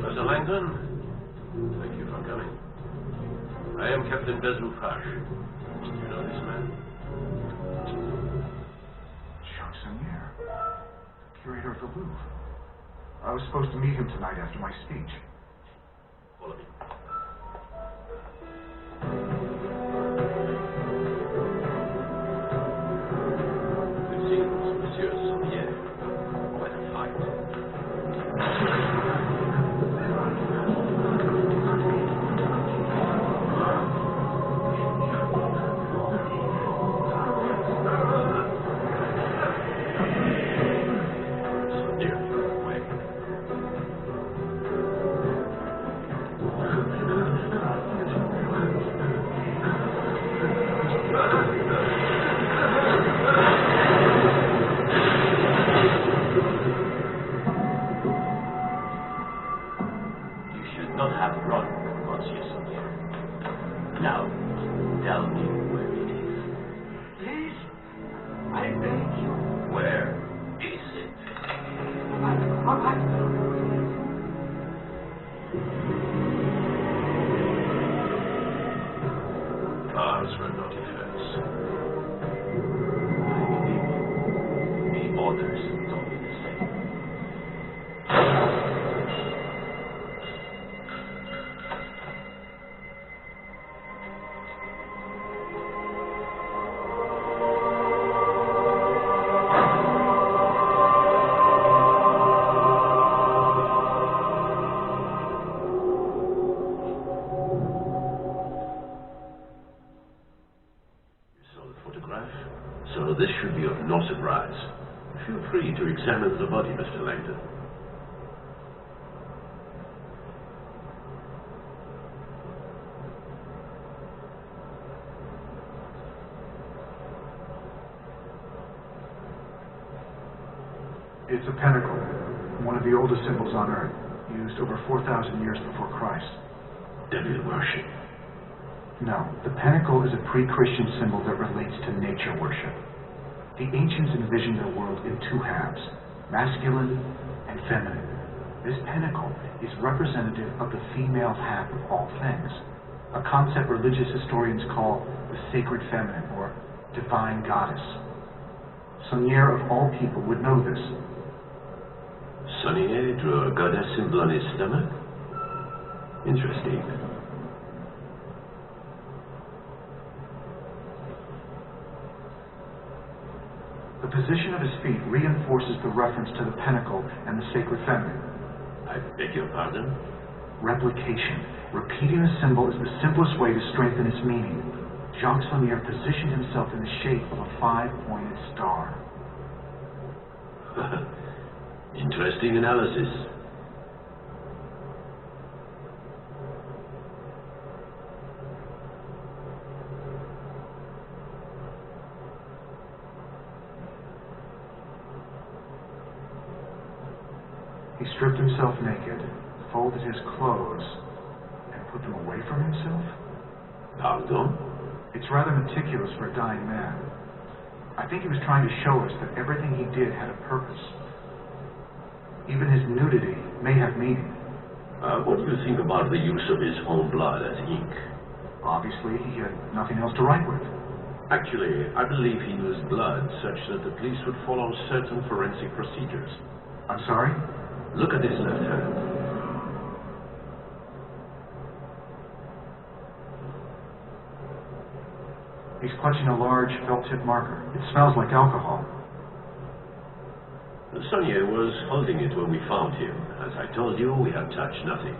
Mr. Langdon, thank you for coming. I am Captain Bezoufash. Do you know this man? Curator of the Louvre. I was supposed to meet him tonight after my speech. Follow me. It seems Monsieur Sommier quite a fight. This should be of no surprise. Feel free to examine the body, Mr. Langdon. It's a pentacle, one of the oldest symbols on Earth, used over 4,000 years before Christ. Devil worship. No, the pentacle is a pre-Christian symbol that relates to nature worship. The ancients envisioned their world in two halves, masculine and feminine. This pentacle is representative of the female half of all things, a concept religious historians call the sacred feminine, or divine goddess. Saunier, of all people, would know this. Saunier drew a goddess symbol on his stomach? Interesting. The position of his feet reinforces the reference to the pentacle and the sacred feminine. I beg your pardon? Replication. Repeating a symbol is the simplest way to strengthen its meaning. Jacques Saunier positioned himself in the shape of a five-pointed star. Interesting analysis. He stripped himself naked, folded his clothes, and put them away from himself? Pardon? It's rather meticulous for a dying man. I think he was trying to show us that everything he did had a purpose. Even his nudity may have meaning. What do you think about the use of his own blood as ink? Obviously, he had nothing else to write with. Actually, I believe he used blood such that the police would follow certain forensic procedures. I'm sorry? Look at his left hand. He's clutching a large felt-tip marker. It smells like alcohol. Saunier was holding it when we found him. As I told you, we have touched nothing.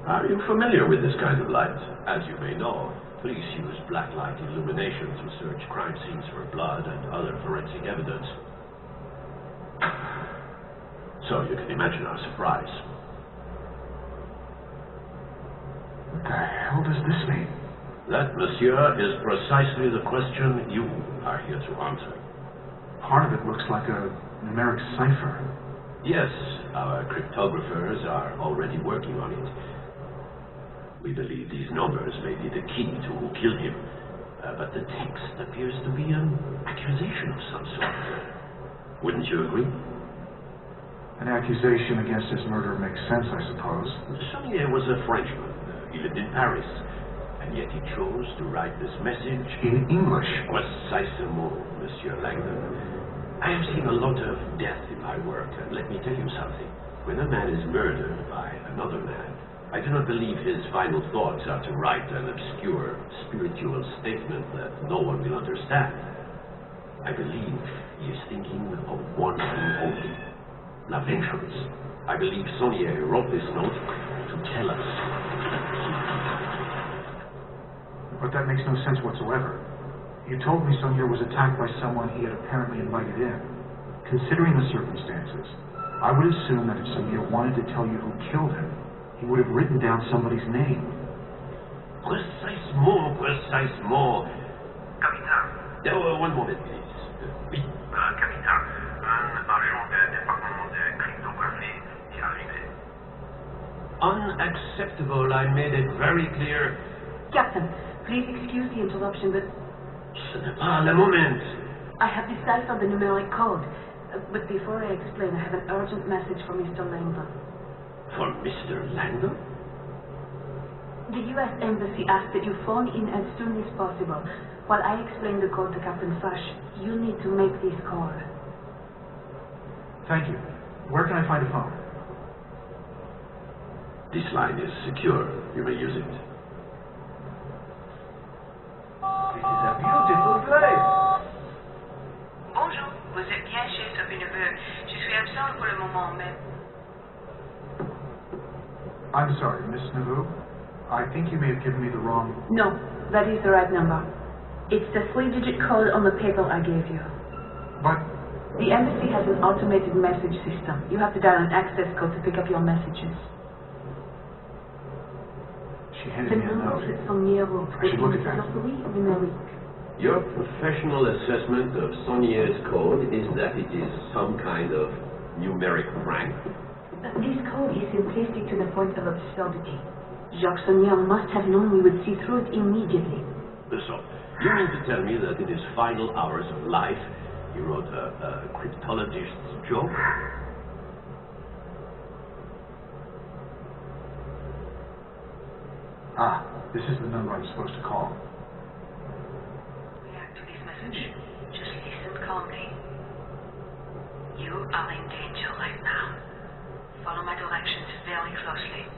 Are you familiar with this kind of light? As you may know, police use black light illumination to search crime scenes for blood and other forensic evidence. So you can imagine our surprise. What the hell does this mean? That, monsieur, is precisely the question you are here to answer. Part of it looks like a numeric cipher. Yes, our cryptographers are already working on it. We believe these numbers may be the key to who killed him. But the text appears to be an accusation of some sort. Wouldn't you agree? An accusation against his murder makes sense, I suppose. Saunier was a Frenchman. He lived in Paris. And yet he chose to write this message in English. Precisement, Monsieur Lengdon. I have seen a lot of death in my work, and let me tell you something. When a man is murdered by another man, I do not believe his final thoughts are to write an obscure spiritual statement that no one will understand. I believe he is thinking of one thing only. La vengeance. I believe Saunier wrote this note to tell us. But that makes no sense whatsoever. You told me Saunier was attacked by someone he had apparently invited in. Considering the circumstances, I would assume that if Saunier wanted to tell you who killed him, he would have written down somebody's name. Precisement. Capitaine. One moment, please. Oui. Capitaine, un agent du département de cryptographie est arrivé. Unacceptable. I made it very clear. Captain, please excuse the interruption, but Ce n'est pas le moment. I have deciphered the numeric code. But before I explain, I have an urgent message for Mr. Lengdon. For Mr. Lengdon? The U.S. Embassy asked that you phone in as soon as possible. While I explain the code to Captain Fash, you need to make this call. Thank you. Where can I find a phone? This line is secure. You may use it. This is a beautiful place. Bonjour, vous êtes bien chez Sophie Nevью. Je suis absente pour le moment, mais... I'm sorry, Miss Nevyu. I think you may have given me the wrong... No, that is the right number. It's the 3-digit code on the paper I gave you. But... The embassy has an automated message system. You have to dial an access code to pick up your messages. She handed me a note. I should look at that. Your professional assessment of Saunier's code is that it is some kind of numeric prank? This code is simplistic to the point of absurdity. Jacques Saunier must have known we would see through it immediately. So, you mean to tell me that in his final hours of life, he wrote a cryptologist's joke? Ah, this is the number I'm supposed to call. React to this message. Just listen calmly. You are in danger right now. Follow my directions very closely.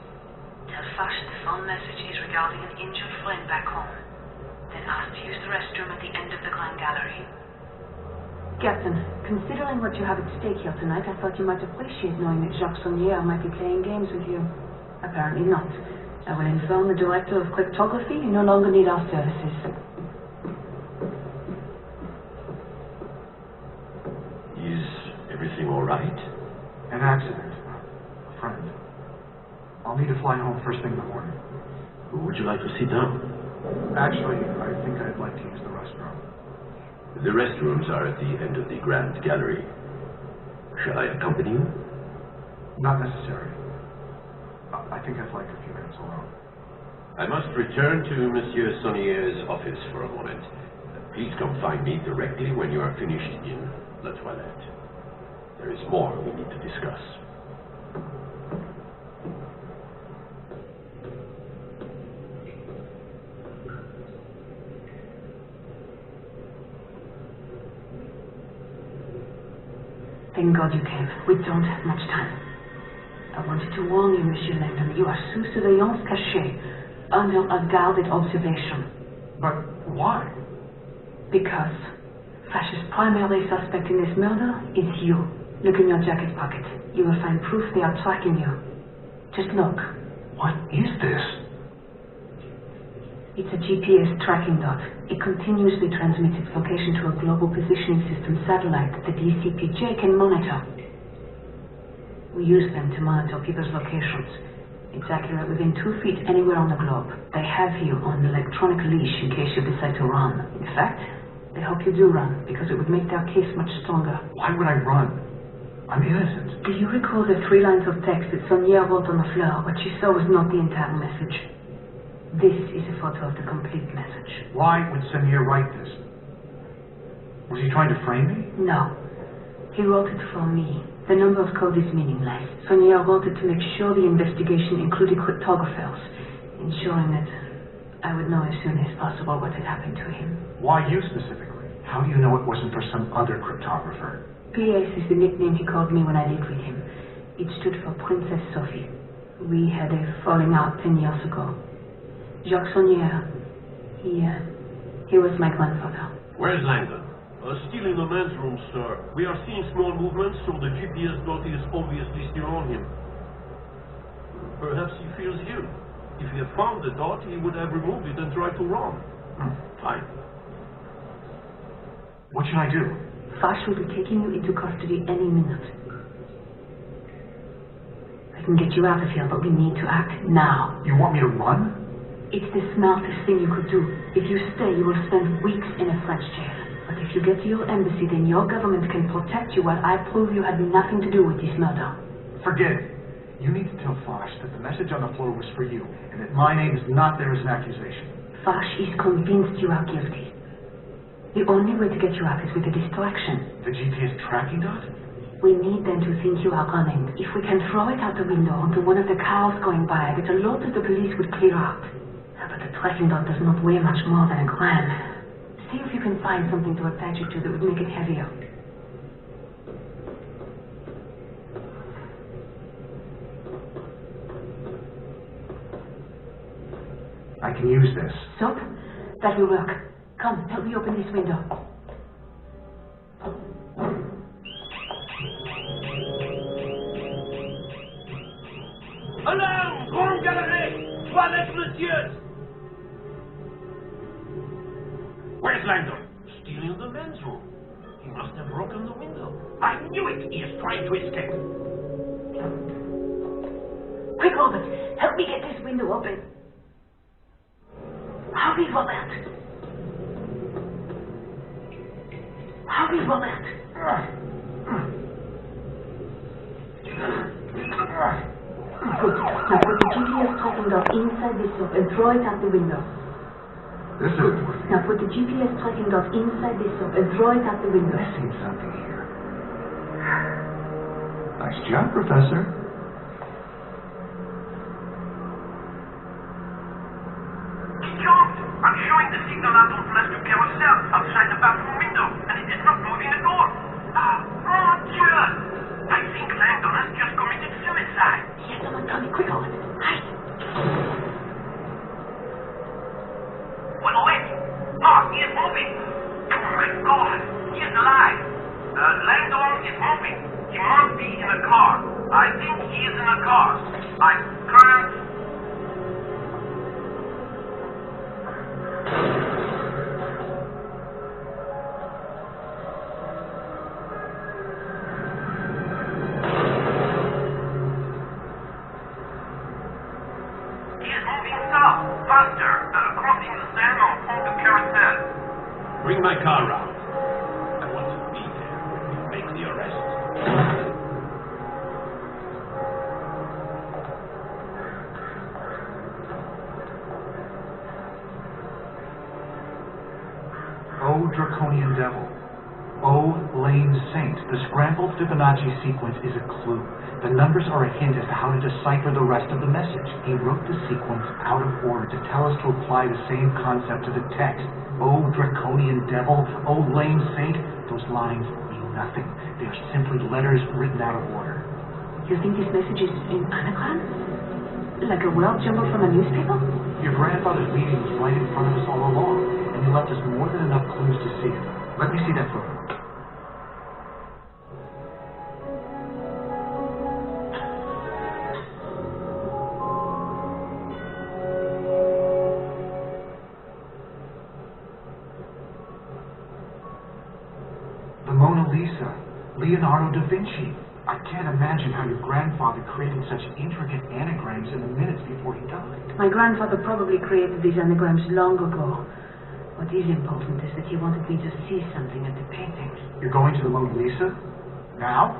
Tell Fash the phone message is regarding an injured friend back home. Then ask to use the restroom at the end of the Grand Gallery. Captain, considering what you have at stake here tonight, I thought you might appreciate knowing that Jacques Saunier might be playing games with you. Apparently not. I will inform the director of cryptography you no longer need our services. Is everything all right? An accident. A friend. I'll need to fly home first thing in the morning. Would you like to sit down? Actually, I think I'd like to use the restroom. The restrooms are at the end of the Grand Gallery. Shall I accompany you? Not necessary. I think I'd like a few minutes alone. I must return to Monsieur Saunier's office for a moment. Please come find me directly when you are finished in La Toilette. There is more we need to discuss. Thank God you came. We don't have much time. I wanted to warn you, Monsieur Lengdon, you are sous surveillance cachée, under a guarded observation. But why? Because Fash's primary suspect in this murder is you. Look in your jacket pocket. You will find proof they are tracking you. Just look. What is this? It's a GPS tracking dot. It continuously transmits its location to a global positioning system satellite that the DCPJ can monitor. We use them to monitor people's locations. It's accurate within 2 feet anywhere on the globe. They have you on an electronic leash in case you decide to run. In fact, they hope you do run, because it would make their case much stronger. Why would I run? I'm innocent. Do you recall the 3 lines of text that Saunier wrote on the floor? What you saw was not the entire message. This is a photo of the complete message. Why would Saunier write this? Was he trying to frame me? No. He wrote it for me. The number of code is meaningless. Saunier wrote it to make sure the investigation included cryptographers, ensuring that I would know as soon as possible what had happened to him. Why you specifically? How do you know it wasn't for some other cryptographer? PS is the nickname he called me when I lived with him. It stood for Princess Sophie. We had a falling out 10 years ago. Jacques Saunier, he was my grandfather. Where's Langdon? Still in the men's room, sir. We are seeing small movements, so the GPS dot is obviously still on him. Perhaps he feels ill. If he had found the dot, he would have removed it and tried to run. Fine. What should I do? Fash will be taking you into custody any minute. I can get you out of here, but we need to act now. You want me to run? It's the smartest thing you could do. If you stay, you will spend weeks in a French jail. But if you get to your embassy, then your government can protect you while I prove you had nothing to do with this murder. Forget it. You need to tell Fash that the message on the floor was for you, and that my name is not there as an accusation. Fash is convinced you are guilty. The only way to get you out is with a distraction. The GPS tracking dot? We need them to think you are running. If we can throw it out the window onto one of the cars going by, I bet a lot of the police would clear out. But the tracking dot does not weigh much more than a gram. See if you can find something to attach it to that would make it heavier. I can use this. Soap? That will work. Come, help me open this window. Alarm! Grand Gallery! Toilette, monsieur! Where's Langdon? Still in the men's room. He must have broken the window. I knew it! He is trying to escape. Quick, Robert! Help me get this window open. Hurry, Robert! Hurry, Robert. Good. Now put the GPS tracking dot inside the soap and throw it out the window. This isn't working. Now put the GPS tracking dot inside the soap and throw it out the window. Missing something here. Nice job, Professor. It jumped! I'm showing the signal out on place to carousel outside the bathroom window, and it is not moving at all. Ah, mon Dieu! I think Langdon has just committed suicide. Here's someone coming. Quick, Robert. Hide. Well, wait! Oh, he is moving! Oh my God! He is alive! Langdon is moving. He must be in a car. I think he is in a car. I can't... He is moving south, faster, crossing the Seine on Pont de Carousel. Bring my car round. I want to be there when you make the arrest. Oh, draconian devil. Oh, lame saint. The scrambled Fibonacci sequence is a clue. The numbers are a hint as to how to decipher the rest of the message. He wrote the sequence out of order to tell us to apply the same concept to the text. Oh, draconian devil. Oh, lame saint. Those lines mean nothing. They are simply letters written out of order. You think this message is in anagram? Like a word jumbled from a newspaper? Your grandfather's meeting was right in front of us all along, and you left us more than enough clues to see it. Let me see that photo. The Mona Lisa, Leonardo da Vinci. I can't imagine how your grandfather created such intricate anagrams in the minutes before he died. My grandfather probably created these anagrams long ago. What is important is that he wanted me to see something at the painting. You're going to the Mona Lisa? Now?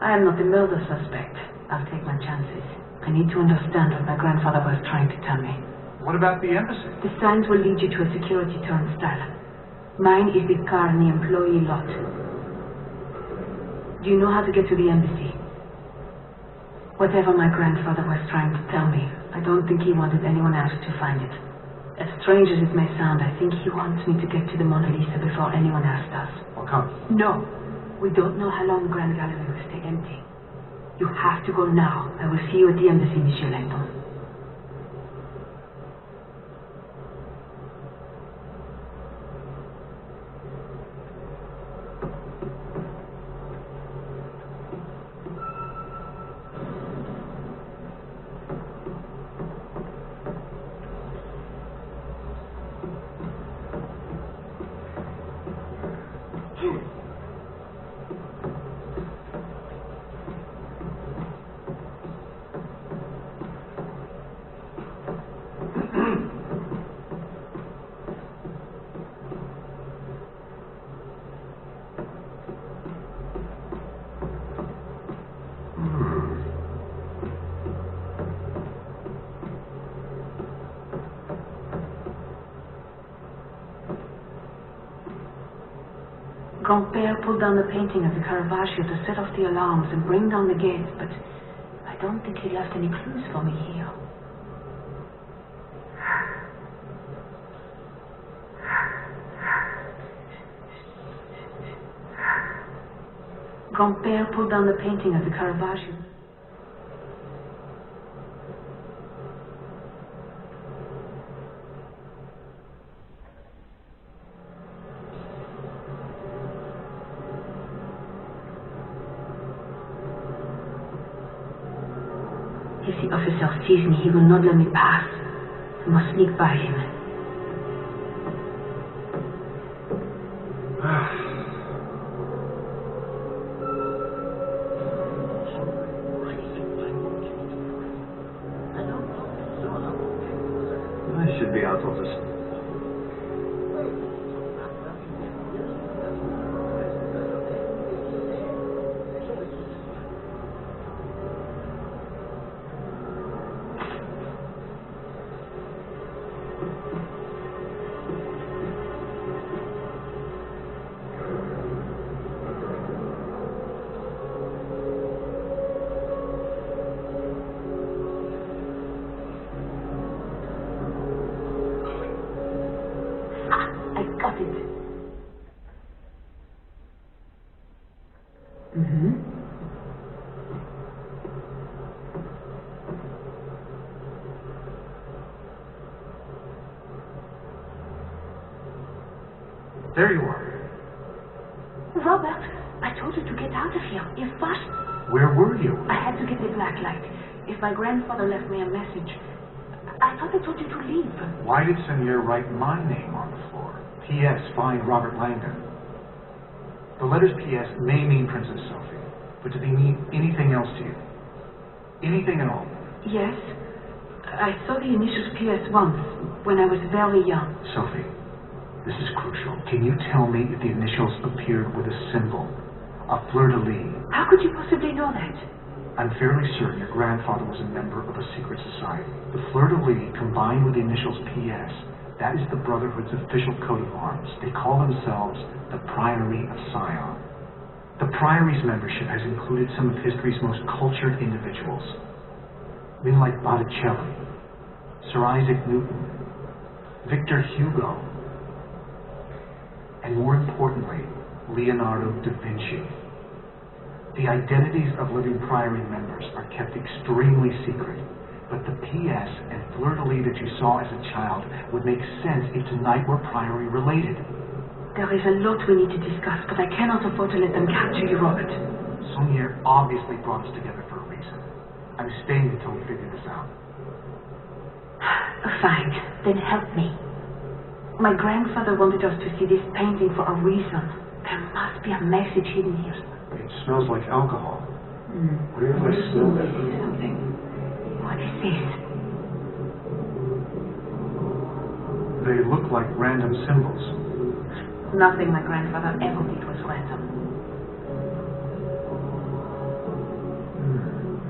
I am not a murder suspect. I'll take my chances. I need to understand what my grandfather was trying to tell me. What about the embassy? The signs will lead you to a security turnstile. Mine is the car in the employee lot. Do you know how to get to the embassy? Whatever my grandfather was trying to tell me, I don't think he wanted anyone else to find it. As strange as it may sound, I think he wants me to get to the Mona Lisa before anyone else does. Well, come. No. We don't know how long the Grand Gallery will stay empty. You have to go now. I will see you at the embassy, Monsieur Lengdon. Grand-père pulled down the painting of the Caravaggio to set off the alarms and bring down the gates, but I don't think he left any clues for me here. Grand-père pulled down the painting of the Caravaggio. If the officer sees me, he will not let me pass. I must sneak by him. I should be out of this. There you are. Robert, I told you to get out of here. If fast. Where were you? I had to get the black light. If my grandfather left me a message, I thought I told you to leave. Why did Seigneur write my name on the floor? P.S. Find Robert Lэngdon. The letters P.S. may mean Princess Sophie, but do they mean anything else to you? Anything at all? Yes. I saw the initials P.S. once, when I was very young. Sophie, this is crucial. Can you tell me if the initials appeared with a symbol? A fleur-de-lis? How could you possibly know that? I'm fairly certain your grandfather was a member of a secret society. The fleur-de-lis combined with the initials P.S., that is the Brotherhood's official coat of arms. They call themselves the Priory of Sion. The Priory's membership has included some of history's most cultured individuals. Men like Botticelli, Sir Isaac Newton, Victor Hugo, and more importantly, Leonardo da Vinci. The identities of living Priory members are kept extremely secret, but the P.S. and fleur-de-lis that you saw as a child would make sense if tonight were Priory related. There is a lot we need to discuss, but I cannot afford to let them capture you, Robert. Seigneur obviously brought us together for a reason. I'm staying until we figure this out. Fine, then help me. My grandfather wanted us to see this painting for a reason. There must be a message hidden here. It smells like alcohol. Where do I smell that? Something. What is this? They look like random symbols. Nothing my grandfather ever did was random.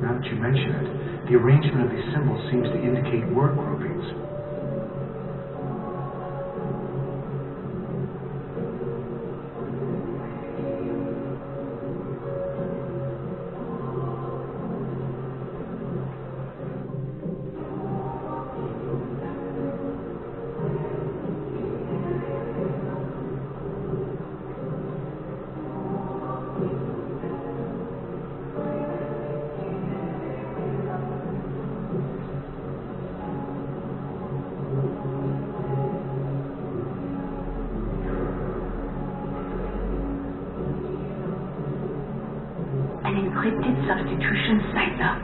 Now that you mention it, the arrangement of these symbols seems to indicate word groupings. Encrypted substitution cipher.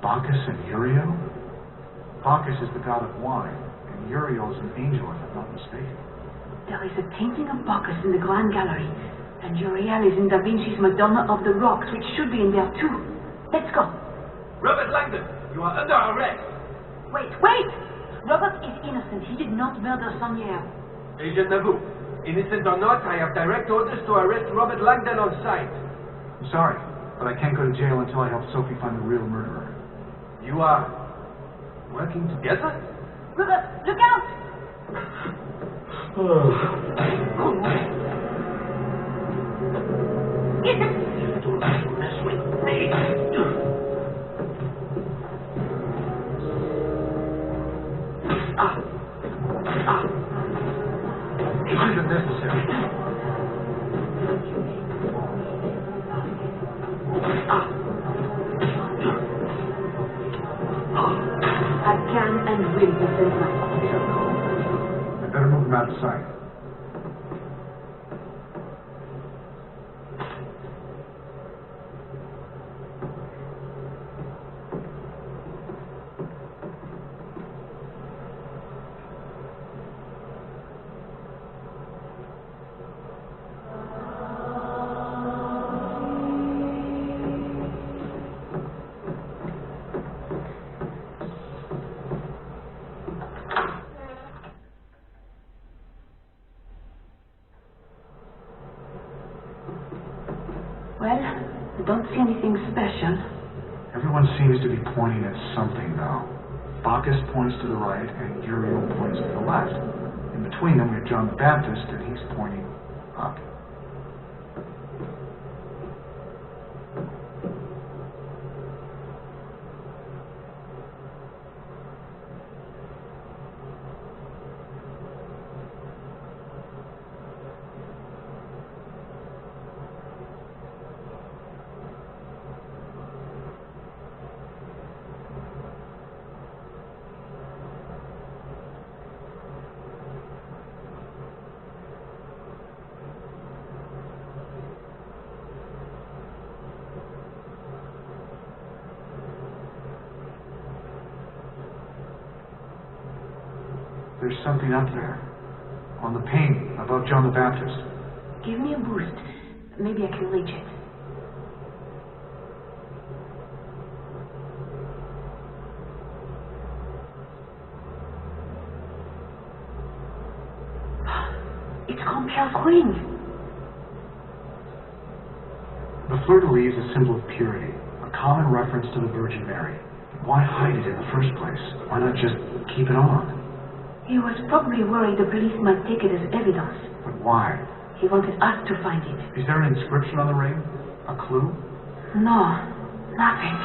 Bacchus and Uriel? Bacchus is the god of wine, and Uriel is an angel, if I'm not mistaken. There is a painting of Bacchus in the Grand Gallery, and Uriel is in Da Vinci's Madonna of the Rocks, which should be in there too. Let's go. Robert Lэngdon, you are under arrest. Wait! Robert is innocent. He did not murder Seigneur. Agent Nevyu, innocent or not, I have direct orders to arrest Robert Lэngdon on sight. I'm sorry, but I can't go to jail until I help Sophie find the real murderer. You are working together? Robert, look out! Don't mess with me. It isn't necessary. I can and will defend myself. I better move him out of sight. Don't see anything special. Everyone seems to be pointing at something, though. Bacchus points to the right, and Uriel points to the left. In between them, we have John the Baptist, and he's pointing up. There's something up there. On the painting, above John the Baptist. Give me a boost. Maybe I can reach it. It's compelled ring. The fleur-de-lis is a symbol of purity, a common reference to the Virgin Mary. Why hide it in the first place? Why not just keep it on? He was probably worried the police might take it as evidence. But why? He wanted us to find it. Is there an inscription on the ring? A clue? No, nothing.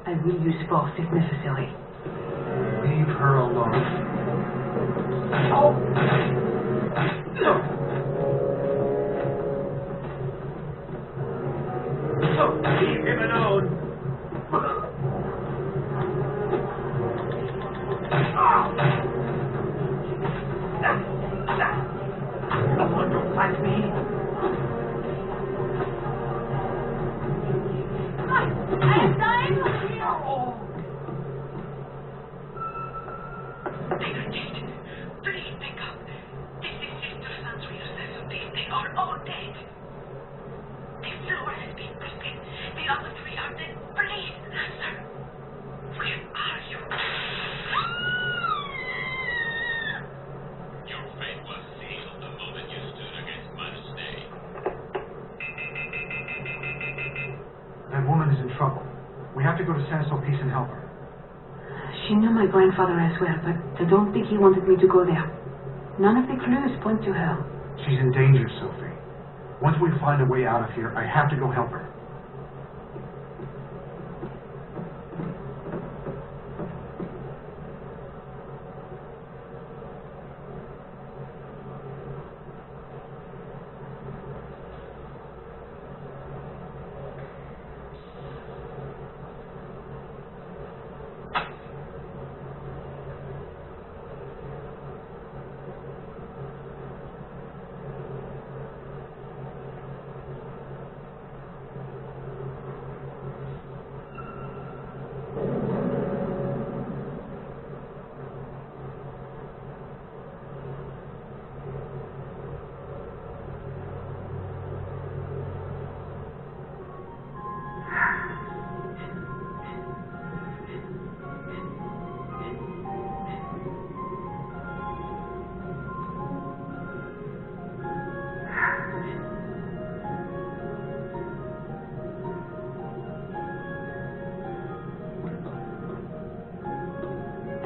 I will use force if necessary. Leave her alone. Leave him alone. Someone don't fight me. I'm dying of fear. They are dead. Please pick up. This is Sister Sansui's recipe. They are all dead. The floor has been broken. The other three are dead. Please answer. Where are you? Your fate was sealed the moment you stood against my stay. That woman is in trouble. We have to go to Saint Sulpice and help her. She knew my grandfather as well, but I don't think he wanted me to go there. None of the clues point to her. She's in danger, Sophie. Once we find a way out of here, I have to go help her.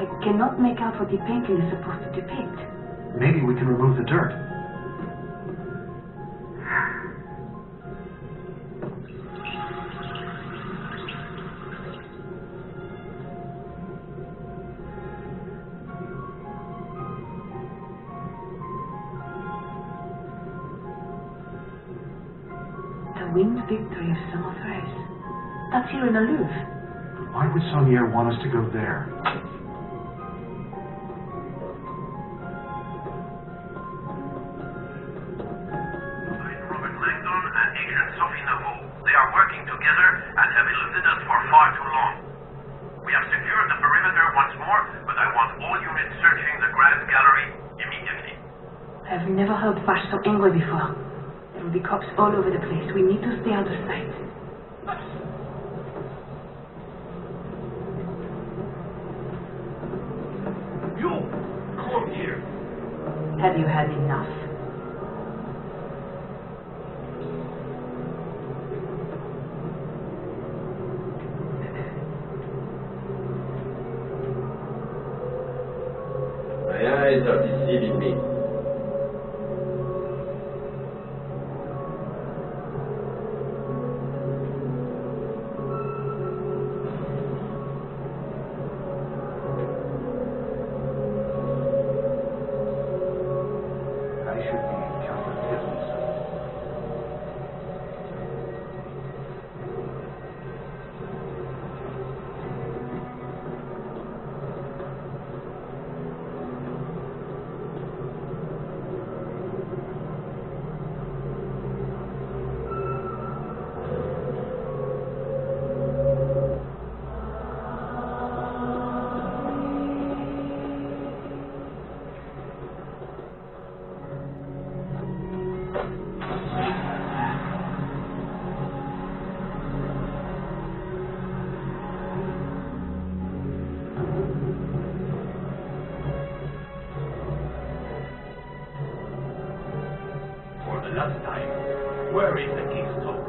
I cannot make out what the painting is supposed to depict. Maybe we can remove the dirt. winged victory of Samothrace. That's here in the Louvre. But why would Saunier want us to go there? I'm Роберт Лэнгдон and agent Sophie Nevью. They are working together and have eluded us for far too long. We have secured the perimeter once more, but I want all units searching the Grand Gallery immediately. I've never heard Vash so angry before. There will be cops all over the place. We need to stay out of sight. You! Come here! Have you had enough? My eyes are deceiving me. I should be counterfeiting. For the last time, where is the king's soul?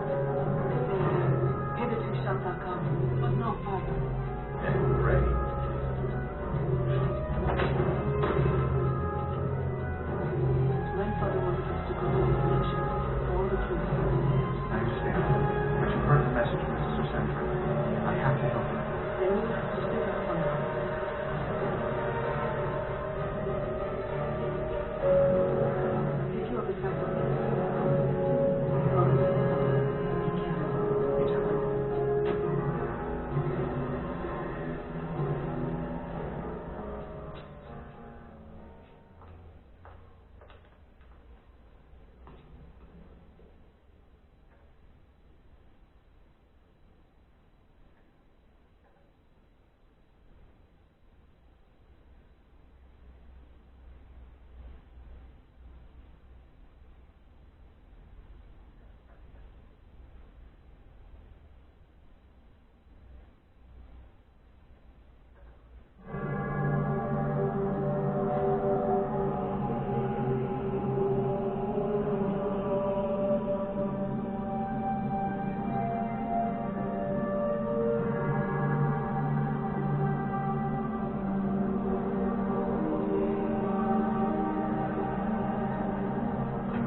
Headed to Chantal, but no farther. Then pray. Grandfather wanted us to go to the direction for all the truth. I understand. But you heard the message, Mrs. Sandra. I have to help you. Then you have to split up for now. If you are beside me, promise. Be careful. Be careful.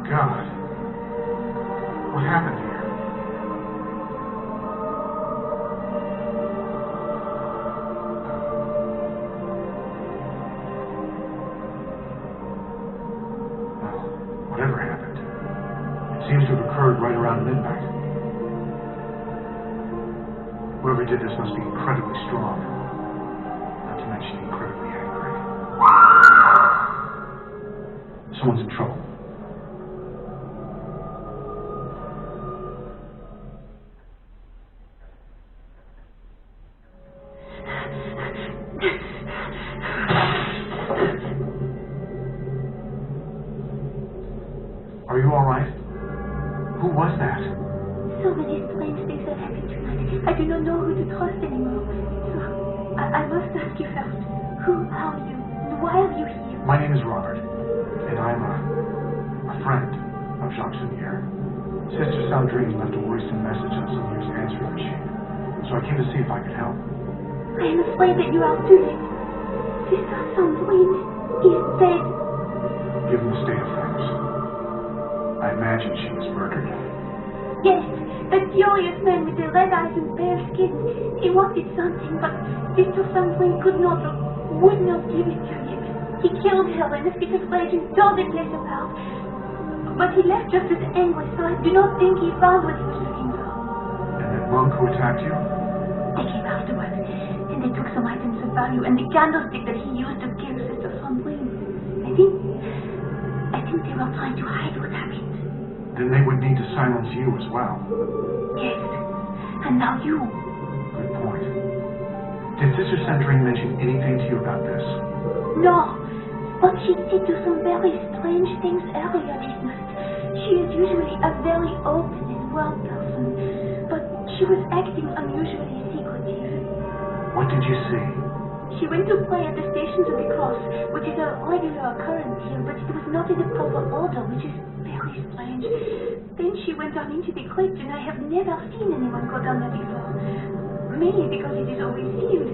God. What happened here? Well, whatever happened, it seems to have occurred right around midnight. Whoever did this must be incredibly strong, not to mention incredibly angry. Someone's in trouble. Are you all right? Who was that? So many strange things have happened tonight. I do not know who to trust anymore. So, I must ask you first. Who are you? And why are you here? My name is Robert, and I'm a friend of Jacques Seigneur. Sister Sandrine left a worrisome message on Seigneur's answering machine, so I came to see if I could help. I am afraid that you are too late. Sister Sandrine is dead. Given the state of things, I imagine she was murdered. Yes, that furious man with the red eyes and pale skin. He wanted something, but Sister Sandrine could not or would not give it to him. He killed her in a fit of rage and tore the place apart. but he left just at the end, so I do not think he found what he was looking for. And that monk who attacked you? They came afterwards, and they took some items of value and the candlestick that he used to kill Sister Sandrine. I think they were trying to hide what happened. Then they would need to silence you as well. Yes, and now you. Good point. Did Sister Sandrine mention anything to you about this? No, but she did do some very strange things earlier this night. She is usually a very open and warm person, but she was acting unusually secretive. What did you see? She went to pray at the Stations of the Cross, which is a regular occurrence here, but it was not in the proper order, which is very strange. Then she went down into the crypt, and I have never seen anyone go down there before. Mainly because it is always sealed.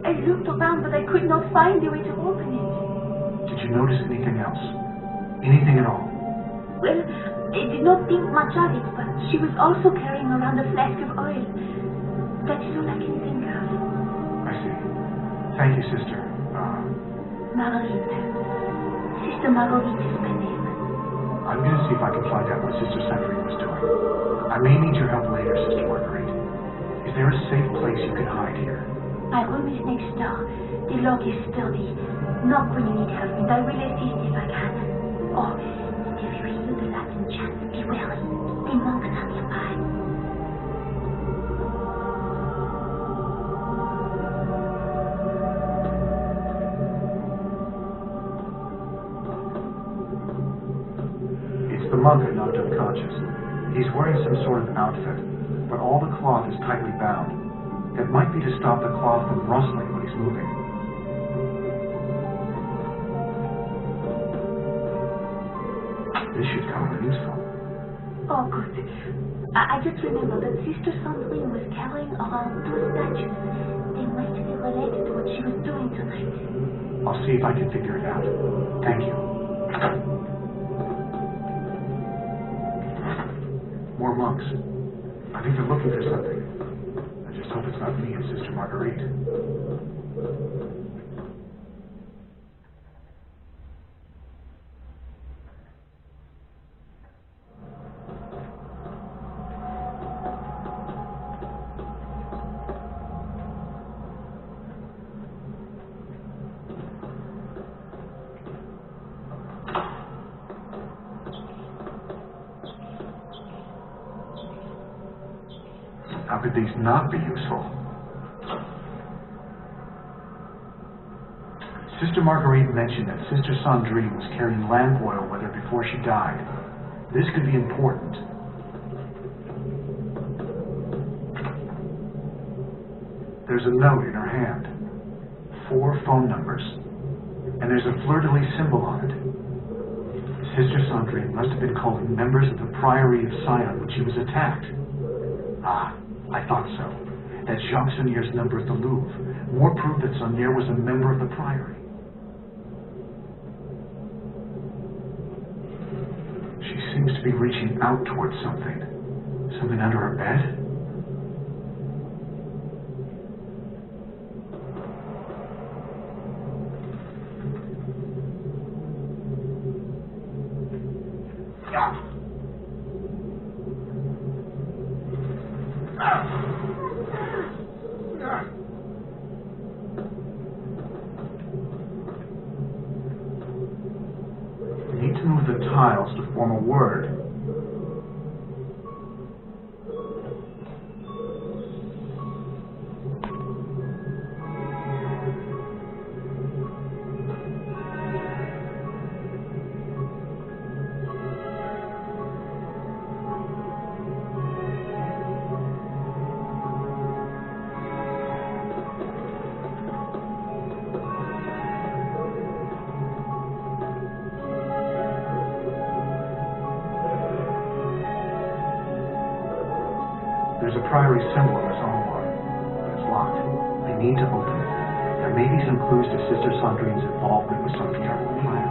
I looked around, but I could not find a way to open it. Did you notice anything else? Anything at all? Well, I did not think much of it, but she was also carrying around a flask of oil. That is all I can think of. I see. Thank you, Sister. Marguerite. Sister Marguerite is my name. I'm going to see if I can find out what Sister Sandrine was doing. I may need your help later, Sister Marguerite. Is there a safe place you can hide here? My room is next door. The lock is sturdy. Knock when you need help, and I will assist if I can. Oh, and if you hear the Latin chant, be wary. The monks are nearby. It's the monk I knocked unconscious. He's wearing some sort of outfit, but all the cloth is tightly bound. It might be to stop the cloth from rustling when he's moving. This should come in useful. Oh, good. I just remember that Sister Sandrine was carrying around two statues. They must be related to what she was doing tonight. I'll see if I can figure it out. Thank you. More monks. I think they're looking for something. I just hope it's not me and Sister Marguerite. How could these not be useful? Sister Marguerite mentioned that Sister Sandrine was carrying lamp oil with her before she died. This could be important. There's a note in her hand. 4 phone numbers. And there's a fleur-de-lis symbol on it. Sister Sandrine must have been calling members of the Priory of Sion when she was attacked. Ah, I thought so. That's Jacques Sonier's number at the Louvre. More proof that Sonier was a member of the Priory. She seems to be reaching out towards something. Something under her bed? Tiles to form a word. There's a Priory symbol in this armoire, but it's locked. I need to open it. There may be some clues to Sister Sandrine's involvement with some terrible plan.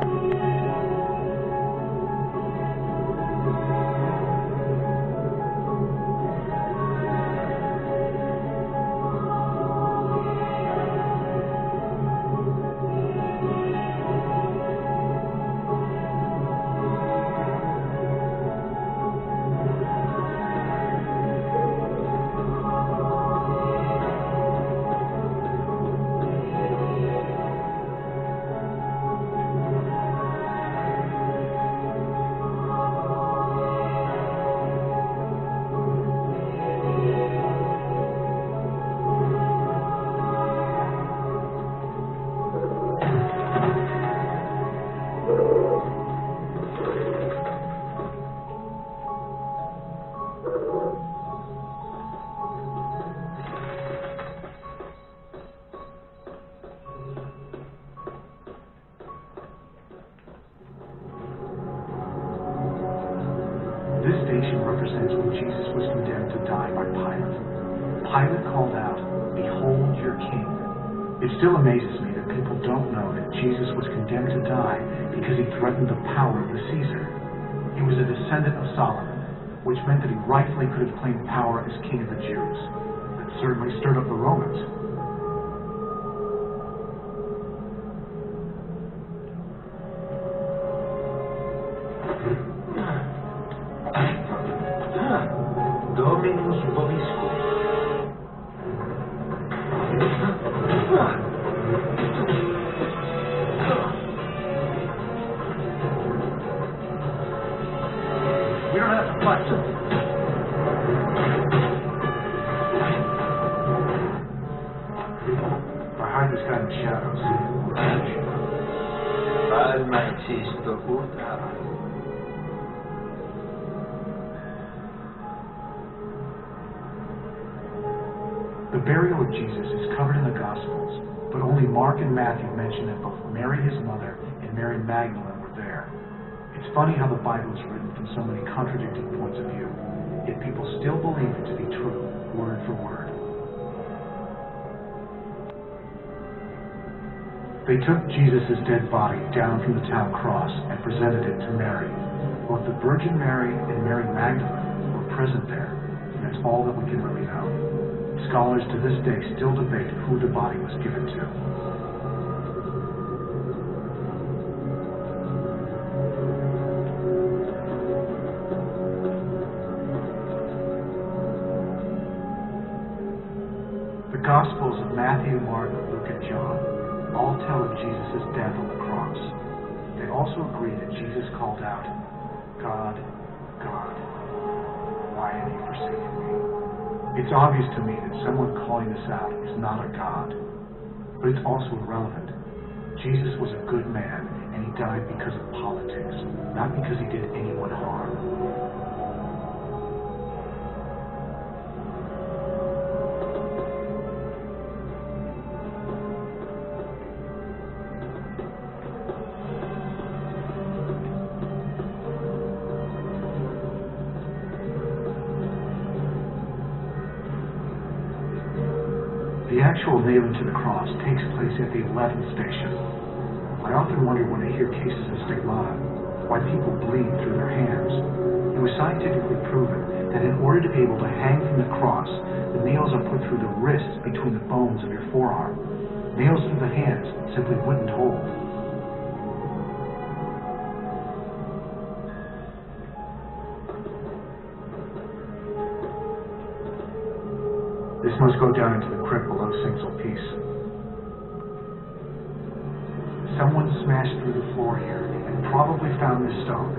represents when Jesus was condemned to die by Pilate. Pilate called out, "Behold your king." It still amazes me that people don't know that Jesus was condemned to die because he threatened the power of the Caesar. He was a descendant of Solomon, which meant that he rightfully could have claimed power as king of the Jews. That certainly stirred up the Romans. Dominus vobiscum. We don't have to fight. I hide this guy in the shadows. Almaicisto urta. The burial of Jesus is covered in the Gospels, but only Mark and Matthew mention that both Mary, his mother, and Mary Magdalene were there. It's funny how the Bible is written from so many contradicting points of view, yet people still believe it to be true, word for word. They took Jesus' dead body down from the town cross and presented it to Mary. Both the Virgin Mary and Mary Magdalene were present there, and that's all that we can really know. Scholars to this day still debate who the body was given to. The Gospels of Matthew, Mark, Luke, and John all tell of Jesus' death on the cross. They also agree that Jesus called out, "God, God, why have you forsaken me?" It's obvious to me that someone calling this out is not a God, but it's also irrelevant. Jesus was a good man, and he died because of politics, not because he did anyone harm. The actual nailing to the cross takes place at the 11th station. I often wonder when I hear cases of stigmata, why people bleed through their hands. It was scientifically proven that in order to be able to hang from the cross, the nails are put through the wrists between the bones of your forearm. Nails through the hands simply wouldn't hold. This must go down into the crypt below St. Sulpice. Someone smashed through the floor here and probably found this stone.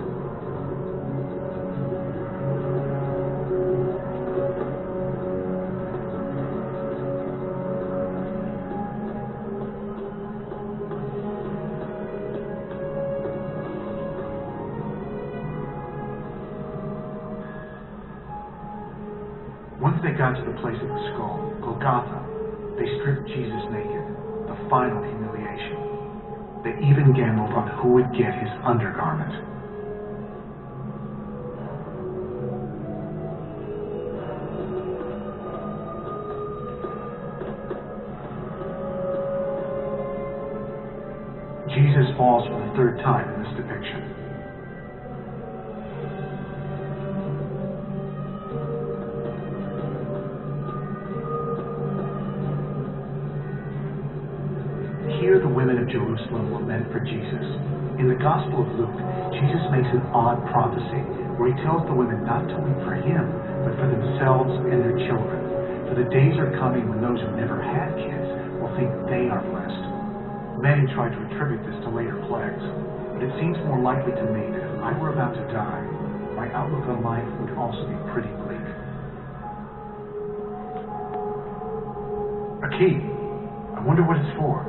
Once they got to the place of the skull, Golgotha, they stripped Jesus naked, the final humiliation. They even gambled on who would get his undergarment. Jesus falls for the third time in this depiction. Here the women of Jerusalem lament for Jesus. In the Gospel of Luke, Jesus makes an odd prophecy where he tells the women not to weep for him, but for themselves and their children. For the days are coming when those who never had kids will think they are blessed. Many tried to attribute this to later plagues, but it seems more likely to me that if I were about to die, my outlook on life would also be pretty bleak. A key. I wonder what it's for.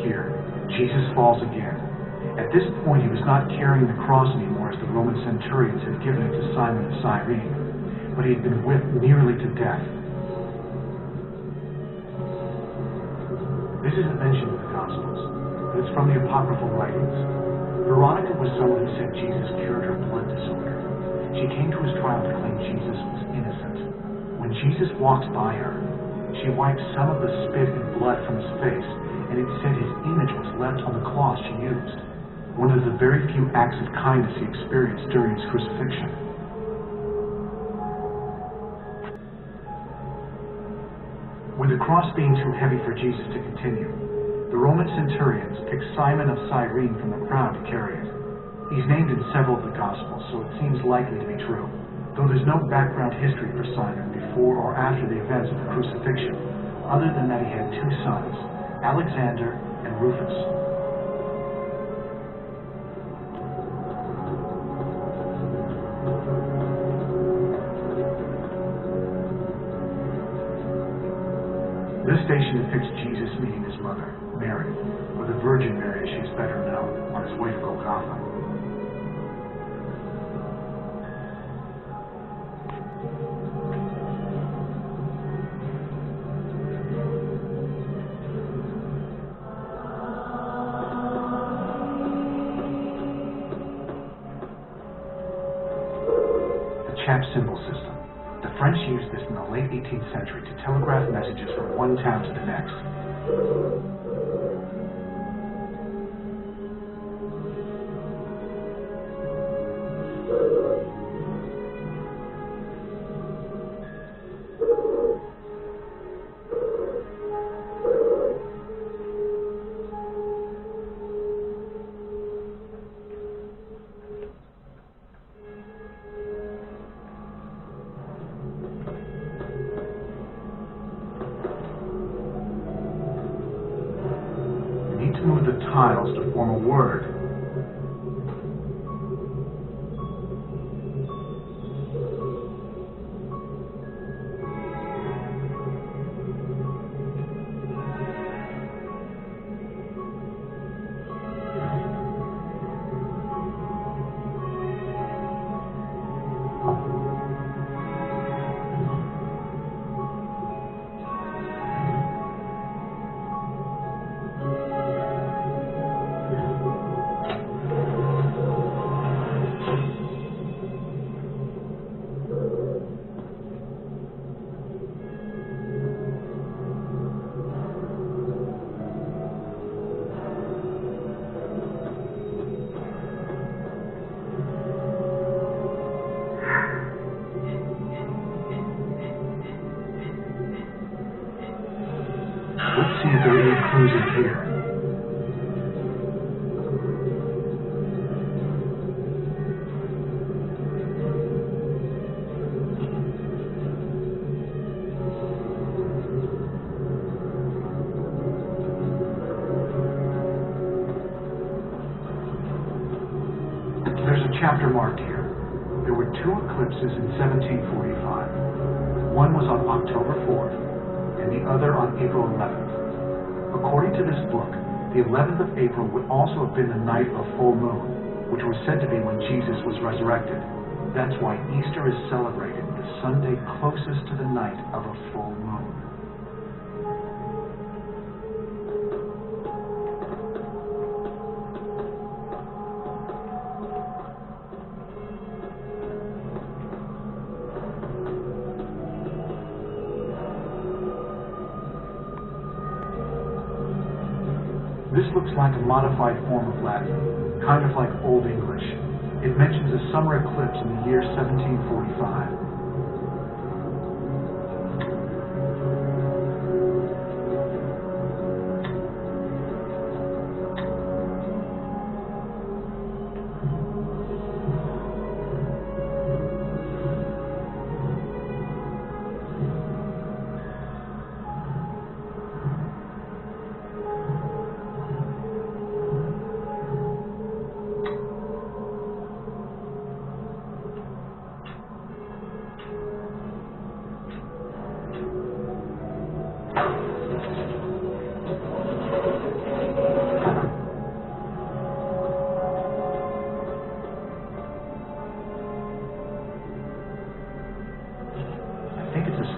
Here, Jesus falls again. At this point, he was not carrying the cross anymore as the Roman centurions had given it to Simon of Cyrene, but he had been whipped nearly to death. This isn't mentioned in the Gospels, but it's from the apocryphal writings. Veronica was someone who said Jesus cured her blood disorder. She came to his trial to claim Jesus was innocent. When Jesus walks by her, she wipes some of the spit and blood from his face, and it said his image was left on the cloth she used, one of the very few acts of kindness he experienced during his crucifixion. With the cross being too heavy for Jesus to continue, the Roman centurions picked Simon of Cyrene from the crowd to carry it. He's named in several of the Gospels, so it seems likely to be true, though there's no background history for Simon before or after the events of the crucifixion, other than that he had two sons, Alexander and Rufus. This station depicts Jesus meeting his mother, Mary, or the Virgin Mary as she is better known, on his way to Golgotha. Chap symbol system. The French used this in the late 18th century to telegraph messages from one town to the next. Move the tiles to form a word. Let's see if there are any clues in here. There's a chapter marked here. There were two eclipses in 1745. One was on October 4th, and the other on April 11th. According to this book, the 11th of April would also have been the night of full moon, which was said to be when Jesus was resurrected. That's why Easter is celebrated the Sunday closest to the night of a full moon. This looks like a modified form of Latin, kind of like Old English. It mentions a summer eclipse in the year 1745.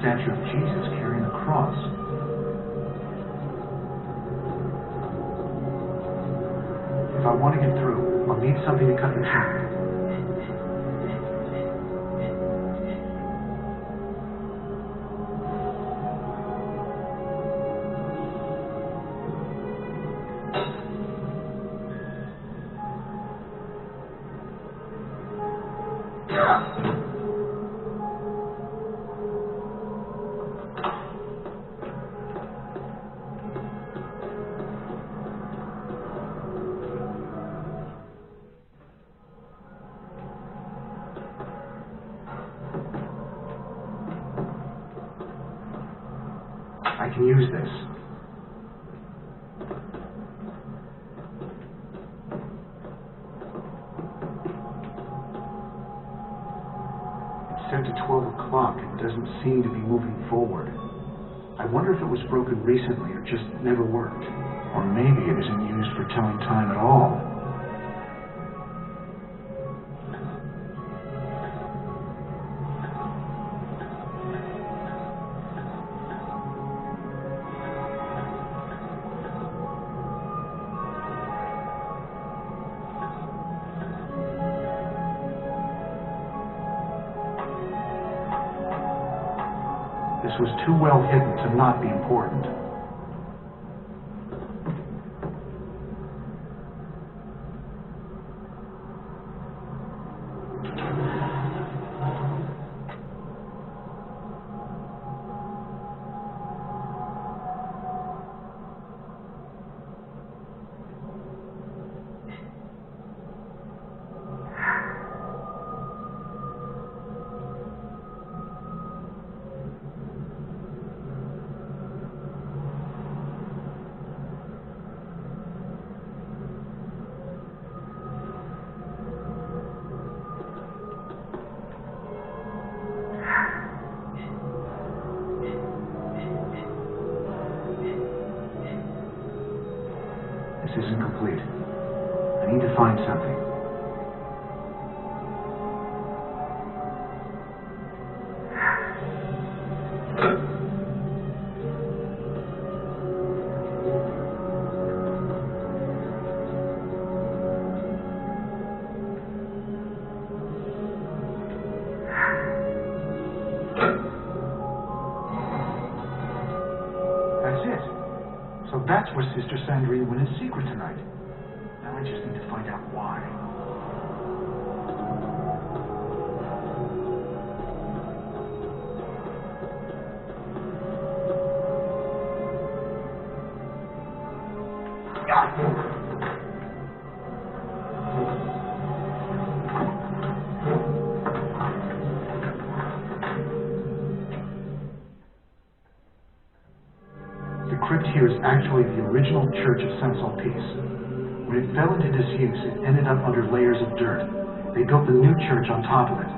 statue of Jesus carrying a cross. If I want to get through, I'll need something to cut the track. I can use this. It's set to 12 o'clock. It doesn't seem to be moving forward. I wonder if it was broken recently or just never worked. Or maybe it isn't used for telling time at all. This was too well hidden to not be important. This isn't complete. I need to find something. That's where Sister Sandrine went in secret tonight. Now I just need to find out why. The crypt here is actually the original church of Saint-Sulpice. When it fell into disuse, it ended up under layers of dirt. They built the new church on top of it.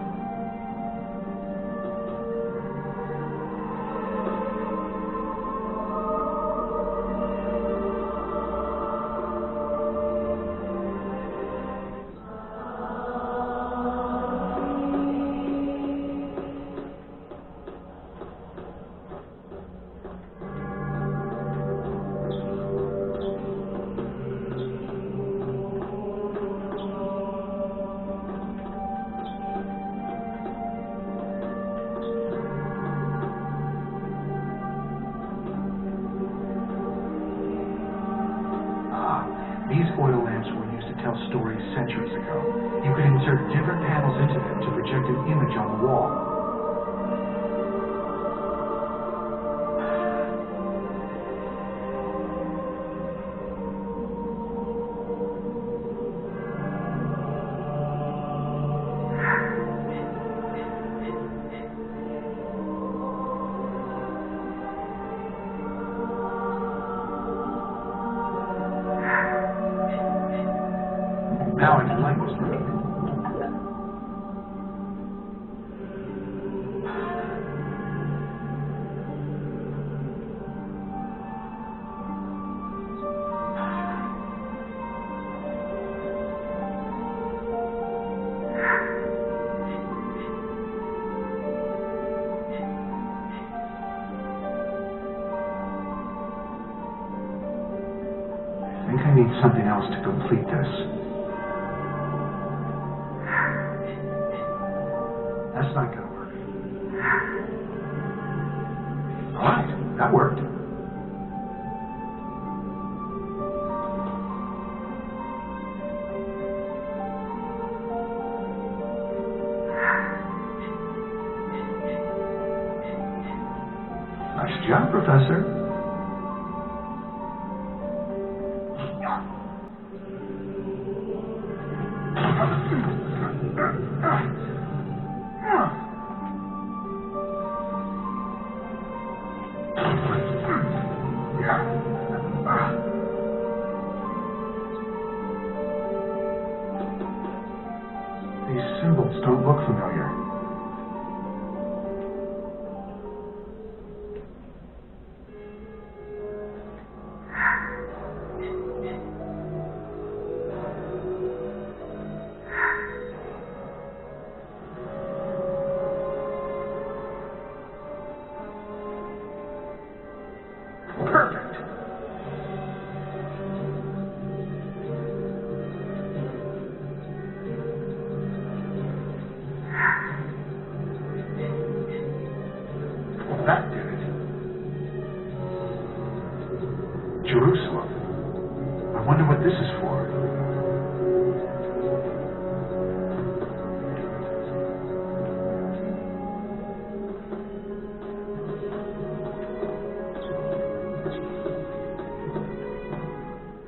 These oil lamps were used to tell stories centuries ago. You could insert different panels into them to project an image on the wall. Now I can light this room. need something else to complete this. That's not gonna work. Alright, that worked. Nice job, Professor. These symbols don't look familiar. Perfect. Well, that did it. Jerusalem. I wonder what this is for.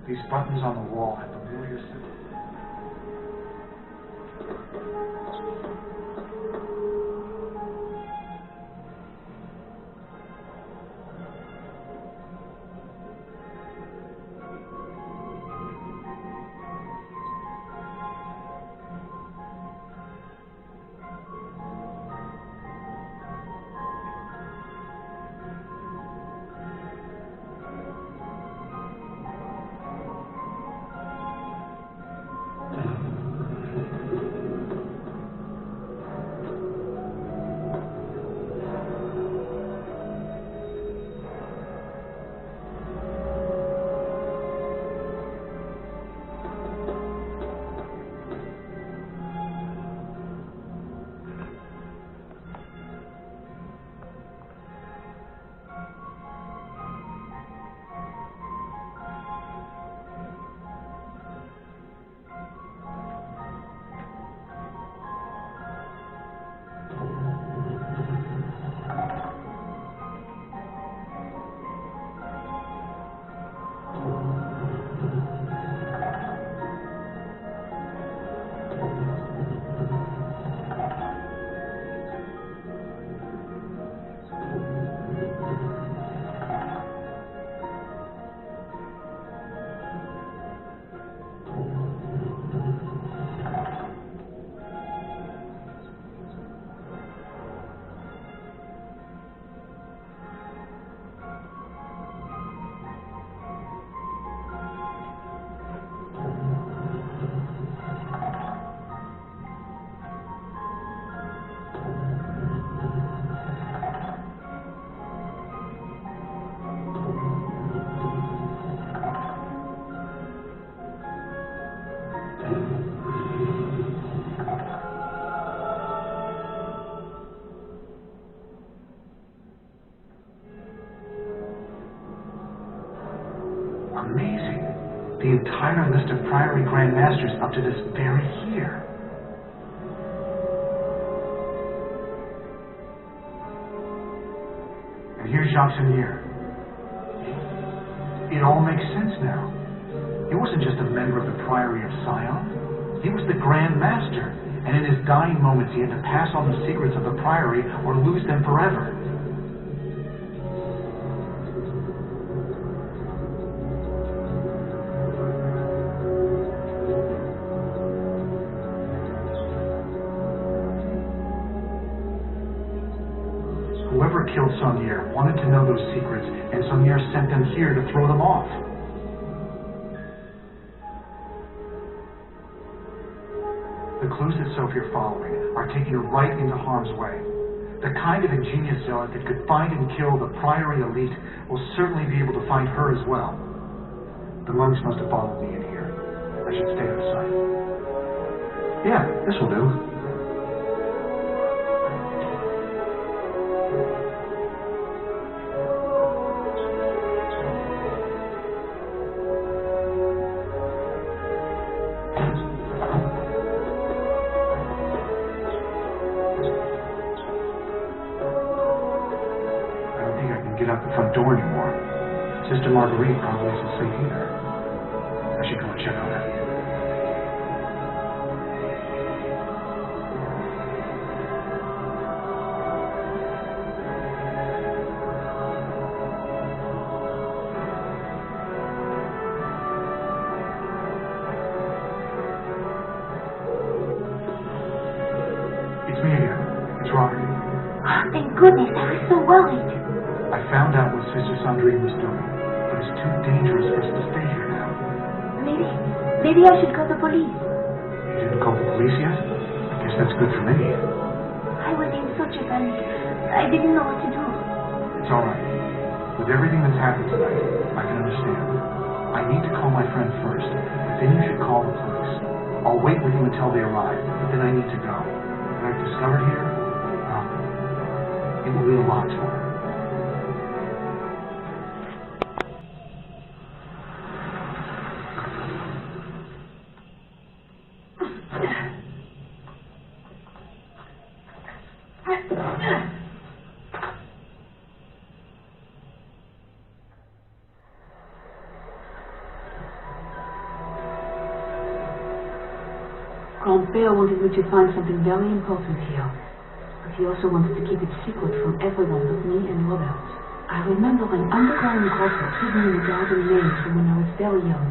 These buttons on the wall have familiar symbols. Amazing. The entire list of priory Grand Masters up to this very year. And here's Jacques Seigneur. It all makes sense now. He wasn't just a member of the Priory of Sion. He was the Grand Master, and in his dying moments he had to pass on the secrets of the Priory or lose them forever. Whoever killed Seigneur wanted to know those secrets, and Seigneur sent them here to throw them off. The clues that Sophie are following are taking her right into harm's way. The kind of ingenious zealot that could find and kill the Priory elite will certainly be able to find her as well. The monks must have followed me in here. I should stay out of sight. Yeah, this will do. Get out the front door anymore. Sister Marguerite probably isn't safe either. I should go and check on her. It's me again. It's Robert. Oh, thank goodness, I was so worried. I found out what Sister Sandrine was doing, but it's too dangerous for us to stay here now. Maybe I should call the police. You didn't call the police yet? I guess that's good for me. I was in such a panic. I didn't know what to do. It's all right. With everything that's happened tonight, I can understand. I need to call my friend first, but then you should call the police. I'll wait with you until they arrive, but then I need to go. What I've discovered here, well, it will mean a lot to her. Grand-père wanted me to find something very important here, but he also wanted to keep it secret from everyone but me and Robert. I remember an underground grotto hidden in a garden lane from when I was very young.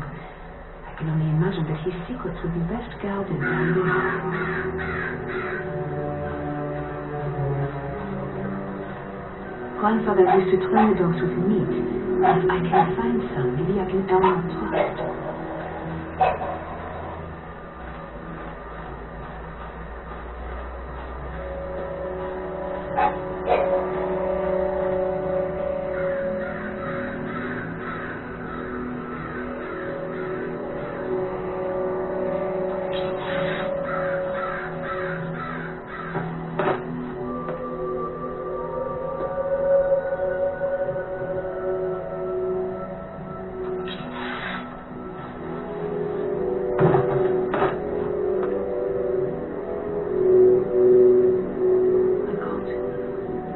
I can only imagine that his secrets would be best guarded down there. Grandfather used to train the dogs with meat. If I can find some, maybe I can earn their trust.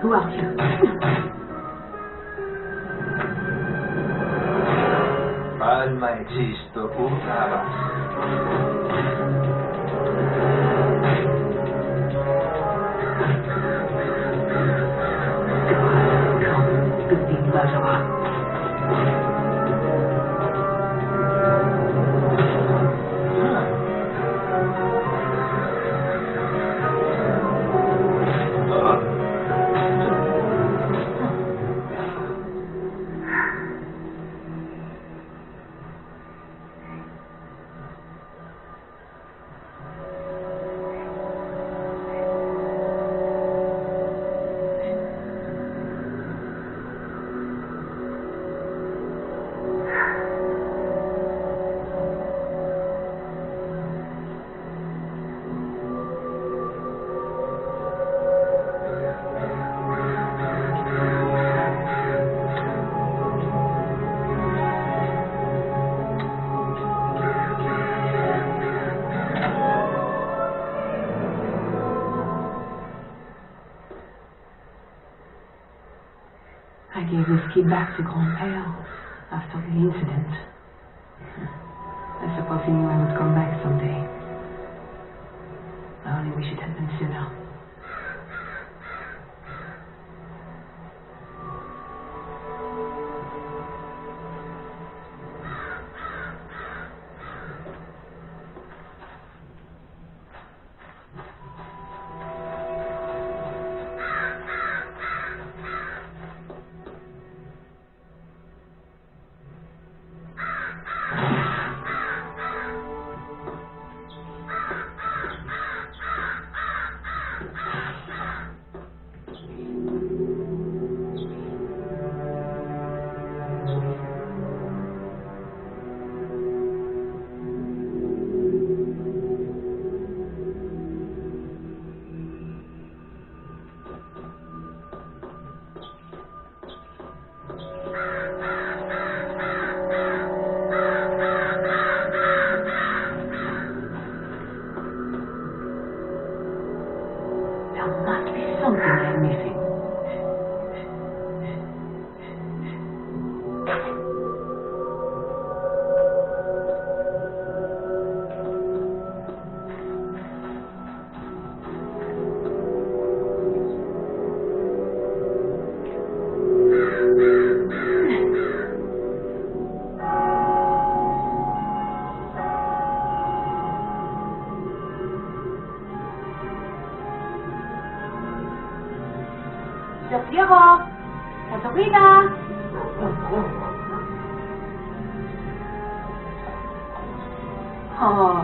Who are you? Alma existo urtabas. Stupid murderer. I gave this key back to Grand-père after the incident. I suppose he knew I would come back someday. I only wish it had been sooner. Del Piero! Caterina! Oh,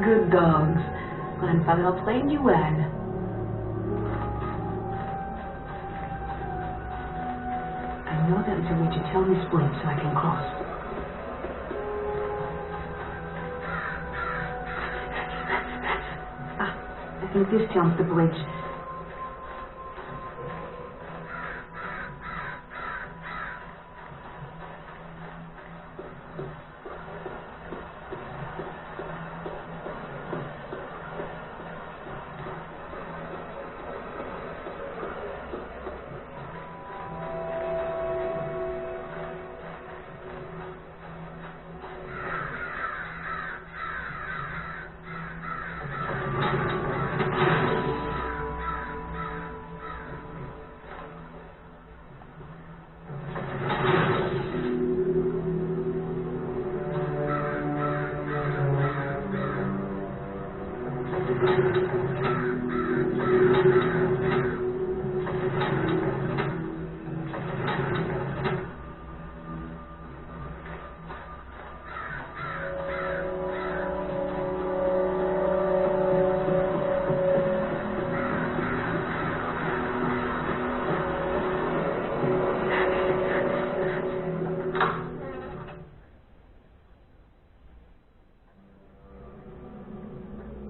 good dogs. Grandfather will train you well. I know there is a way to tell this point so I can cross. I think this turns the bridge.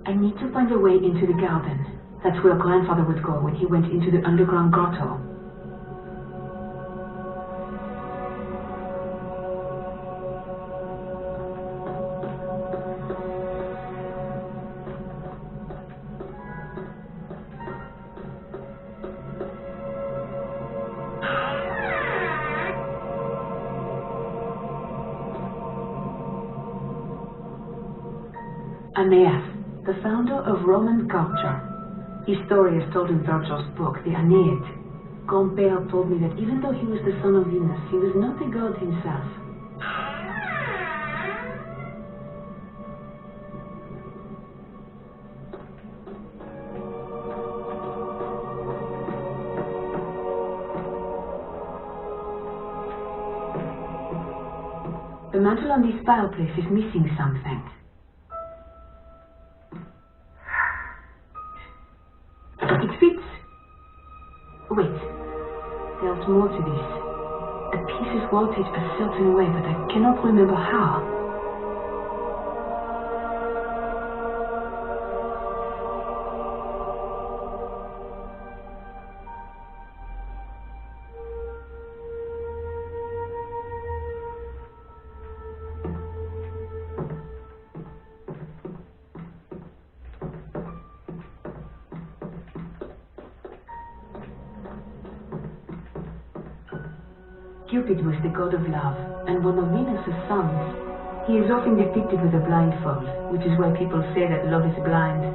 I need to find a way into the garden. That's where Grandfather would go when he went into the underground grotto. Aeneas, the founder of Roman culture. His story is told in Virgil's book, the Aeneid. Grandpère told me that even though he was the son of Venus, he was not a god himself. The mantle on this fireplace is missing something. It fits. Wait, there's more to this. The pieces rotate a certain way, but I cannot remember how. Cupid was the god of love, and one of Venus's sons. He is often depicted with a blindfold, which is why people say that love is blind.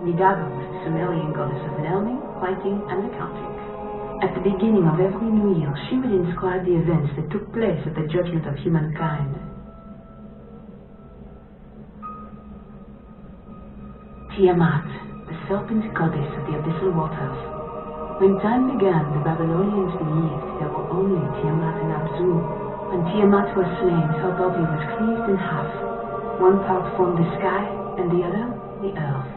Minerva was the Sumerian goddess of learning, writing, and accounting. At the beginning of every new year, she would inscribe the events that took place at the judgment of humankind. Tiamat, the serpent goddess of the abyssal waters. When time began, the Babylonians believed there were only Tiamat and Abzu. When Tiamat was slain, her body was cleaved in half. One part formed the sky, and the other, the earth.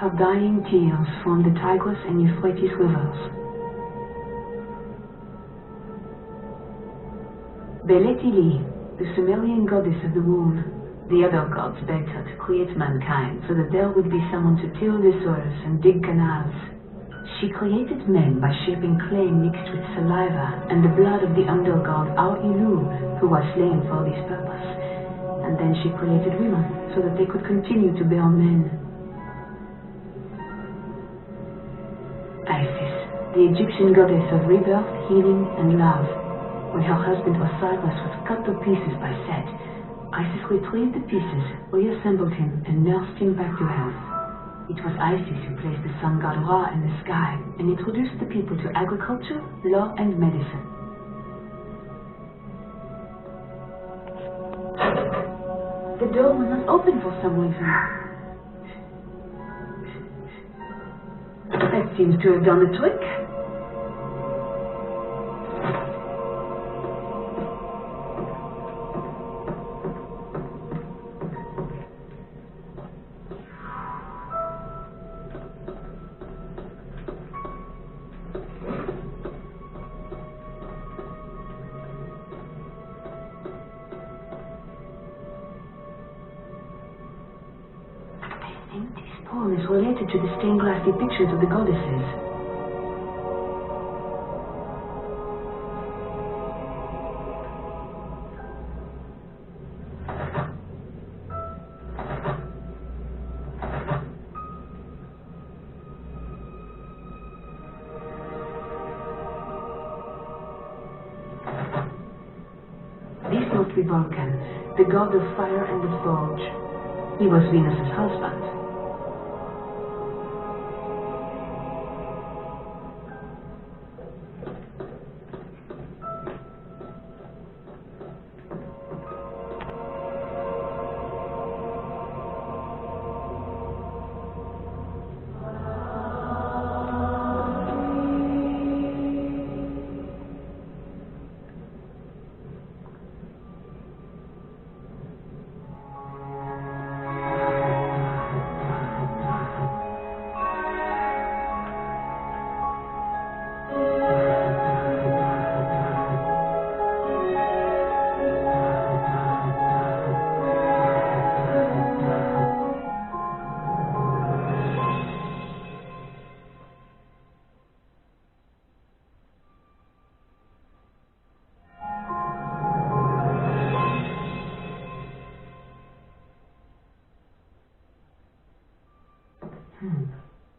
Her dying tears formed the Tigris and Euphrates rivers. Beletili, the Sumerian goddess of the womb. The other gods begged her to create mankind so that there would be someone to till the soils and dig canals. She created men by shaping clay mixed with saliva and the blood of the under-god Au-Ilu, who was slain for this purpose. And then she created women so that they could continue to bear men. Isis, the Egyptian goddess of rebirth, healing, and love. When her husband Osiris was cut to pieces by Set, Isis retrieved the pieces, reassembled him, and nursed him back to health. It was Isis who placed the sun god Ra in the sky and introduced the people to agriculture, law, and medicine. The door was not open for some reason. That seems to have done the trick. Is related to the stained glass depictions of the goddesses. This must be Vulcan, the god of fire and the forge. He was Venus's husband.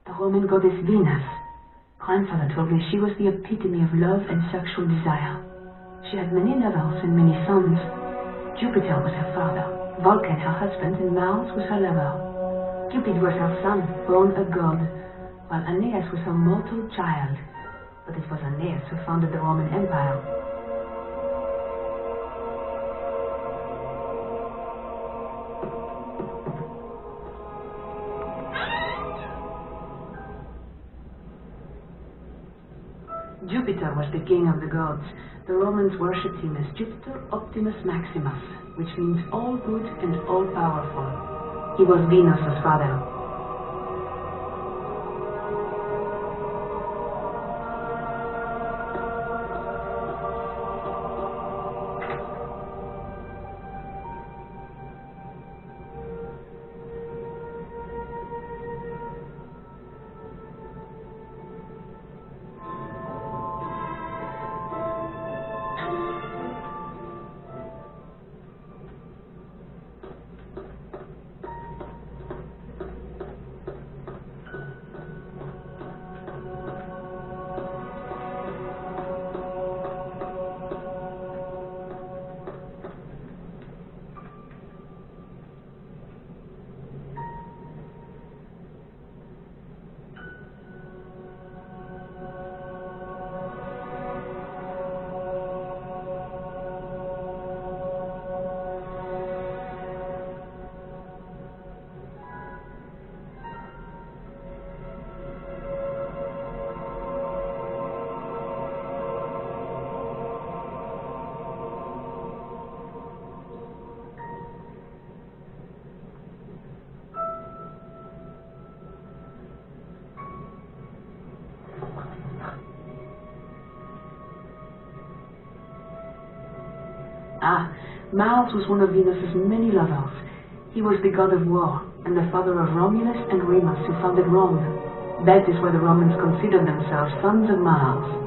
The Roman goddess Venus. Grandfather told me she was the epitome of love and sexual desire. She had many lovers and many sons. Jupiter was her father, Vulcan her husband, and Mars was her lover. Cupid was her son, born a god, while Aeneas was her mortal child. But it was Aeneas who founded the Roman Empire. Jupiter was the king of the gods. The Romans worshipped him as Jupiter Optimus Maximus, which means all good and all powerful. He was Venus's father. Mars was one of Venus's many lovers. He was the god of war, and the father of Romulus and Remus, who founded Rome. That is why the Romans considered themselves sons of Mars.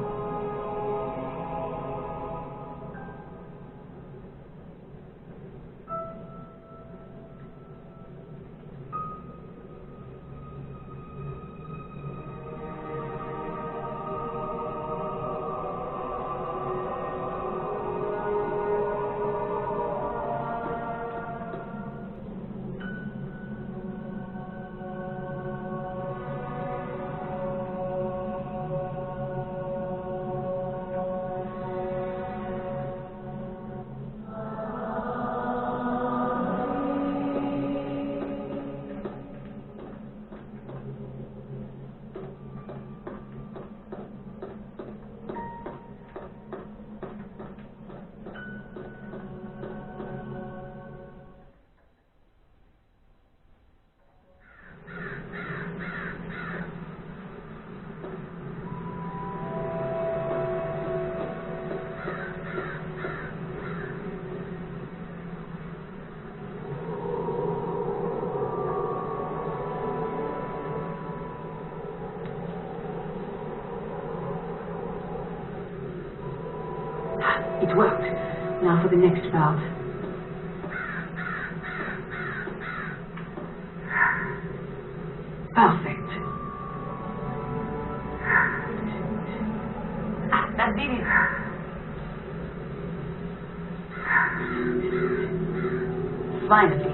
It worked. Now for the next valve. Perfect. That did it. Finally.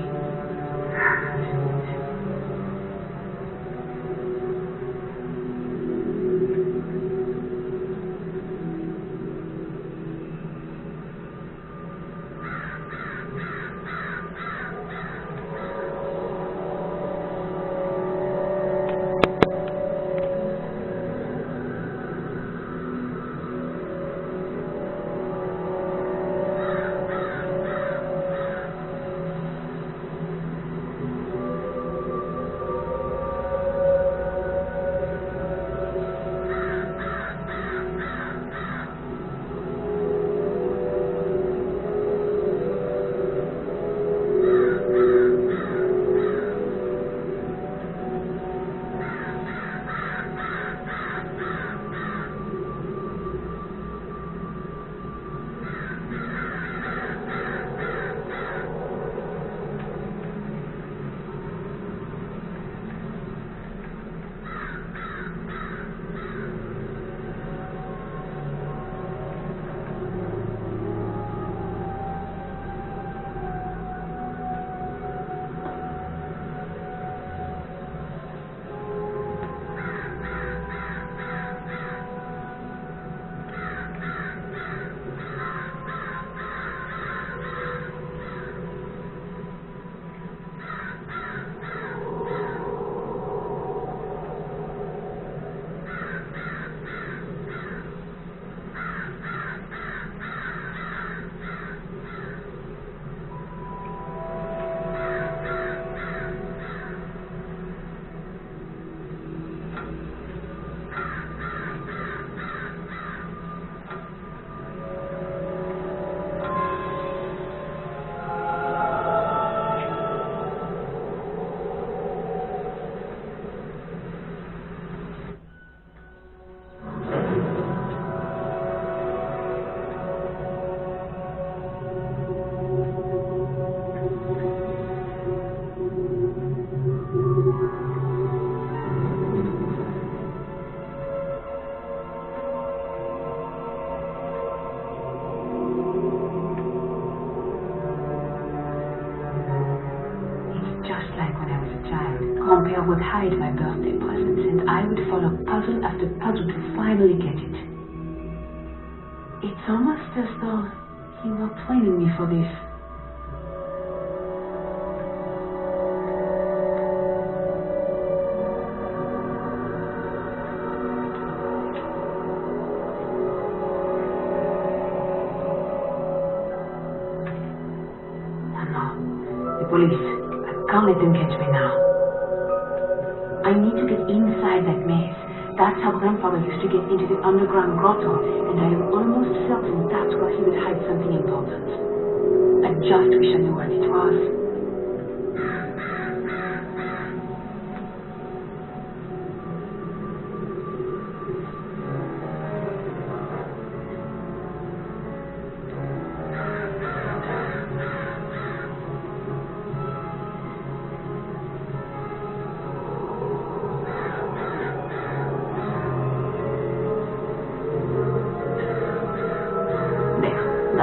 Would hide my birthday presents, and I would follow puzzle after puzzle to finally get it. It's almost as though he were training me for this. No, the police. I can't let them catch me now. I need to get inside that maze. That's how Grandfather used to get into the underground grotto, and I am almost certain that's where he would hide something important. I just wish I knew what it was.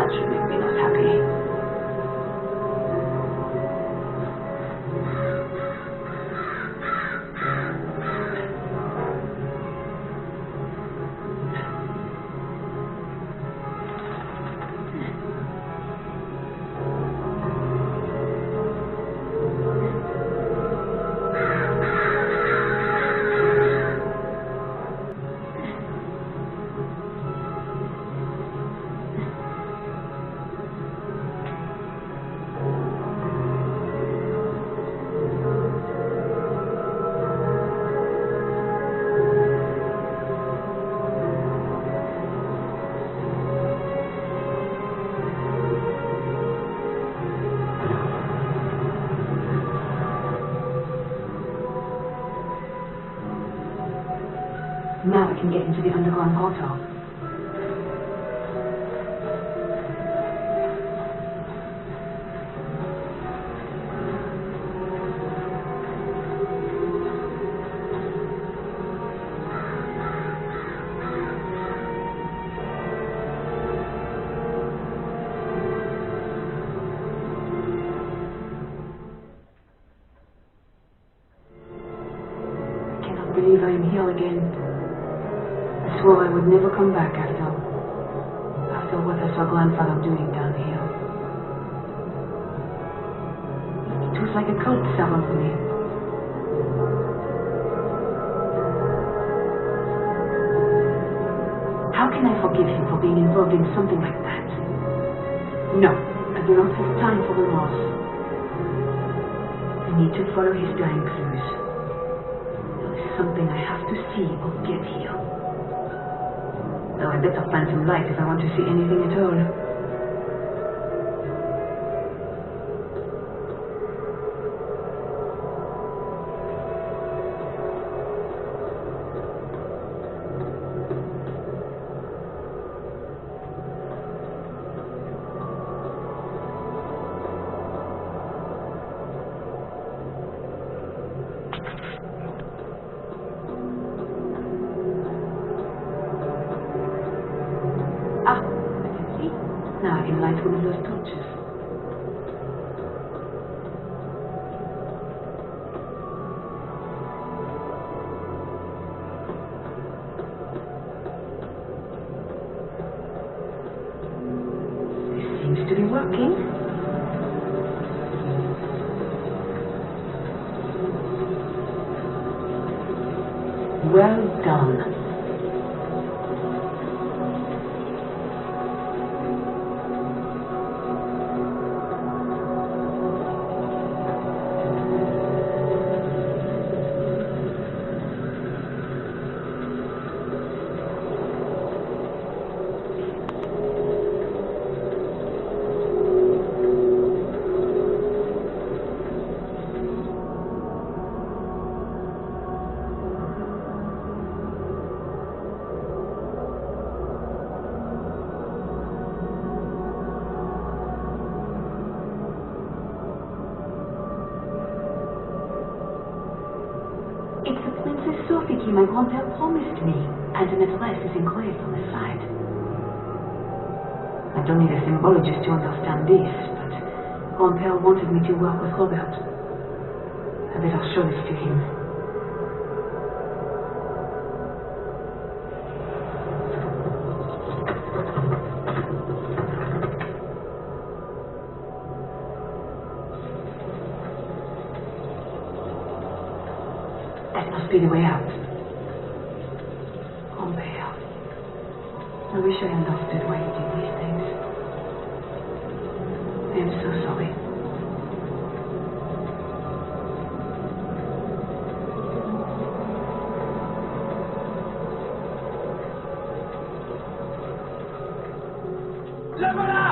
That should make me not happy. Now I can get into the underground portal. I cannot believe I am here again. I swore I would never come back after what I saw grandfather doing down here. It was like a cult surrounded me. How can I forgive him for being involved in something like that? No, I do not have time for remorse. I need to follow his dying clues. There is something I have to see or get here. Though I better find some light if I want to see anything at all. Now I can light one of those torches. This seems to be working. Well done. Sophie my grandpère promised me, and an address is engraved on the side. I don't need a symbologist to understand this, but grandpère wanted me to work with Robert. I better show this to him. That must be the way out. Grandpère. I wish I understood why he did these things. I am so sorry. La voilà!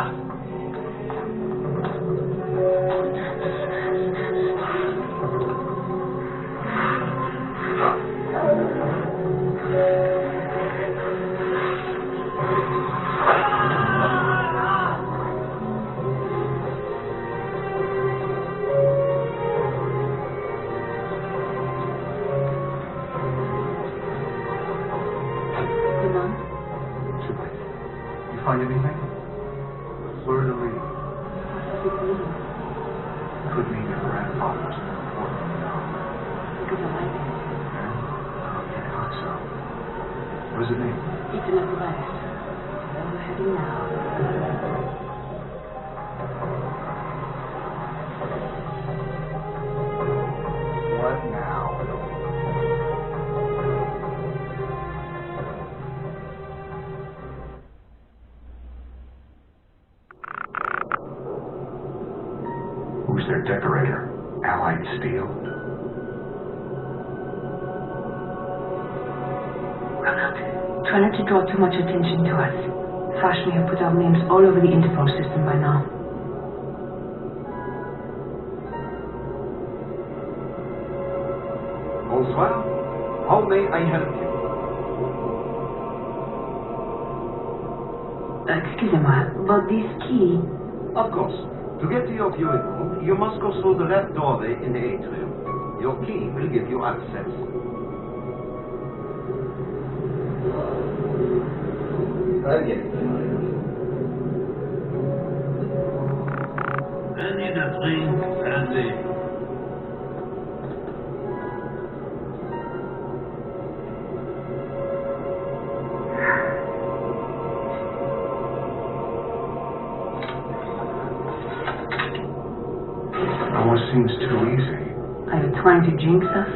it mean? Could mean your grandfather was an important man. Because I like it. Yeah? Okay, I thought so. What does it mean? It's an advice. Where we're heading now. What now? Who's their decorator? Allied Steel? Ronald, try not to draw too much attention to us. Fash may have put our names all over the Interpol system by now. Bonsoir. How may I help you? Excusez-moi, but this key... Of course. To get to your viewing room, you must go through the left doorway in the atrium. Your key will give you access. Très bien. Any the drink, Sandy. Almost seems too easy. Are you trying to jinx us?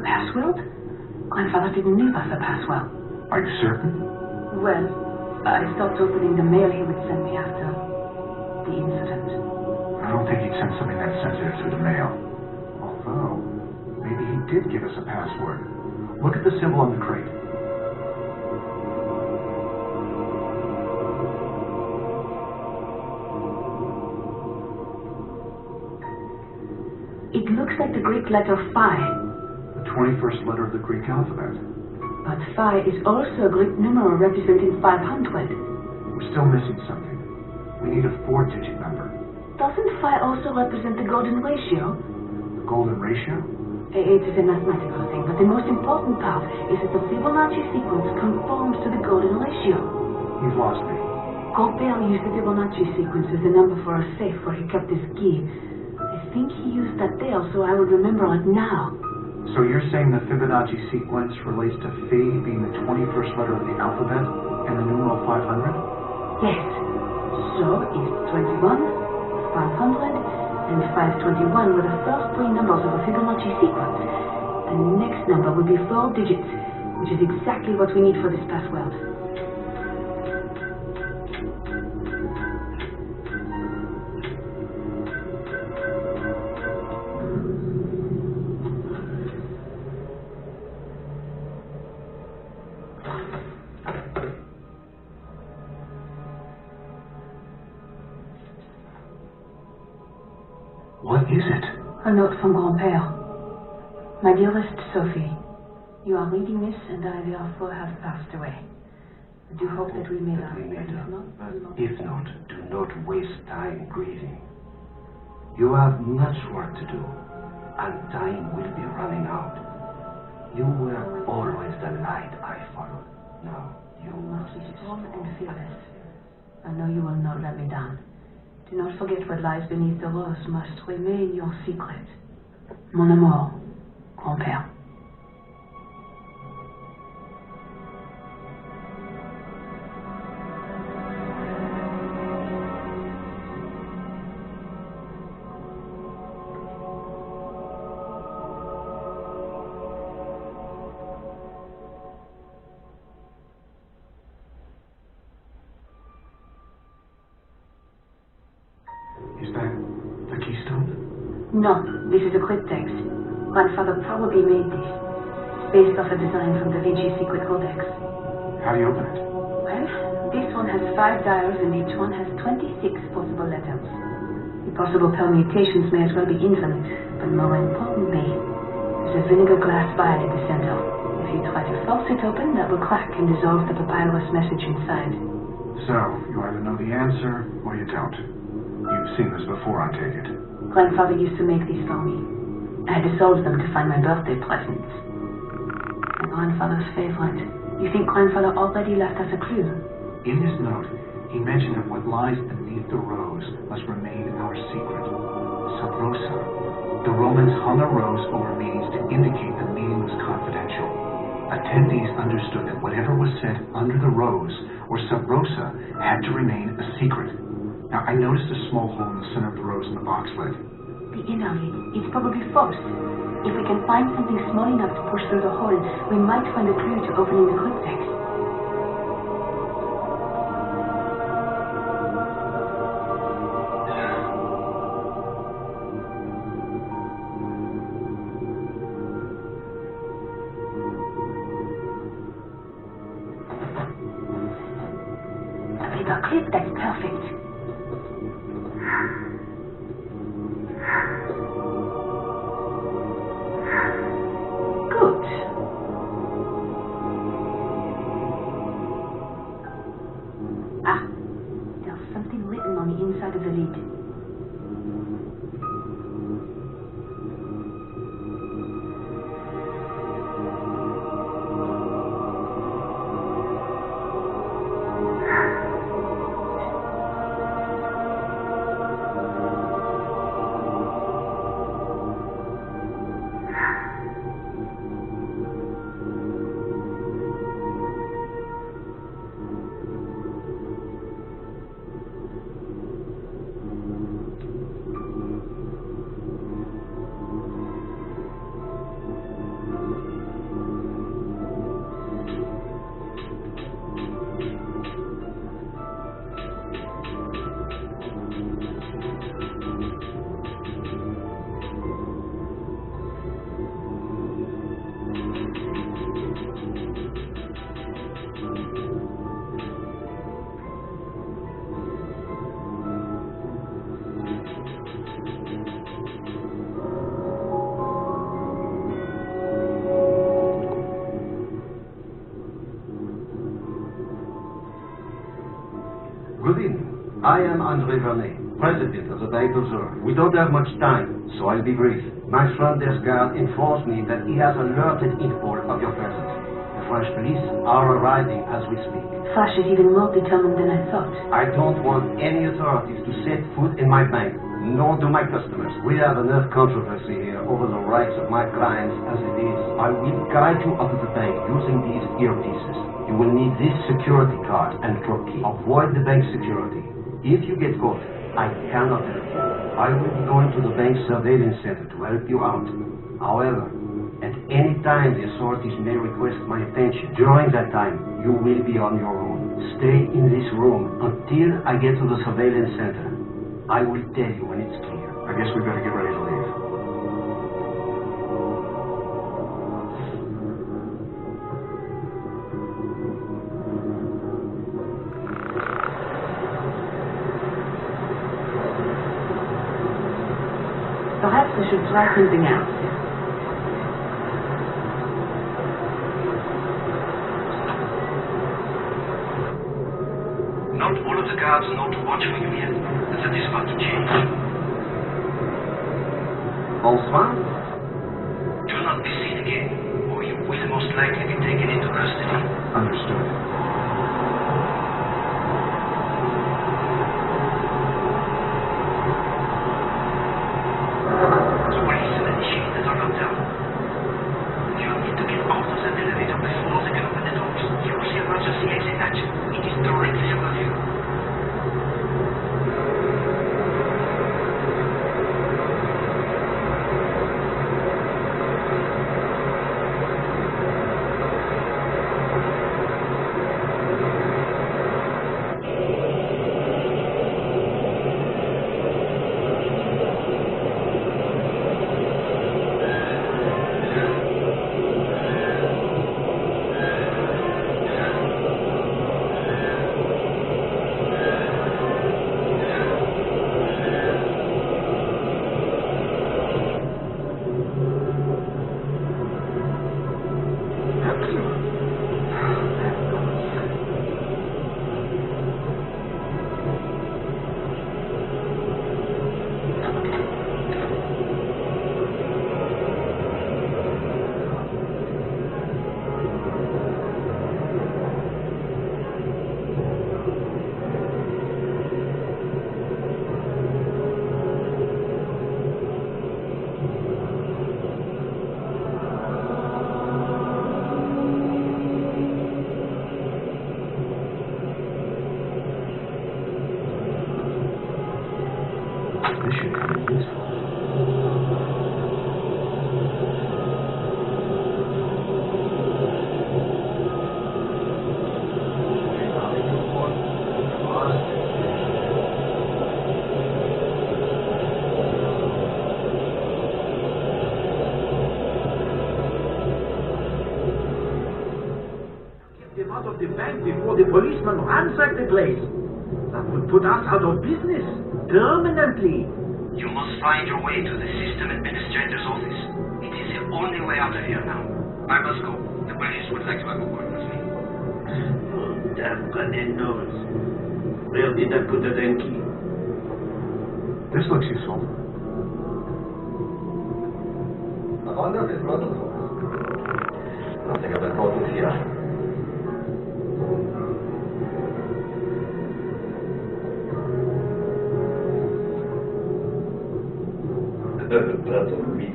Password? Grandfather didn't leave us a password. Are you certain? Well, I stopped opening the mail he would send me after the incident. I don't think he'd send something that sensitive through the mail. Although, maybe he did give us a password. Look at the symbol on the crate. It looks like the Greek letter phi. The 21st letter of the Greek alphabet. But phi is also a Greek numeral representing 500. We're still missing something. We need a 4-digit number. Doesn't phi also represent the golden ratio? The golden ratio? It is a mathematical thing, but the most important part is that the Fibonacci sequence conforms to the golden ratio. You've lost me. Colbert used the Fibonacci sequence as the number for a safe where he kept his key. I think he used that there, so I would remember it now. So you're saying the Fibonacci sequence relates to phi being the 21st letter of the alphabet and the numeral 500? Yes. So is 21, 500, and 521 were the first three numbers of the Fibonacci sequence. The next number would be 4 digits, which is exactly what we need for this password. What is it? A note from Grand-Père. My dearest Sophie, you are reading this and I therefore have passed away. I do hope that we may not. If not, do not waste time grieving. You have much work to do, and time will be running out. You were always the light I followed. Now, you must be strong and fearless. I know you will not let me down. Do not forget what lies beneath the rose must remain your secret. Mon amour, Grand-Père. No, this is a cryptex. Grandfather probably made this. It's based off a design from DaVinci Codex. How do you open it? Well, this one has 5 dials and each one has 26 possible letters. The possible permutations may as well be infinite, but more importantly, there's a vinegar glass vial in the center. If you try to force it open, that will crack and dissolve the papyrus message inside. So, you either know the answer or you don't. You've seen this before, I take it. Grandfather used to make these for me. I had to solve them to find my birthday presents. My grandfather's favorite. You think Grandfather already left us a clue? In his note, he mentioned that what lies beneath the rose must remain our secret. Sub rosa. The Romans hung a rose over meanings to indicate the meaning was confidential. Attendees understood that whatever was said under the rose or sub rosa had to remain a secret. Now, I noticed a small hole in the center of the rose in the box lid. The inner lid. It's probably false. If we can find something small enough to push through the hole, we might find a clue to opening the cryptex. A paper clip, that's perfect. Inside of the lid. Good evening. I am André Vernet, president of the Bank of Zurich. We don't have much time, so I'll be brief. My front desk guard informs me that he has alerted Interpol of your presence. The French police are arriving as we speak. Flash is even more determined than I thought. I don't want any authorities to set foot in my bank, nor do my customers. We have enough controversy here over the rights of my clients as it is. I will guide you out of the bank using these earpieces. You will need this security card and drop key. Avoid the bank security. If you get caught, I cannot help you. I will be going to the bank surveillance center to help you out. However, at any time the authorities may request my attention. During that time, you will be on your own. Stay in this room until I get to the surveillance center. I will tell you when it's clear. I guess we better get ready to leave. Perhaps I should try something else. Not all of the guards know to watch for you yet. That is about to change. Bonsoir. Do not be seen again, or you will most likely be taken into custody. Understood. This should come in useful. Out of the bank before the policeman ransacked the place. That would put us out of business permanently. You must find your way to the system administrator's office. It is the only way out of here now. I must go. The police would like to have a word with me. Oh, damn goddamn nose. Where did I put the damn key? This looks useful. I wonder if it's Myrtle. Nothing of importance here. Pardon me.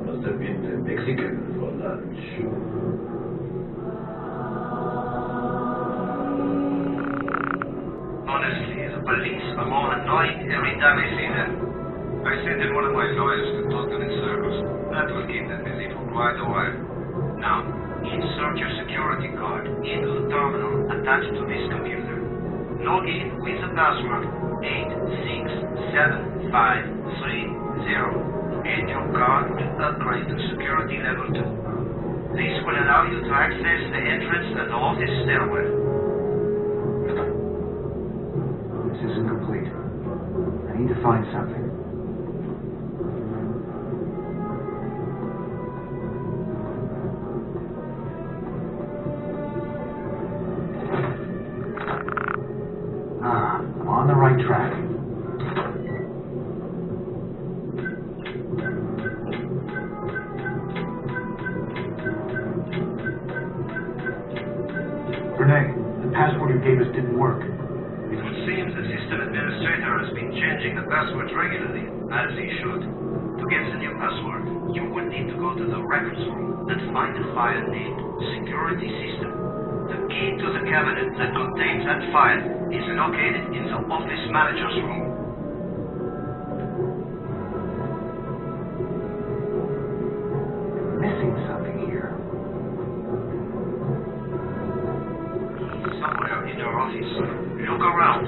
Must have been Mexican for lunch. Honestly, the police are more annoying every time I see them. I sent in one of my lawyers to talk them in circles. That will keep them busy for quite a while. Now, insert your security card into the terminal attached to this computer. Log in with the password 86753. And your card will upgrade to security level 2. This will allow you to access the entrance and the office stairwell. This isn't complete. I need to find something. I'm on the right track. The password you gave us didn't work. It would seem the system administrator has been changing the passwords regularly, as he should. To get the new password, you would need to go to the records room and find a file named Security System. The key to the cabinet that contains that file is located in the office manager's room. Missing something here. Somewhere in your office. Look around.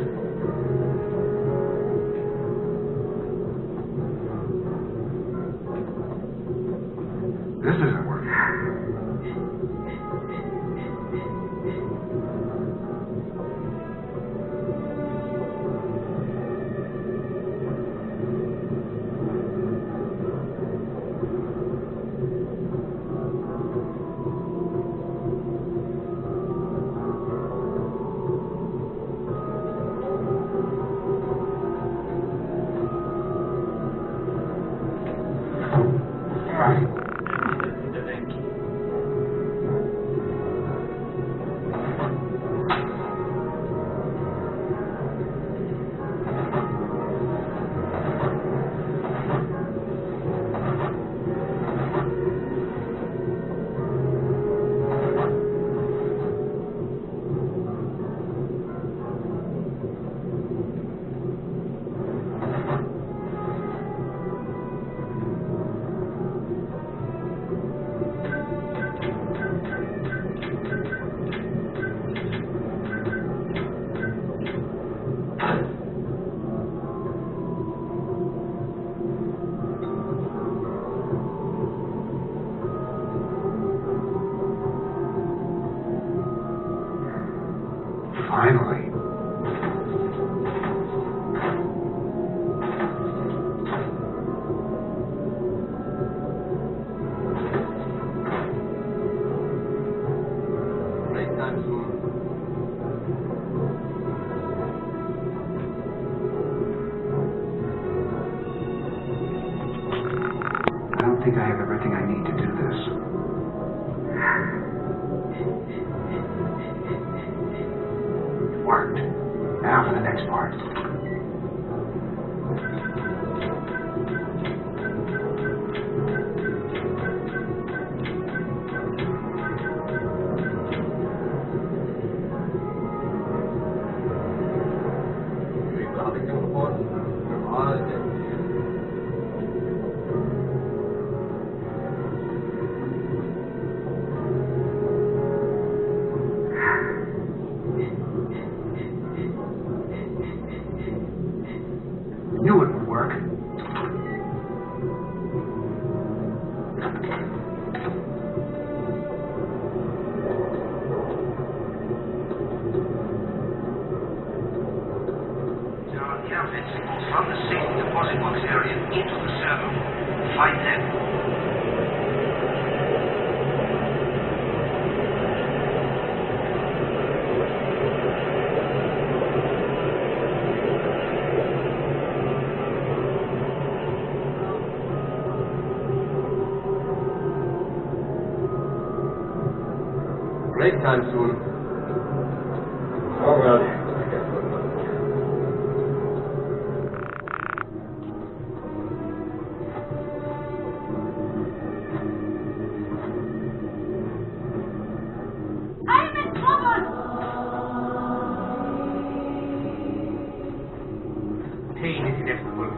This isn't working. Finally. Break time soon. I don't think I have everything I need to do this. Worked. Now for the next part. Barbecue report. We're all dead. Knew it would work. There are countless signals from the safe deposit box area into the server. Find them. Break time soon. Oh, well, I guess we'll not. I'm in trouble! Pain is inevitable.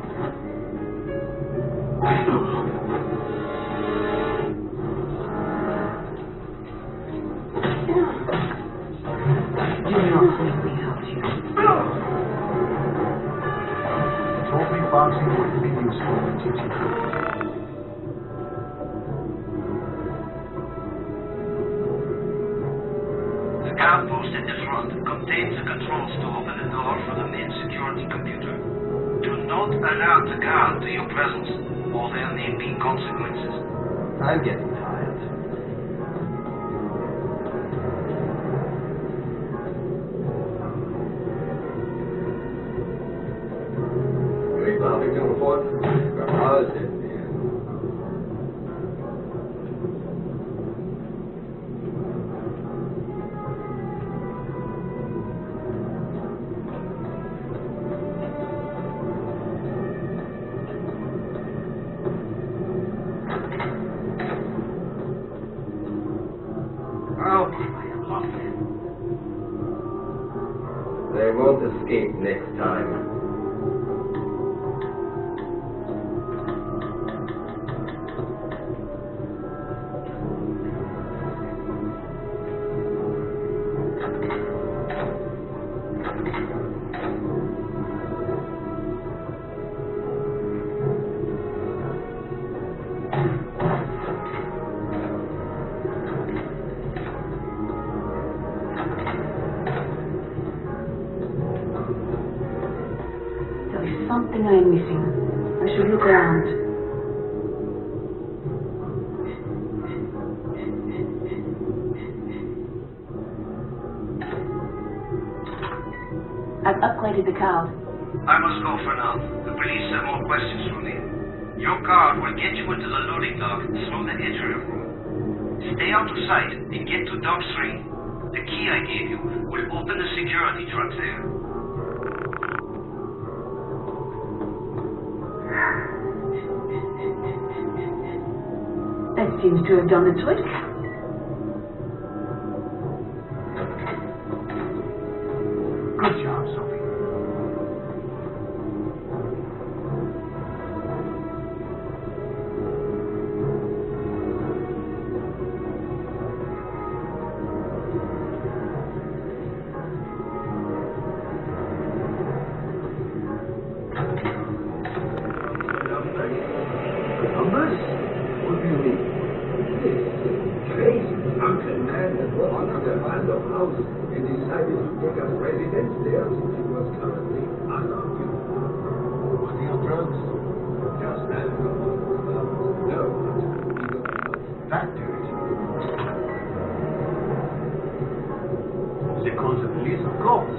Told me boxing wouldn't be useful in teaching. The guard post at the front contains the controls to open the door for the main security computer. Do not alert the guard to your presence, or there may be consequences. I'm getting tired. Oui, avec un report. Ah, c'est bien. They won't escape next time. There is something I am missing. I should look around. I've upgraded the card. I must go for now. The police have more questions for me. Your card will get you into the loading dock through the atrium room. Stay out of sight and get to dock 3. The key I gave you will open the security truck there. That seems to have done the trick. Good job, Sophie. Numbers? What do you mean? This crazy drunken man that brought on the Abandoned house and decided to take up residence there since he was currently unoccupied. Was he on drugs? Just alcohol. No, That dude. They call the police, of course.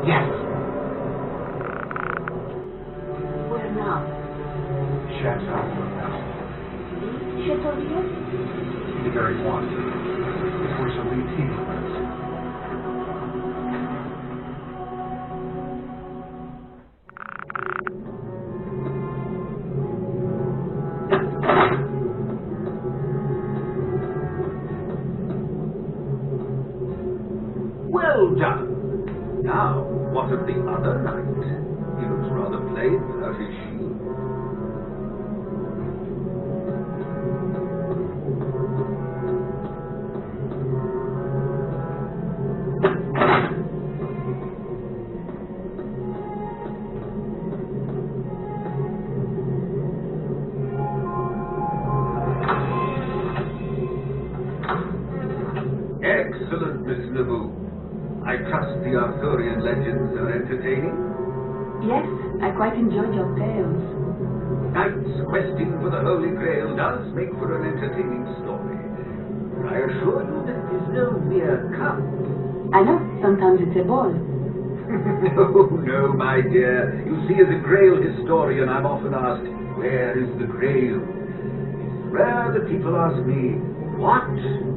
Yes. Where now? Chateau. Chateau Dieu? The very one. It's where Celine Teagle lives. Well done. Now, what of the other knight? He looks rather plain without his shield. Excellent, Miss Neveu. I trust the Arthurian legends are entertaining? Yes, I quite enjoyed your tales. Knights questing for the Holy Grail does make for an entertaining story. But I assure you that it is no mere cup. I know, sometimes it's a ball. No, my dear. You see, as a Grail historian, I'm often asked, where is the Grail? It's rare that people ask me, what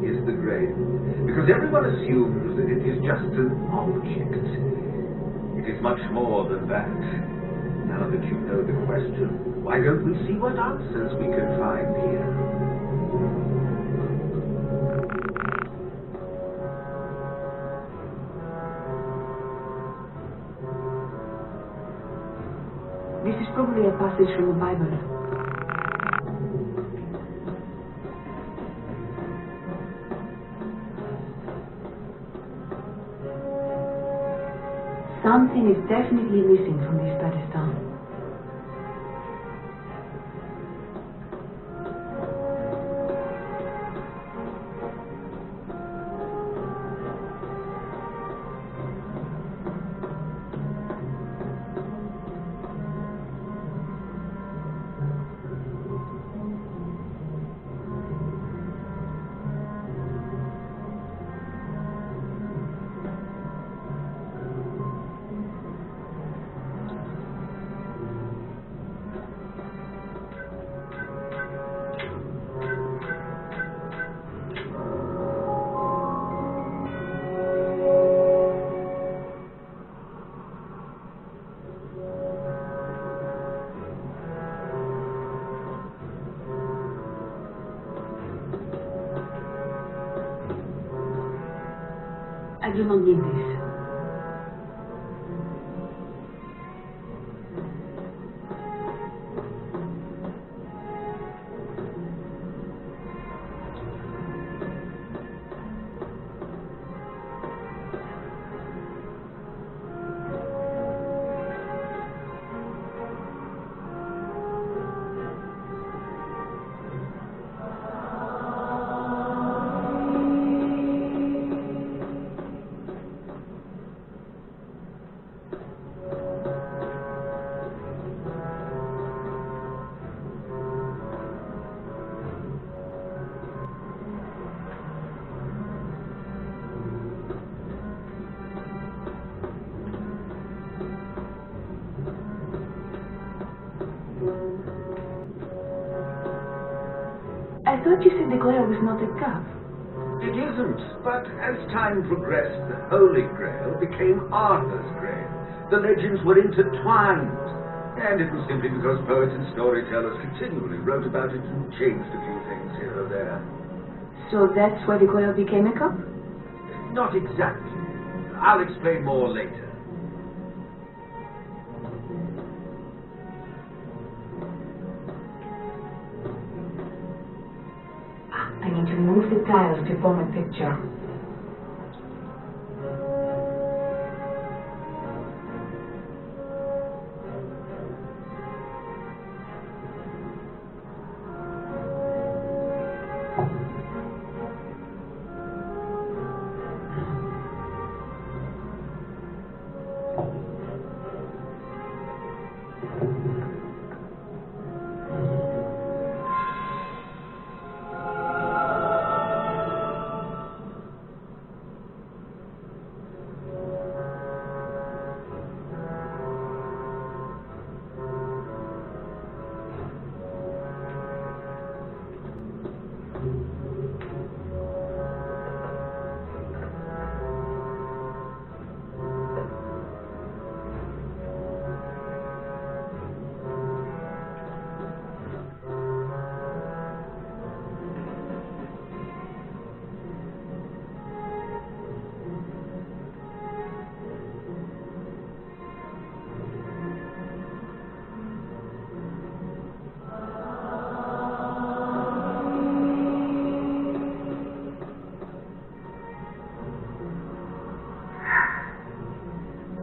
is the Grail? Because everyone assumes that it is just an object. It is much more than that. Now that you know the question, why don't we see what answers we can find here? This is probably a passage from the Bible. Something is definitely missing from this pedestal. I do not need this. I thought you said the Grail was not a cup. It isn't, but as time progressed, the Holy Grail became Arthur's Grail. The legends were intertwined, and it was simply because poets and storytellers continually wrote about it and changed a few things here or there. So that's why the Grail became a cup? Not exactly. I'll explain more later. I need to move the tiles to form a picture.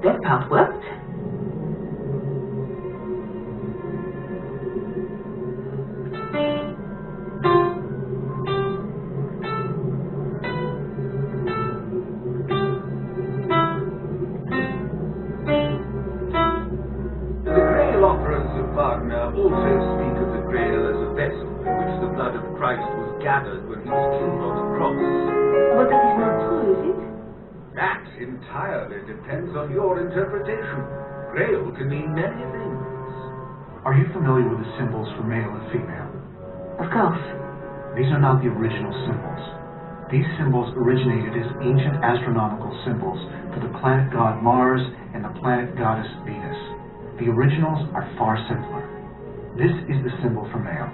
That part worked. Gathered when he was killed on the cross. But that is not true, is it? That entirely depends on your interpretation. Grail can mean many things. Are you familiar with the symbols for male and female? Of course. These are not the original symbols. These symbols originated as ancient astronomical symbols for the planet god Mars and the planet goddess Venus. The originals are far simpler. This is the symbol for male,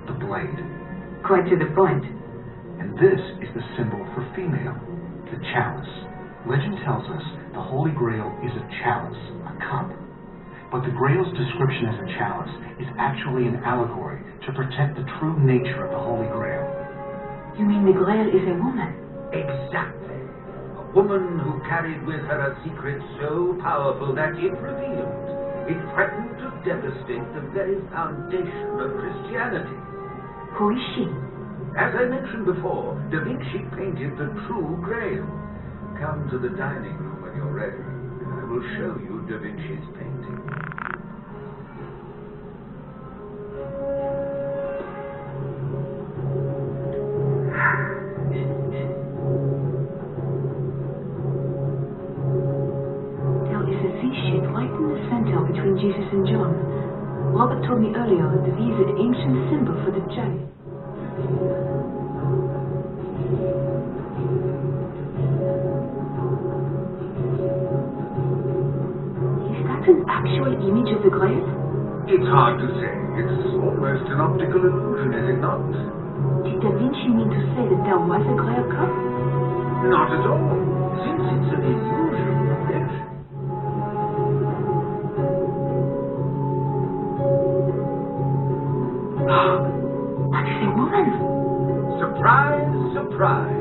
the blade. Quite to the point. And this is the symbol for female, the chalice. Legend tells us the Holy Grail is a chalice, a cup. But the Grail's description as a chalice is actually an allegory to protect the true nature of the Holy Grail. You mean the Grail is a woman? Exactly. A woman who carried with her a secret so powerful that if revealed, it threatened to devastate the very foundation of Christianity. Who is she? As I mentioned before, Da Vinci painted the true Grail. Come to the dining room when you're ready, and I will show you Da Vinci's painting. There is a V-shape right in the center between Jesus and John. Robert told me earlier that the V is an ancient symbol for the J. Is that an actual image of the Grail? It's hard to say. It's almost an optical illusion, is it not? Did Da Vinci mean to say that there was a Grail cup? Not at all. Since it's an illusion, yes. That is a woman. Surprise, surprise.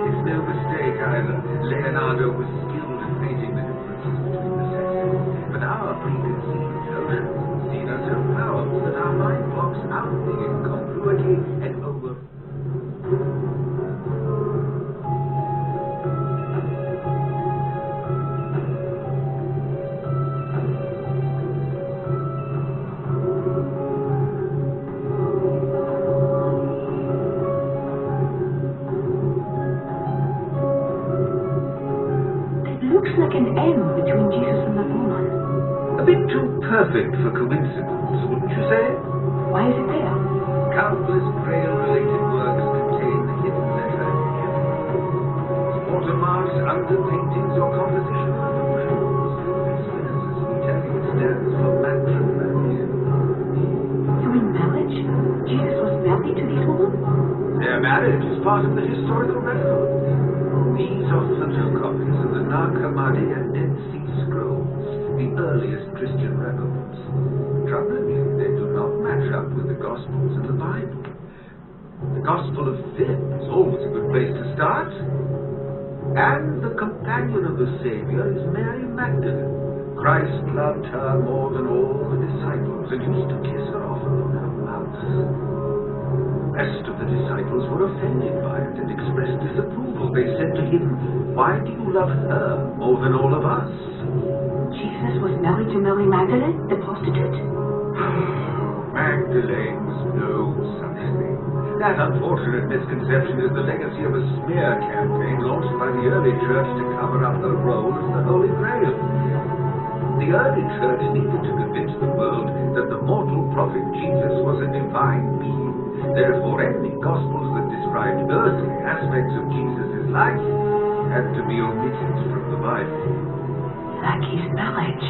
It's no mistake either. Leonardo was skilled in painting the differences between the sexes. But our preconceived notions seen are so powerful that our mind blocks out the incongruity and over. Looks like an M between Jesus and that woman. A bit too perfect for coincidence, wouldn't you say? Why is it there? Countless Grail-related works contain the hidden letter M. Watermarks, underpaintings, or composition illusions. As we tell you, it stands for matrimony. You mean marriage? Jesus was married to this woman? Their marriage is part of the historical record. These are photocopies of the Nag Hammadi and Dead Sea Scrolls, the earliest Christian records. Troublingly, they do not match up with the Gospels and the Bible. The Gospel of Philip is always a good place to start. And the companion of the Savior is Mary Magdalene. Christ loved her more than all the disciples and used to kiss her often on her mouth. The rest of the disciples were offended by it and expressed disapproval. They said to him, "Why do you love her more than all of us?" Jesus was married to Mary Magdalene, the prostitute? Magdalene was no such thing. That unfortunate misconception is the legacy of a smear campaign launched by the early church to cover up her role as the Holy Grail. The early church needed to convince the world that the mortal prophet Jesus was a divine being. Therefore, any Gospels that described earthly aspects of Jesus' life had to be omitted from the Bible. Like his marriage.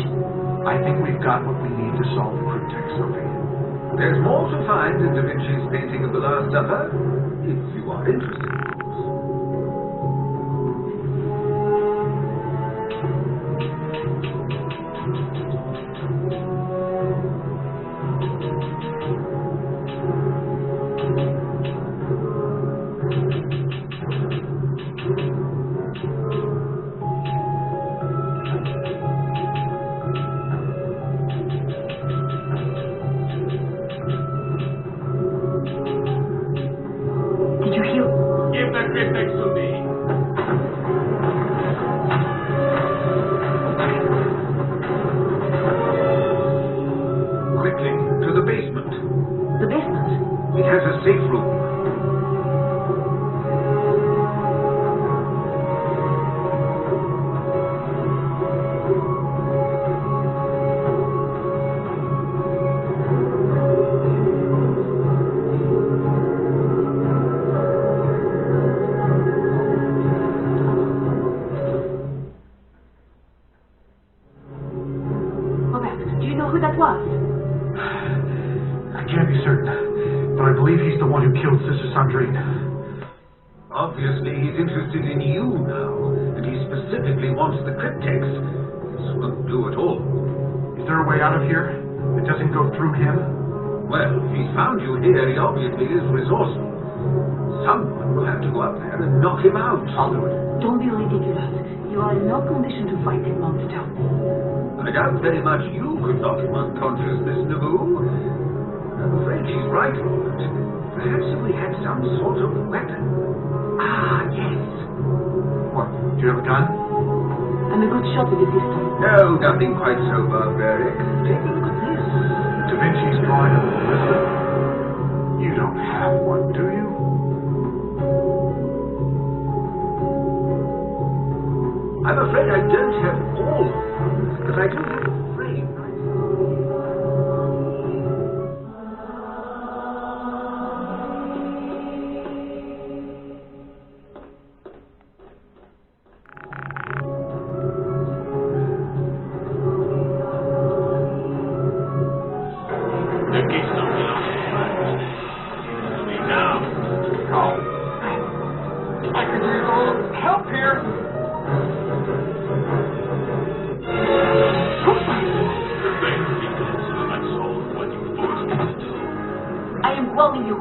I think we've got what we need to solve the cryptic, Sophie. There's more to find in Da Vinci's painting of the Last Supper, if you are interested. one who killed Sister Sandrine. Obviously, he's interested in you now, and he specifically wants the cryptex. This won't do at all. Is there a way out of here that doesn't go through him? Well, if he's found you here, he obviously is resourceful. Someone will have to go up there and knock him out. I'll do it. Don't be ridiculous. You are in no condition to fight that monster. I doubt very much you could knock him unconscious, Miss Neveu. I'm afraid she's right, Robert. Perhaps if we had some sort of weapon. Ah, yes. What? Do you have a gun? I'm a good shot with a pistol. No, nothing quite so barbaric. Take a look at this. Da Vinci's drawing of the ballista? You don't have one, do you? I'm afraid I don't have all of them, but I do have a frame.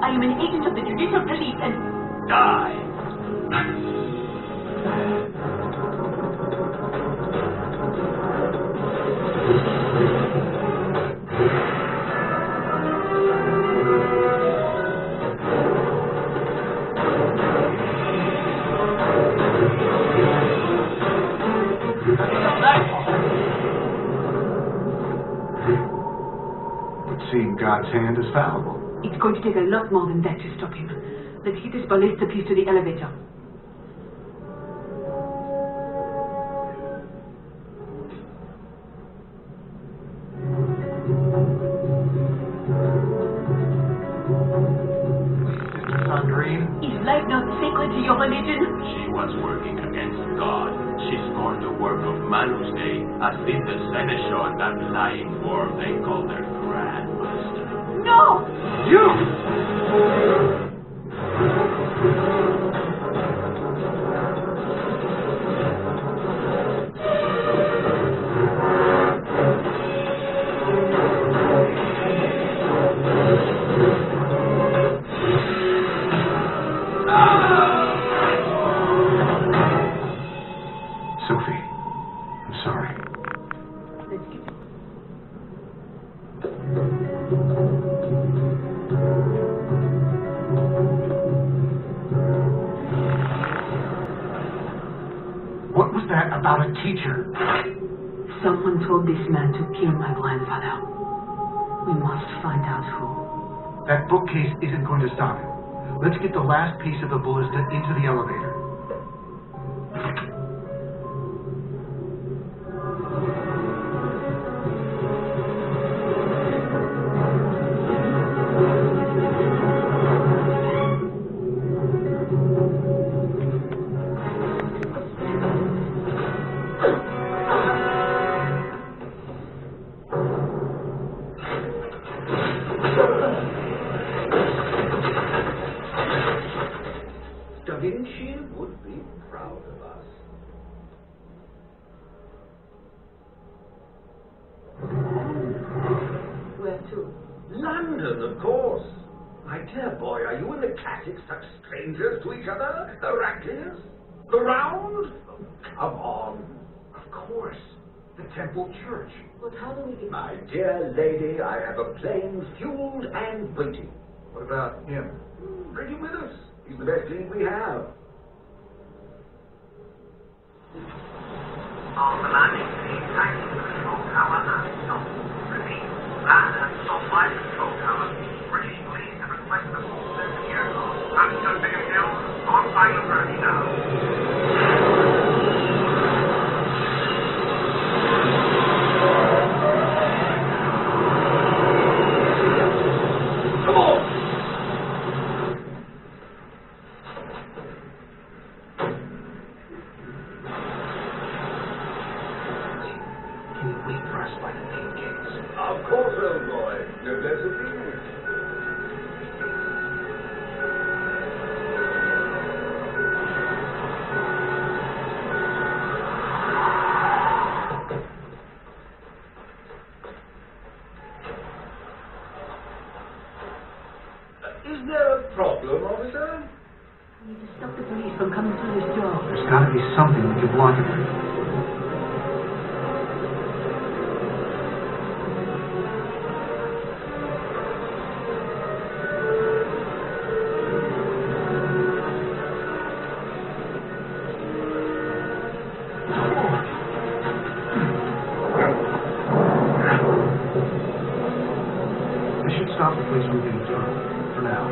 I am an agent of the judicial police and... Die. But seeing God's hand is fallible. It's going to take a lot more than that to stop him. Let's get this ballista piece to the elevator. Sister Sandrine? Is life not sacred to your religion? She was working against God. She scorned the work of Manus Dei, as did the seneschal and that lying worm they call their Grand Master. No! You! Sophie, I'm sorry. Let's get it. What was that about a teacher? Someone told this man to kill my grandfather. We must find out who. That bookcase isn't going to stop him. Let's get the last piece of the ballista into the elevator. Da Vinci would be proud of us. Where to? London, of course. My dear boy, are you and the classics such strangers to each other? The Ratcliffes? The Round? Oh, come on. Of course. The Temple Church. But how do we get... My dear lady, I have a plane fueled and waiting. What about him? Bring him with us. He's the best lead we have. On the landing page, taxi control tower and stop. Repeat, land and stop by control tower. British police have requested a full service of the aircraft. Passenger Bickham Hill, on final journey now. Come on! Can you wait for us by the main gates? Of course, old boy. No less of you. blocking it. This should stop the place moving the tunnel, for now.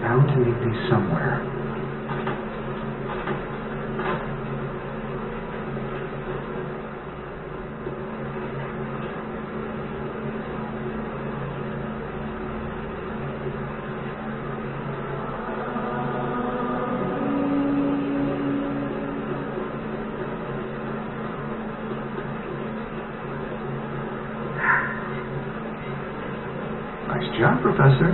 Bound to meet these somewhere. Nice job, Professor.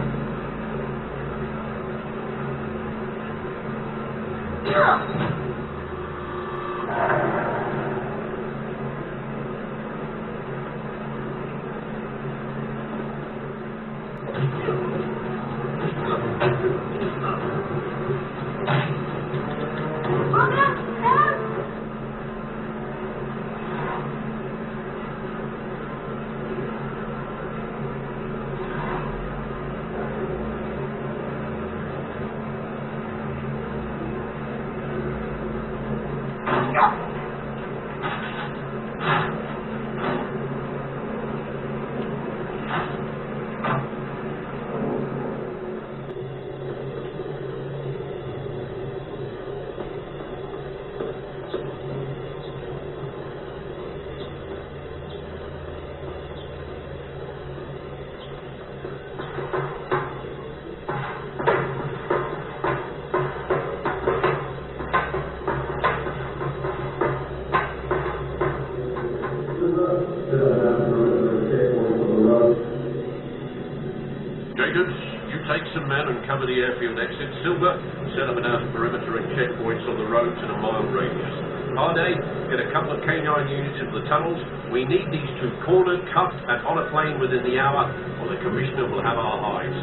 Cover the airfield exit. Silver, set up an earth perimeter and checkpoints on the roads in a mile radius. Harday, get a couple of canine units into the tunnels. We need these two cornered, cuffed, and on a plane within the hour, or the Commissioner will have our hides.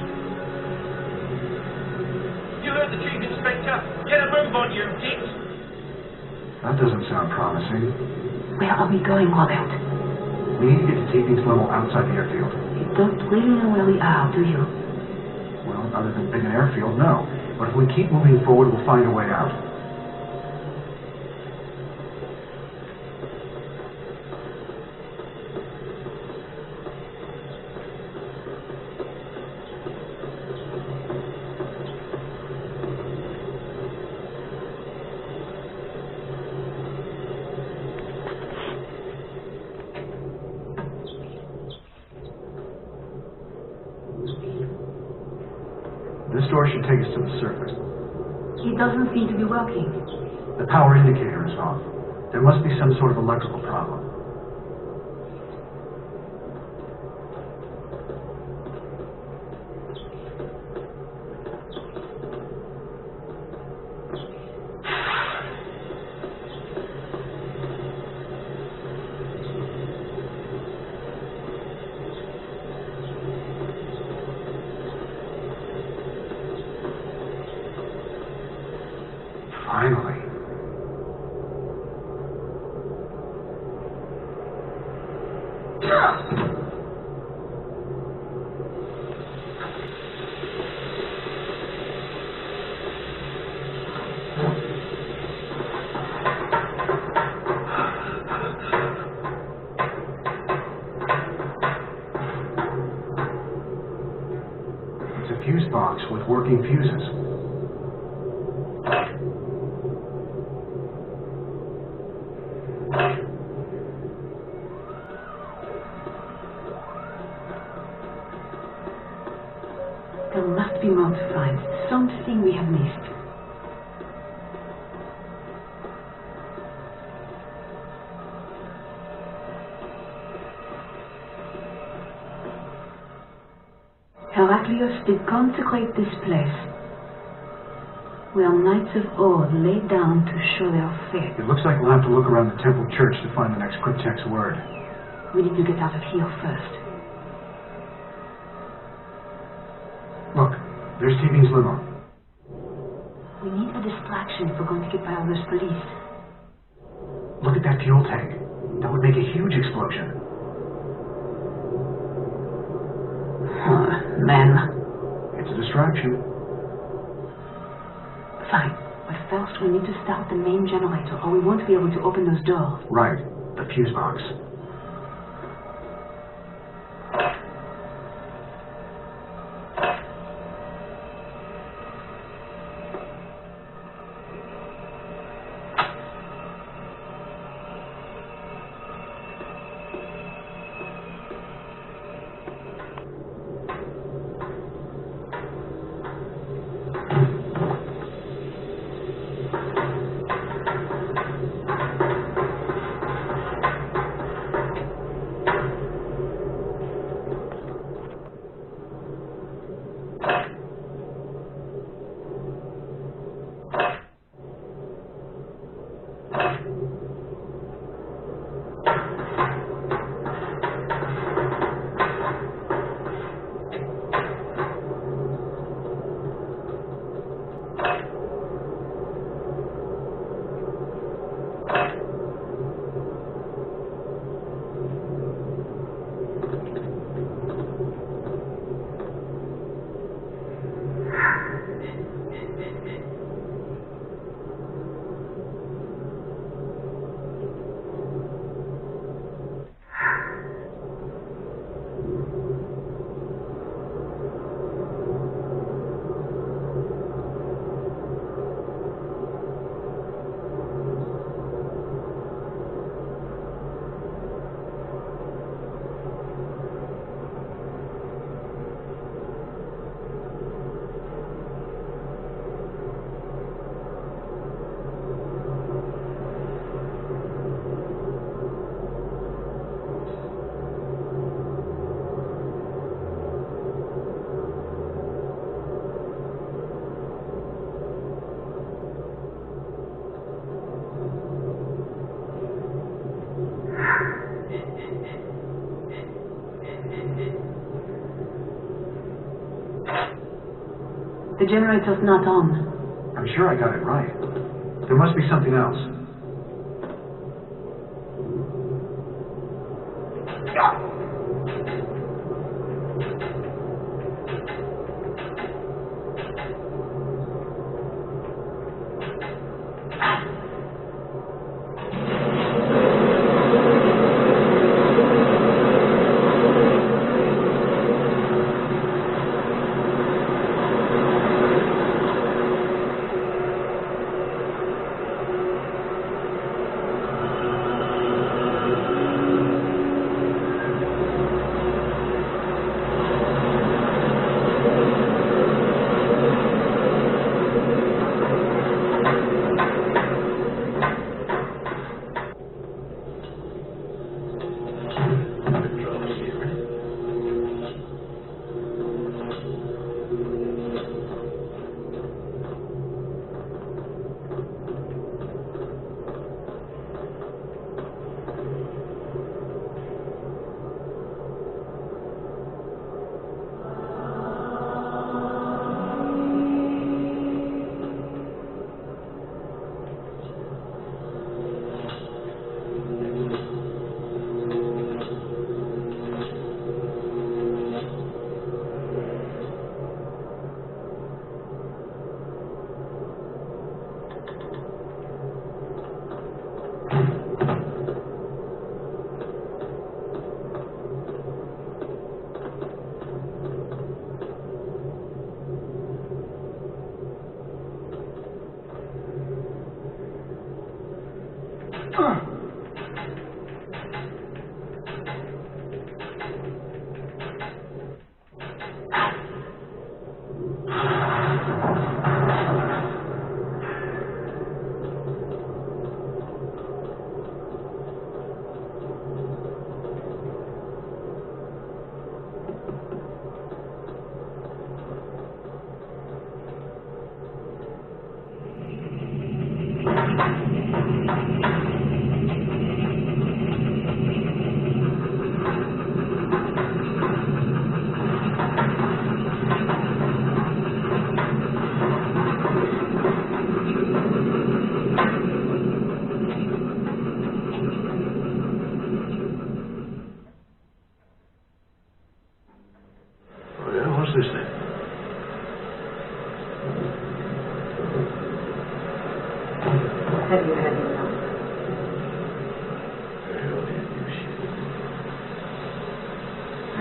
You heard the Chief Inspector. Get a move on, you dicks! That doesn't sound promising. Where are we going, Robert? We need to get to tapings level outside the airfield. You don't really know where we are, do you? Well, other than being an airfield, no. But if we keep moving forward, we'll find a way out. This door should take us to the surface. It doesn't seem to be working. The power indicator is off. There must be some sort of electrical problem. Finally. gift box with working fuses. There must be more to find. Something we have missed. Heraclius did consecrate this place, where knights of old laid down to show their faith. It looks like we'll have to look around the temple church to find the next cryptex word. We need to get out of here first. Look, there's T-Beam's limo. We need a distraction if we're going to get by all those police. Look at that fuel tank. That would make a huge explosion. Men. It's a distraction. Fine, but first we need to start the main generator or we won't be able to open those doors. Right, the fuse box. The generator's not on. I'm sure I got it right. There must be something else.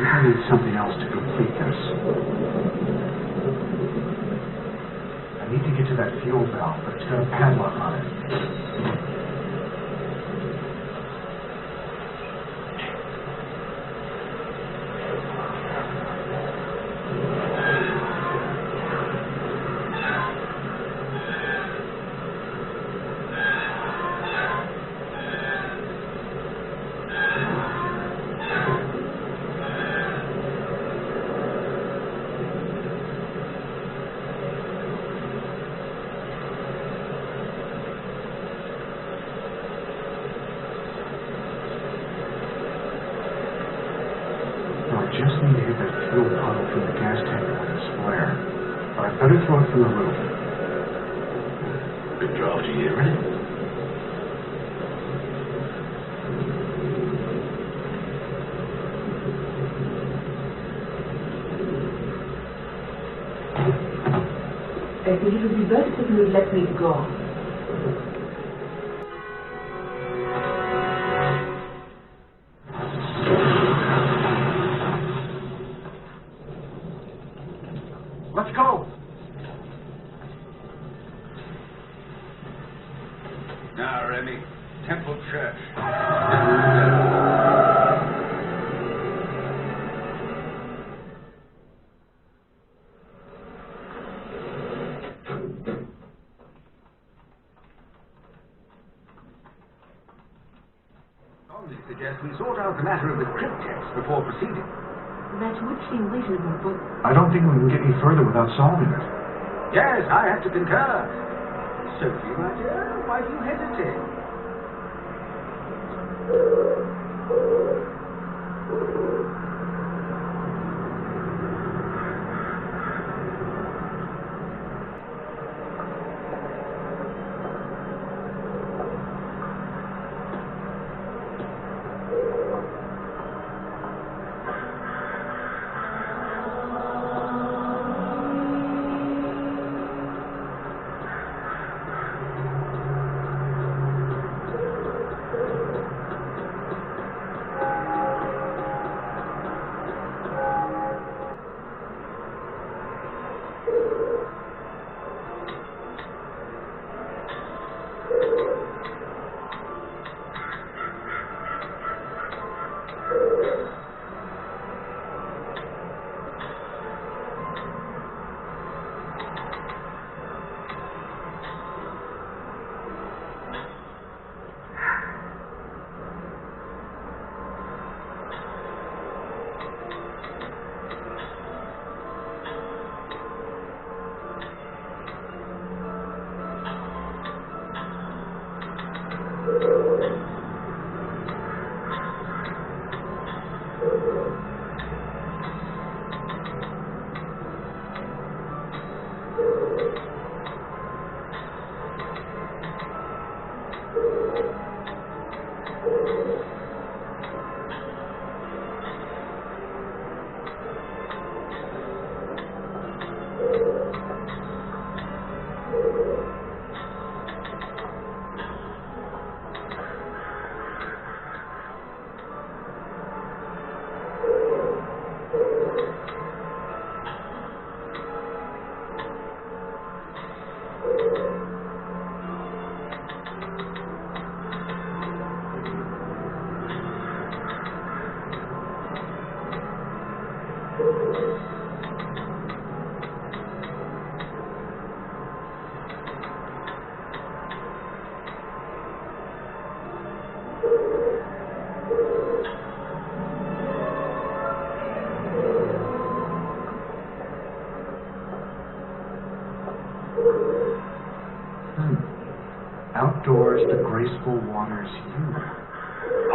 think I need something else to complete this. I need to get to that fuel valve, but it's got a padlock on it. Just need to hit that fuel puddle from the gas tank with this flare. But I'd better throw it from the roof. Bit drafty here, isn't it? I think it would be best if you let me go. Let's go! Now, Remy, Temple Church. Only suggest we sort out the matter of the crypt text before proceeding. That would seem reasonable, but I don't think we can get any further without solving it. Yes, I have to concur. Sophie, my dear, why do you hesitate? Outdoors, the graceful waters you.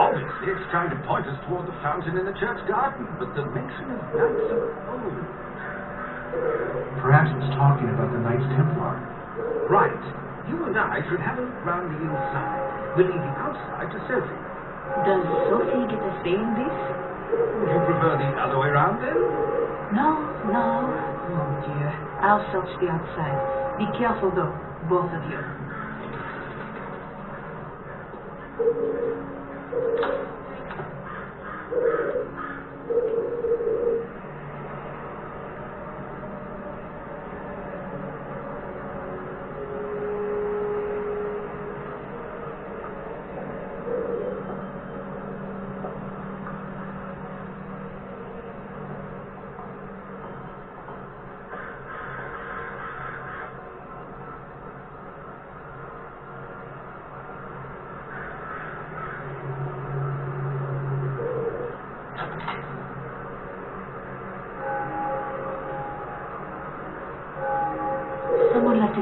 Obviously, it's trying to point us toward the fountain in the church garden, but the mention of Knights of Old. Perhaps it's talking about the Knights Templar. Right. You and I should have a look round the inside. We'll leave the outside to Sophie. does Sophie get a say in this? Would you prefer the other way round, then? No, dear. I'll search the outside. Be careful, though, both of you.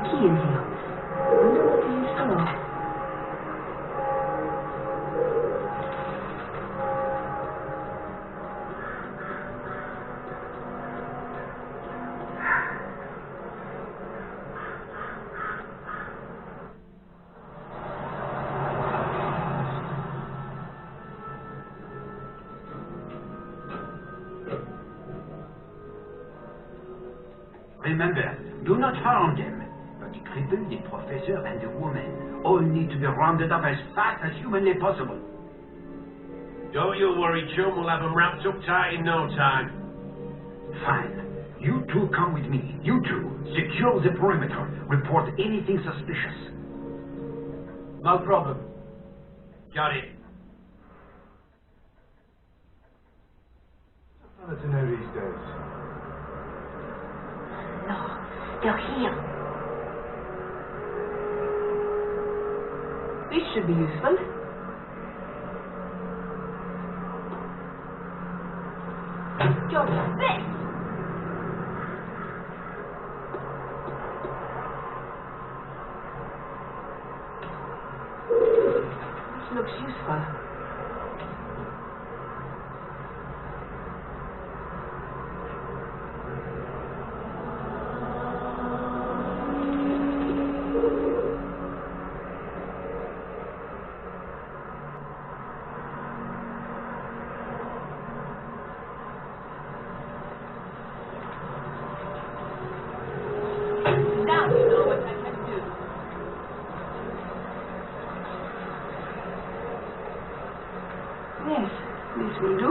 key in here. I wonder what it is for. Remember, do not harm them. But the cripple, the professor, and the woman all need to be rounded up as fast as humanly possible. Don't you worry, chum. We'll have them wrapped up tight in no time. Fine. You two come with me. You two, secure the perimeter. Report anything suspicious. No problem. Got it. What's to know these days? No, they're here. This should be useful. George, this! This looks useful. Now you know what I can do. Yes, this will do.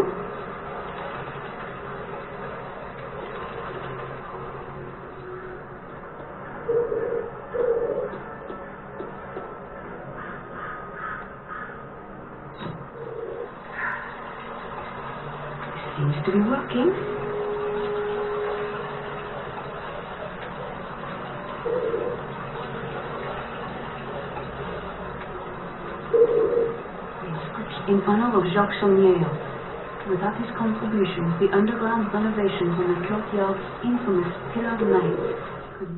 Seems to be working. In honor of Jacques Chaumière. Without his contributions, the underground renovations on the courtyard's infamous Pillar Night could...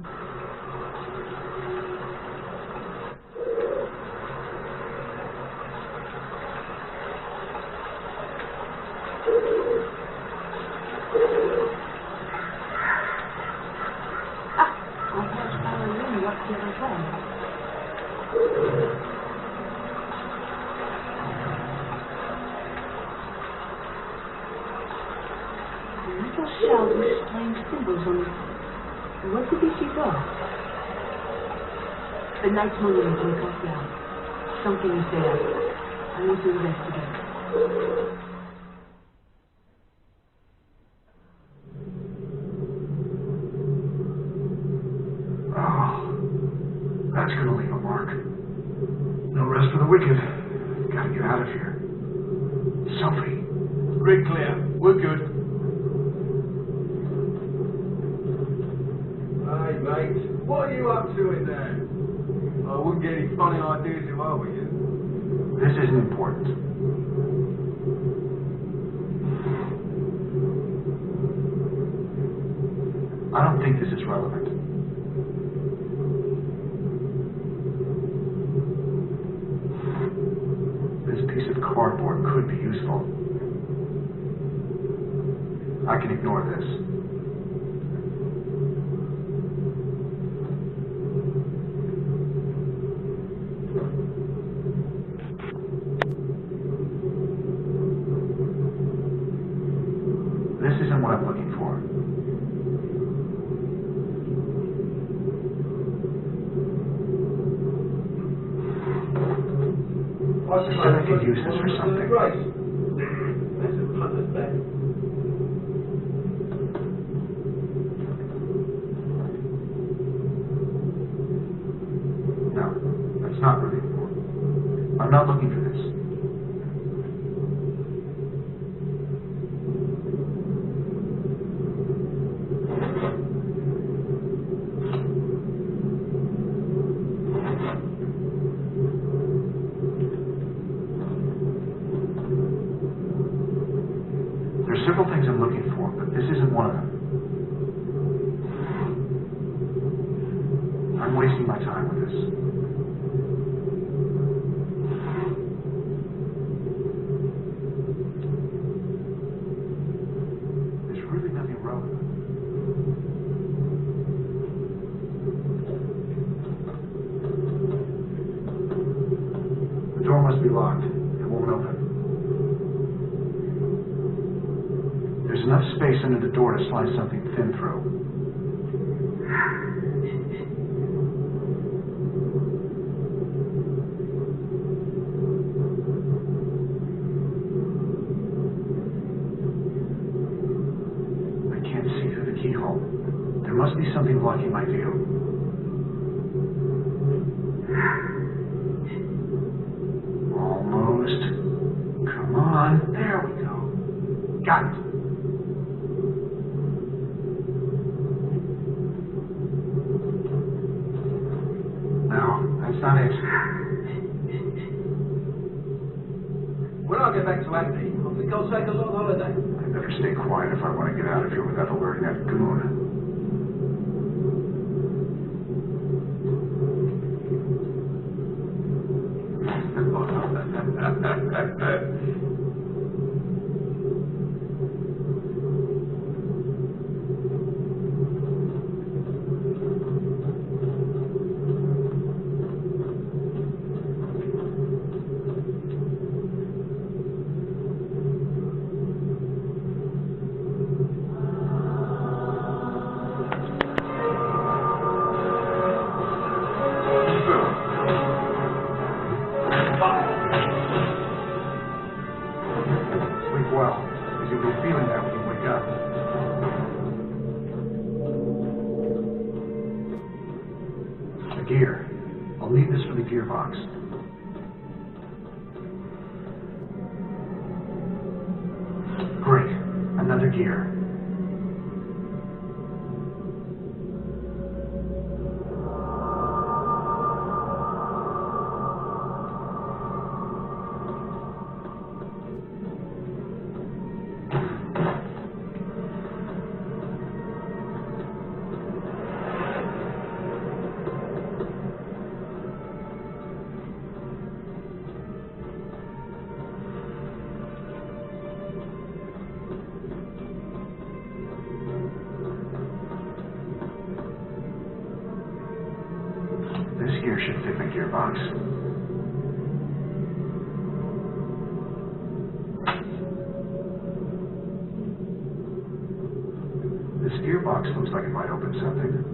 I heard Caroline work here as well. Little shell with strange symbols on it. What did she do? The night's monument in the courtyard. Something is there. I need to investigate. Oh, that's gonna leave a mark. No rest for the wicked. Gotta get out of here. Sophie. Grid clear. We're good. Hey, mate. What are you up to in there? I wouldn't get any funny ideas if I were you. This isn't important. I don't think this is relevant. This piece of cardboard could be useful. I can ignore this. This isn't what I'm looking for. You said I could use this for something. That's a punter's bet. No, that's not really important. I'm not looking for this. There's several things I'm looking for, but this isn't one of them. I'm wasting wasting my time with this. There's really nothing relevant. The door must be locked. It won't open. There's enough space under the door to slide something thin through. There must be something blocking my view. Almost. Come on. There we go. Got it. Now, that's not it. When I get back to Acme, I think I'll take a long holiday. I better stay quiet if I want to get out of here without alerting that goon. Gear. I'll need this for the gearbox. Great. Another gear. This gear should fit the gearbox. This gearbox looks like it might open something.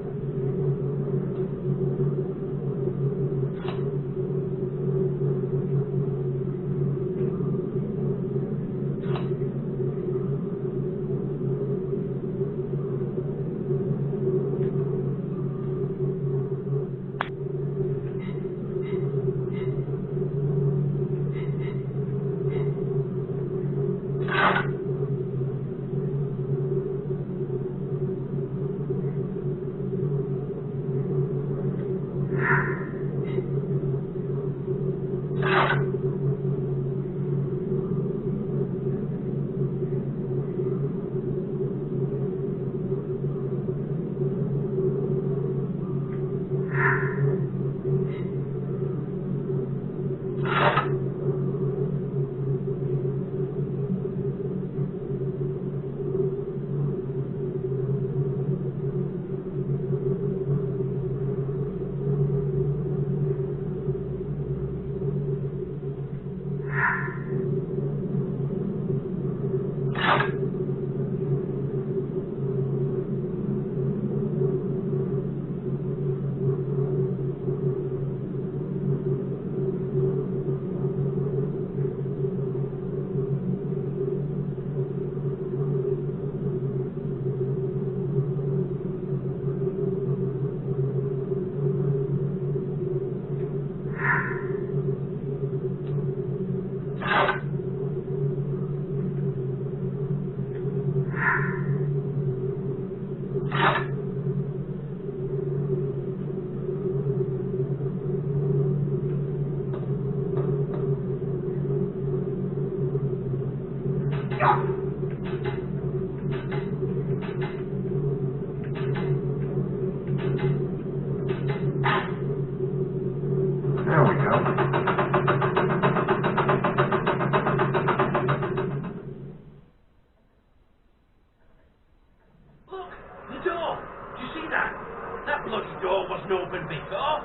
door wasn't open before.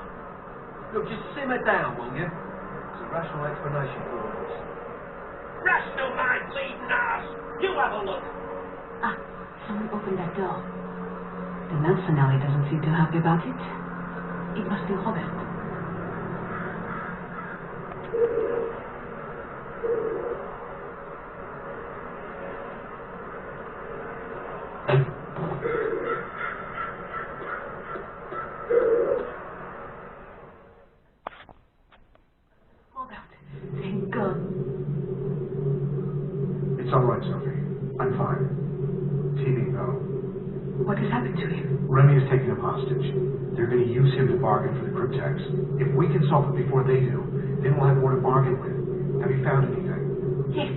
Look, just simmer down, will you? There's a rational explanation for all this. Rational, my bleeding ass! You have a look! Ah, someone opened that door. The mercenary doesn't seem too happy about it. It must be Robert. Thank God. It's all right, Sophie. I'm fine. TV, though. What has happened to him? Remy is taking him hostage. They're going to use him to bargain for the cryptex. If we can solve it before they do, then we'll have more to bargain with. Have you found anything? Yes,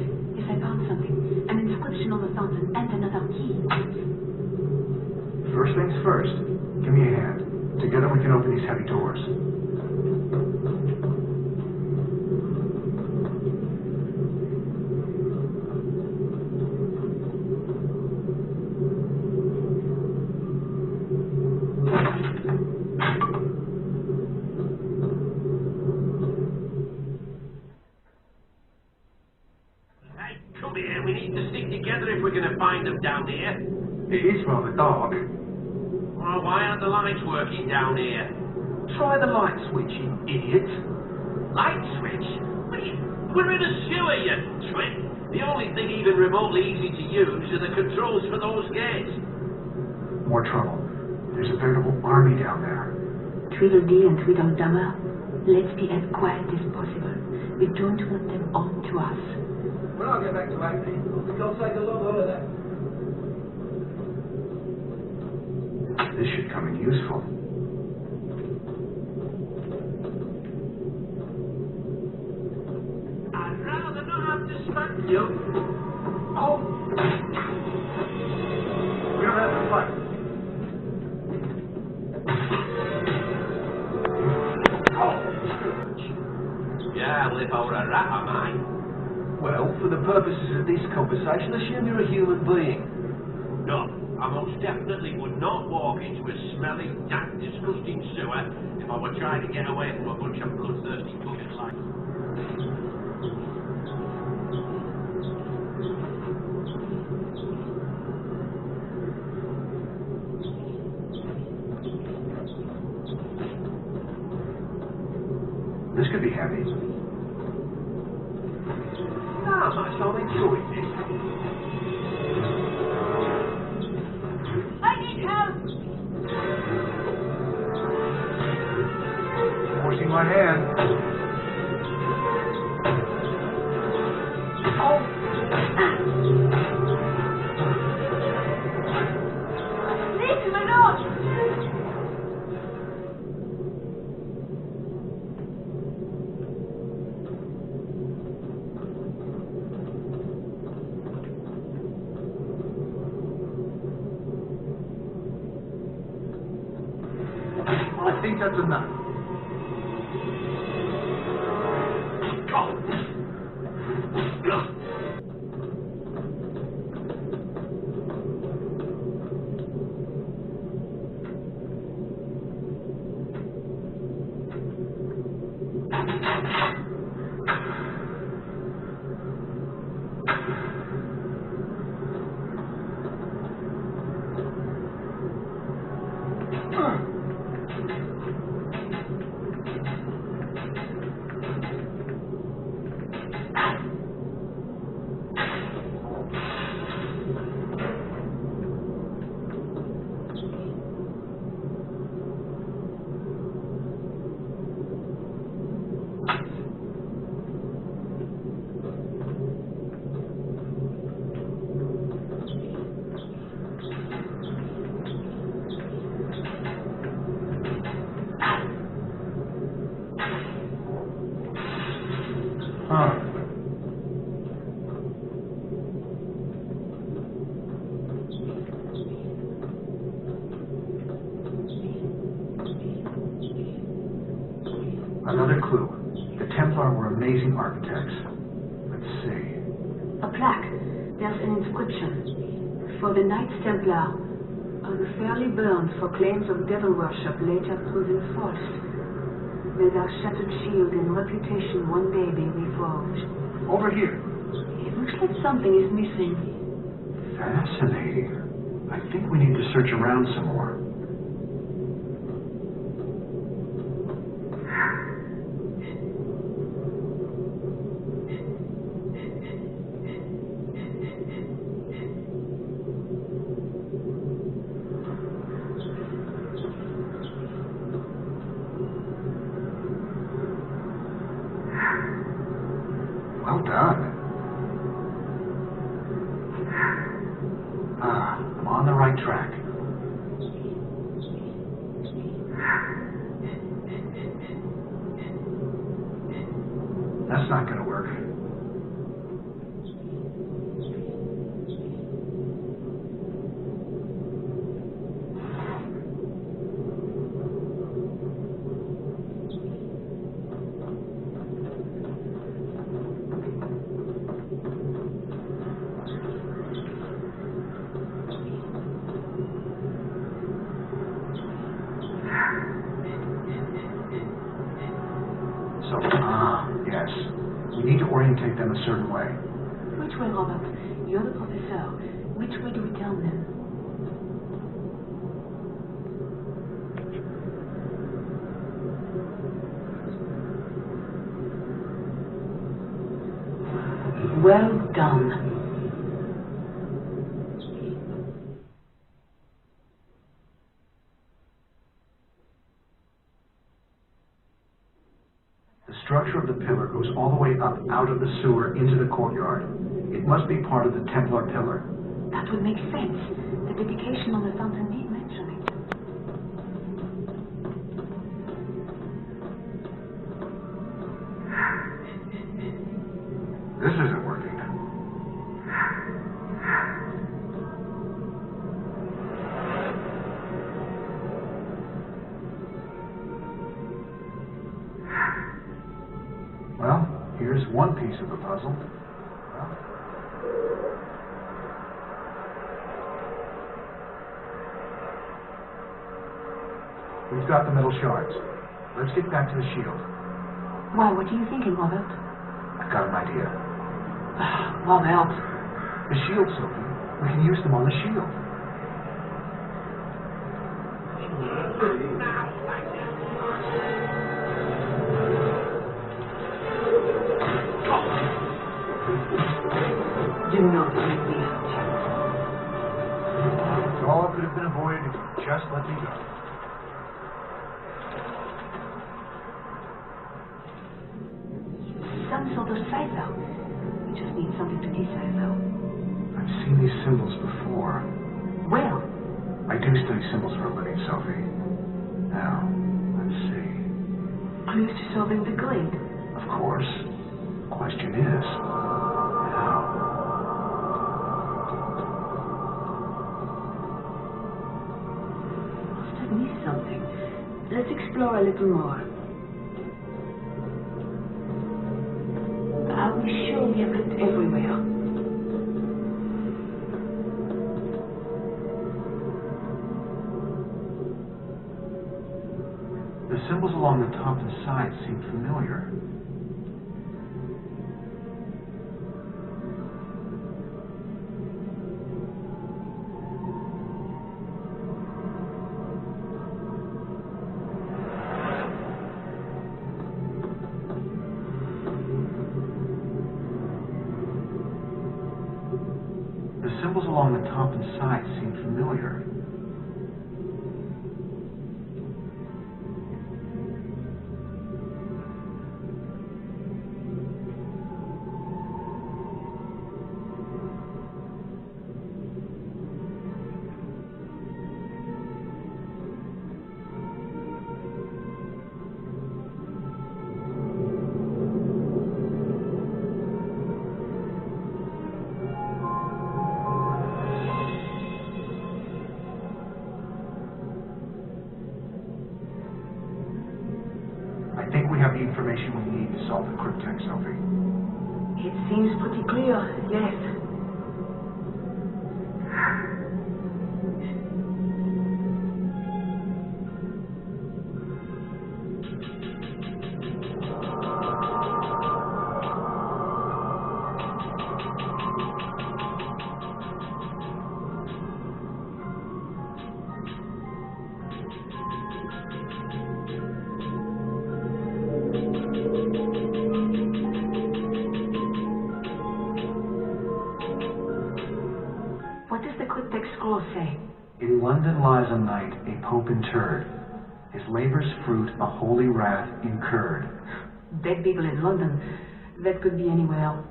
I found something. An inscription on the fountain and another key. First things first. Give me a hand. Together we can open these heavy doors. Down here. It is rather dark. Well, why aren't the lights working down here? Try the light switch, you idiot. Light switch? We're in a sewer, you twit. The only thing even remotely easy to use are the controls for those gates. More trouble. There's a veritable army down there. Tweedledee and Tweedledummer, let's be as quiet as possible. We don't want them on to us. When I get back to acting, I think I'll take a long holiday. This should come in useful. I'd rather not have to smack you. Oh! We don't have to fight. Yeah, well, if I were a rat, I might. Well, for the purposes of this conversation, assume you're a human being. No, I most definitely would not walk into a smelly, damp, disgusting sewer if I were trying to get away from a bunch of bloodthirsty buggers like... This could be heavy. How much I'm enjoying this. I need help! Forcing my hand. Oh! Leave me alone! I think that's enough. Another clue. The Templar were amazing architects. Let's see. A plaque. There's an inscription. For the Knights Templar, unfairly burned for claims of devil worship later proven false. May their shattered shield and reputation one day be reforged. Over here. It looks like something is missing. Fascinating. I think we need to search around some more. Well done. I'm on the right track. That's not going to work. Yes. We need to orientate them a certain way. Which way, Robert? You're the professor. Which way do we tell them? Well done. The structure of the pillar goes all the way up out of the sewer into the courtyard. It must be part of the Templar pillar. That would make sense. The dedication on the fountain did mention it. This isn't working. Well, here's one piece of the puzzle. We've got the metal shards. Let's get back to the shield. Why, what are you thinking, Robert? I've got an idea. Robert. The shield, Sophie. We can use them on the shield. Do not make me out. All could have been avoided if you just let me go. Some sort of cipher. We just need something to decipher. I've seen these symbols before. Well, I do study symbols for a living, Sophie. Now, let's see. clues to solving the grid. Of course. The question is, how? Must have missed something. Let's explore a little more. Are we sure we have looked everywhere? The symbols along the top and sides seem familiar. The symbols along the top and sides seem familiar. I think we have the information we need to solve the cryptex, Sophie. It seems pretty clear, yes. scroll say? In London lies a knight, a pope interred. His labour's fruit, a holy wrath incurred. Dead people in London. That could be anywhere.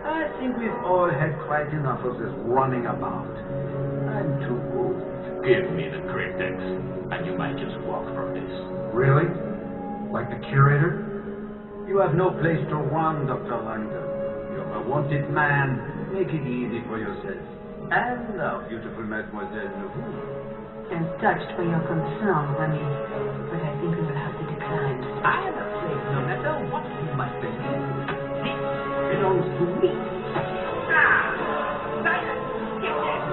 I think we've all had quite enough of this running about. I'm too old. Give me the cryptex, and you might just walk from this. Really? Like the curator? You have no place to run, Dr. Lэngdon. You're a wanted man. Make it easy for yourself. And our beautiful Mademoiselle Neveu. I'm touched by your concern, Remy, but I think we will have to decline. I am afraid no matter what you might believe, this belongs to me. Silence! Get there!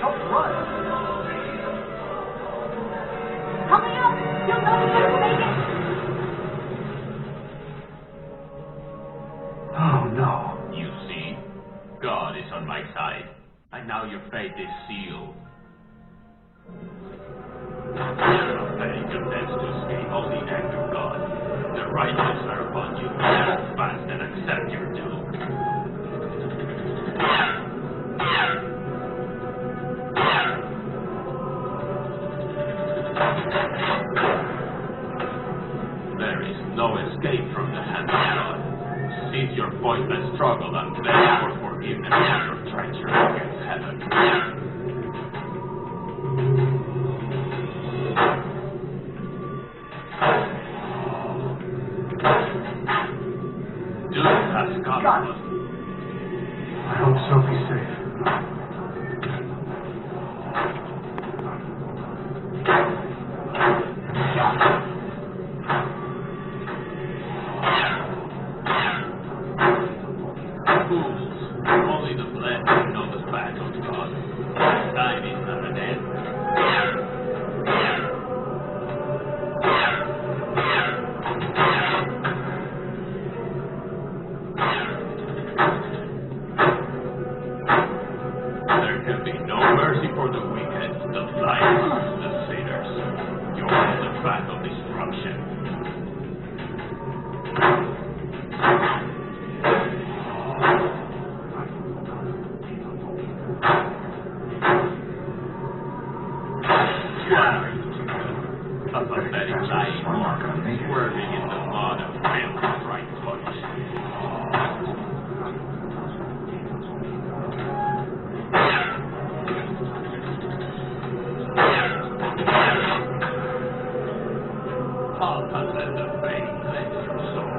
Don't run! Hurry up! You're not going to make it! Oh no. You see? God is on my side. And now your fate is sealed. Pathetic attempts to escape all the act of God. The righteous are upon you. Hold fast and accept your doom. There is no escape from the hand of God. Cease your pointless struggle and beg for forgiveness for your treachery against heaven. Doom has come. I hope Sophie's safe. Only the blessed know the path of God. Time is not an end. There can be no mercy for the wicked, the liars, the sinners. You're on the path of destruction. A pathetic lying mark swerving in the mud of filth right foot. Papa, let the faith cleanse your soul.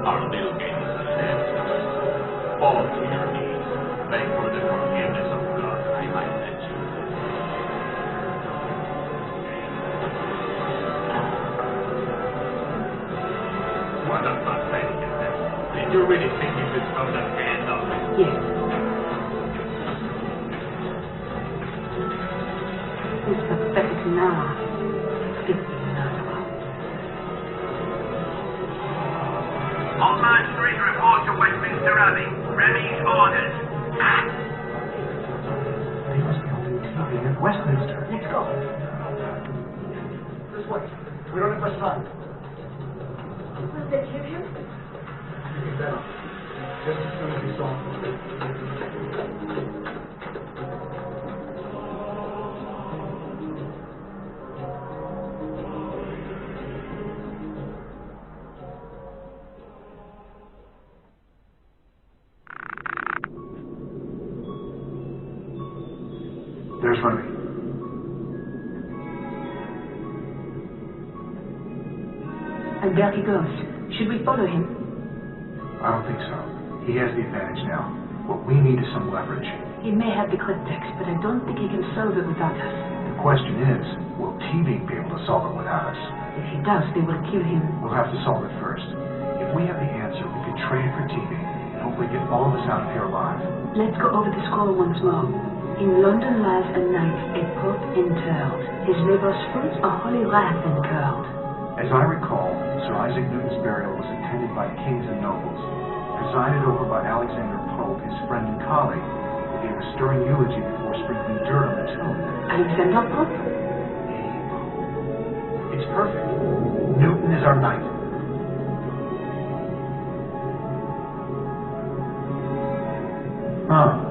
Our little game is left. Fall to your knees. Beg for the forgiveness of God. I might let you live. What a pathetic attempt. Did you really think you could stop that hand of it? Yes. This pathetic now. Online Street report to Westminster Abbey. Remy's orders. They must be holding TV at Westminster. Let's go. This way. We're on the first line. Will they kill him? You can bet on it. Just as soon as you saw him. There's Remy. And there he goes. Should we follow him? I don't think so. He has the advantage now. What we need is some leverage. He may have the cryptex, but I don't think he can solve it without us. The question is, will TV be able to solve it without us? If he does, they will kill him. We'll have to solve it first. If we have the answer, we can trade it for TV and hopefully get all of us out of here alive. Let's go over the scroll once more. In London lies a knight, a pope interred. His labour's fruits a holy wrath incurred. As I recall, Sir Isaac Newton's burial was attended by kings and nobles, presided over by Alexander Pope, his friend and colleague, who gave a stirring eulogy before sprinkling dirt on the tomb. Alexander Pope? It's perfect. Newton is our knight. Huh.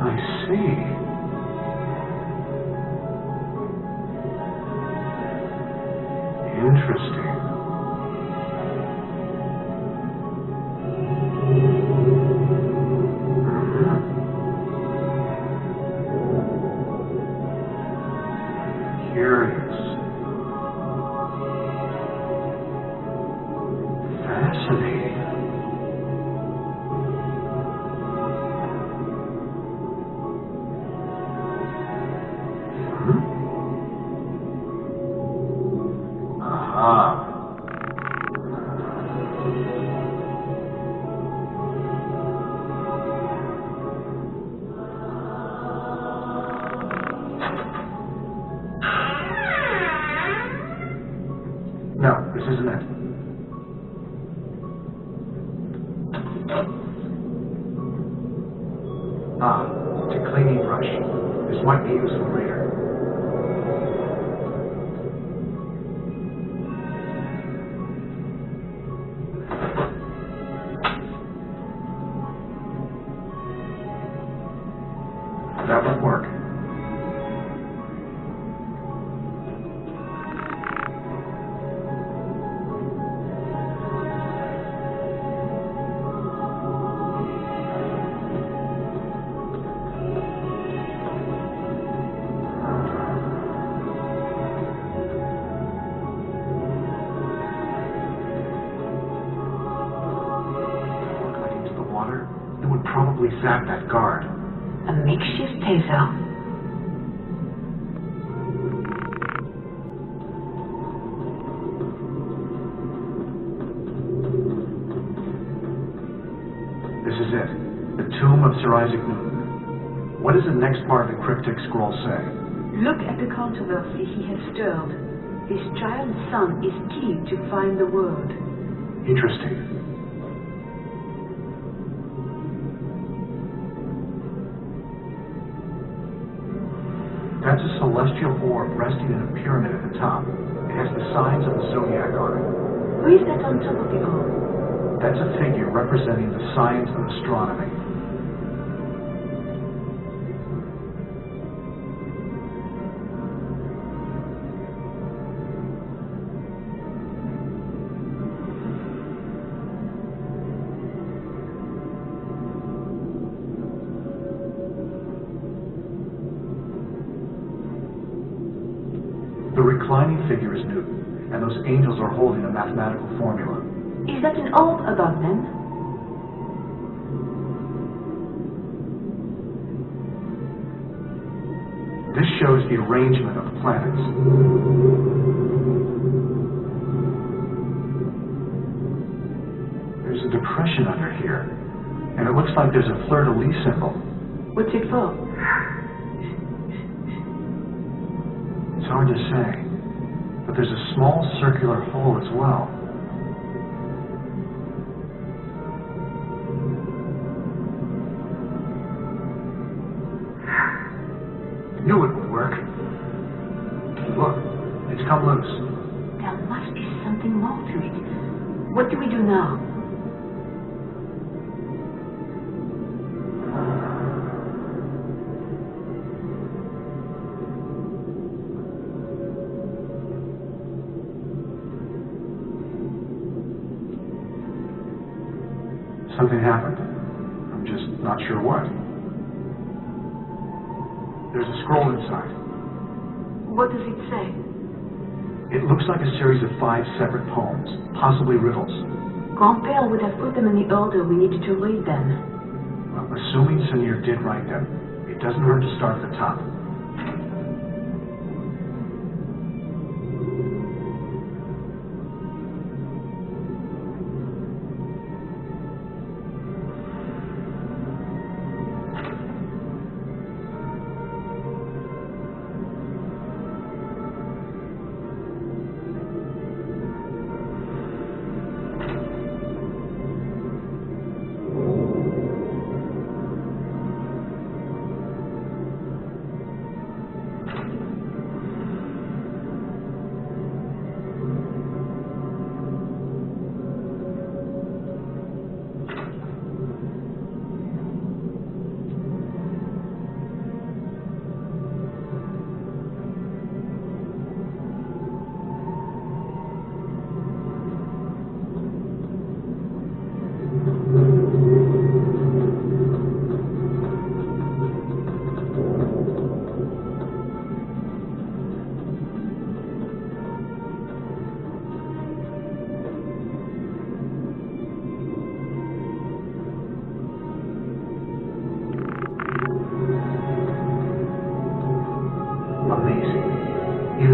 I see. Interesting. Curious. Fascinating. Aha. No, this isn't it. Ah, it's a cleaning brush. This might be useful later. That won't work. Into the water, it would probably zap that guard. A makeshift taser. This is it. The tomb of Sir Isaac Newton. What does the next part of the cryptic scroll say? Look at the controversy he has stirred. His child's son is key to find the word. Interesting. That's a celestial orb resting in a pyramid at the top. It has the signs of the zodiac on it. Who is that on top of the orb? That's a figure representing the science of astronomy. The reclining figure is Newton, and those angels are holding a mathematical formula. Is that an orb above them? This shows the arrangement of planets. There's a depression under here, and it looks like there's a fleur-de-lis symbol. What's it for? It's hard to say, but there's a small circular hole as well. Knew it would work. Look, it's come loose. There must be something more to it. What do we do now? Something happened. I'm just not sure what. There's a scroll inside. What does it say? It looks like a series of 5 separate poems, possibly riddles. Grand-père would have put them in the order we needed to read them. Well, assuming Senior did write them, it doesn't hurt to start at the top.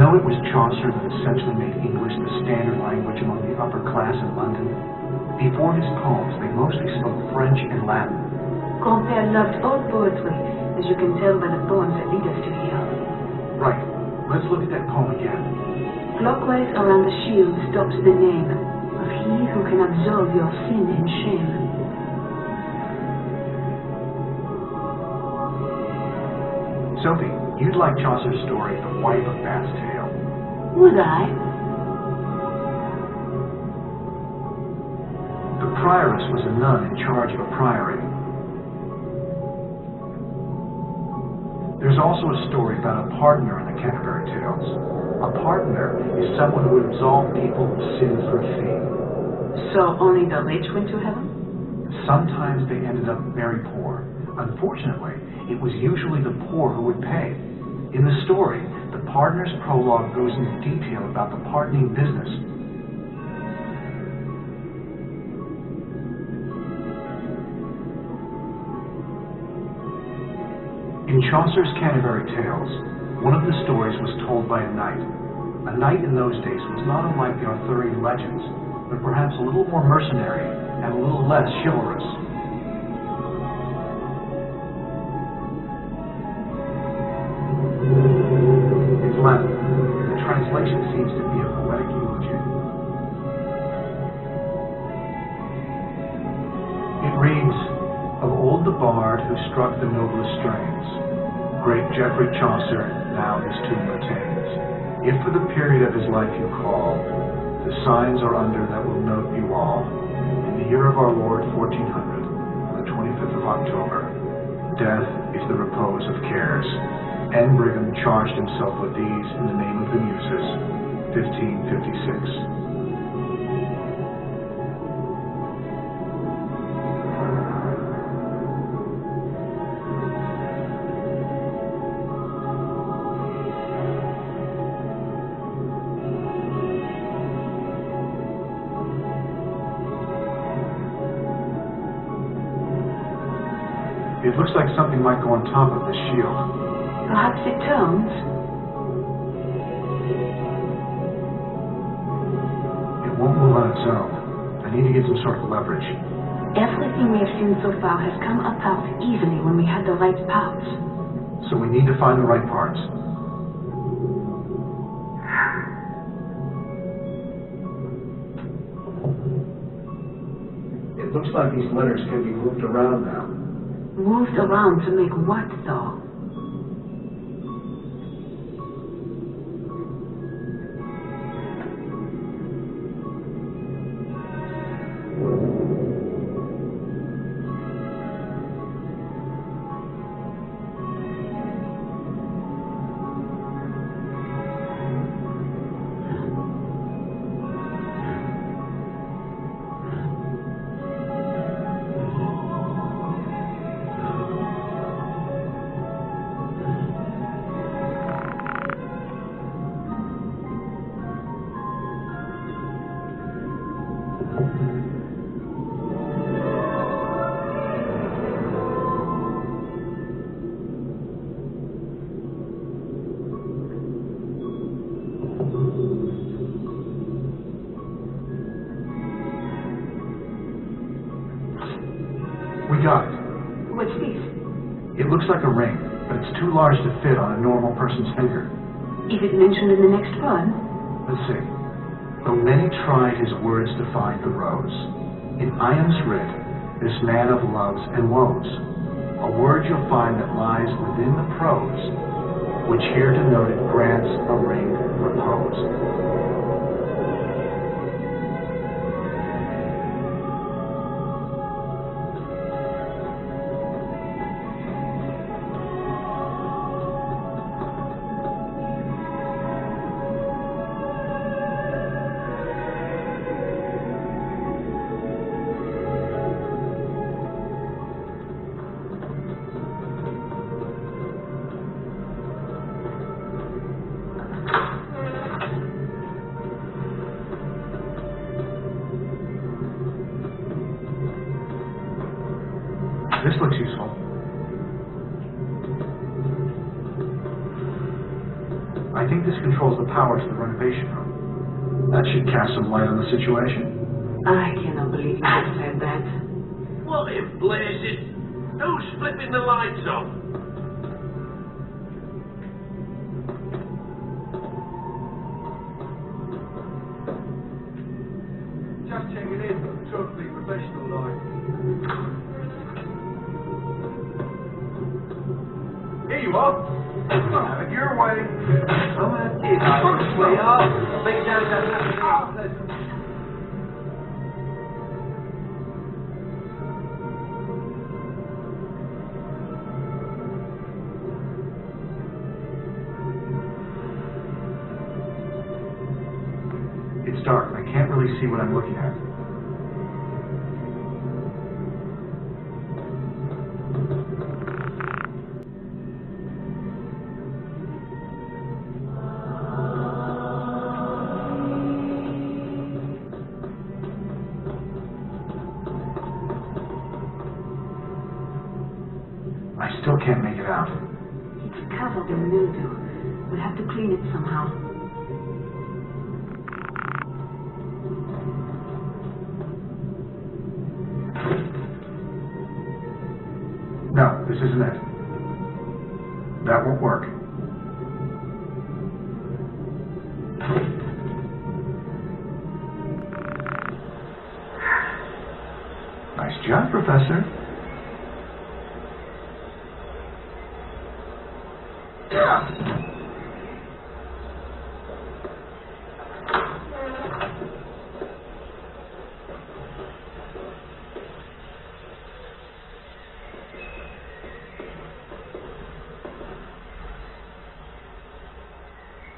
Though it was Chaucer that essentially made English the standard language among the upper class in London, before his poems they mostly spoke French and Latin. Grand-père loved all poetry, as you can tell by the poems that lead us to here. Right. Let's look at that poem again. Clockwise around the shield stops the name of he who can absolve your sin and shame. Sophie, you'd like Chaucer's story, The Wife of Bath's Tale. Would I? The prioress was a nun in charge of a priory. There's also a story about a pardoner in the Canterbury Tales. A pardoner is someone who would absolve people of sin for a fee. So only the rich went to heaven? Sometimes they ended up very poor. Unfortunately, it was usually the poor who would pay. In the story, the pardoner's prologue goes into detail about the pardoning business. In Chaucer's Canterbury Tales, one of the stories was told by a knight. A knight in those days was not unlike the Arthurian legends, but perhaps a little more mercenary and a little less chivalrous. It's Latin. The translation seems to be a poetic eulogy. It reads, "Of old the bard who struck the noblest strains, great Geoffrey Chaucer now his tomb retains. If for the period of his life you call, the signs are under that will note you all. In the year of our Lord 1400, on the 25th of October, death is the repose of cares. N. Brigham charged himself with these in the name of the Muses, 1556. It looks like something might go on top of the shield. Perhaps it turns. It won't move on its own. I need to get some sort of leverage. Everything we have seen so far has come apart easily when we had the right parts. So we need to find the right parts. It looks like these letters can be moved around now. Moved around to make what, though? We got it. What's this? It looks like a ring, but it's too large to fit on a normal person's finger. Is it mentioned in the next one? Let's see. Though many tried his words to find the rose, in Iam's writ, this man of loves and woes, a word you'll find that lies within the prose, which here denoted grants a ring repose. This looks useful. I think this controls the power to the renovation room. That should cast some light on the situation. I cannot believe you have said that. What in blazes? Who's flipping the lights off? Just checking in. Totally professional like. Here you are. Have it your way. Come on, sweetheart. Big Joe doesn't have to go pleasant. It's dark. I can't really see what I'm looking at. I still can't make it out. It's covered in mildew. We'll have to clean it somehow. No, this isn't it. That won't work. Nice job, Professor.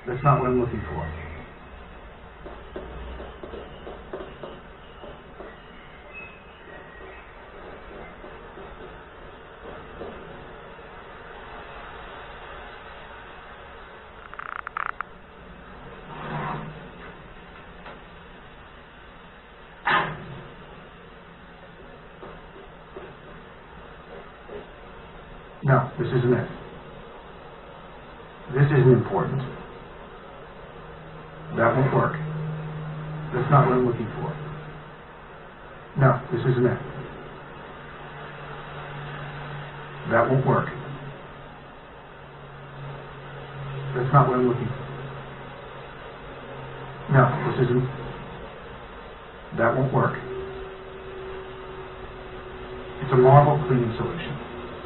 That's not what I'm looking for. No, this isn't it. This isn't important. That won't work. That's not what I'm looking for. No, this isn't it. That won't work. That's not what I'm looking for. No, this isn't. That won't work. It's a marble cleaning solution.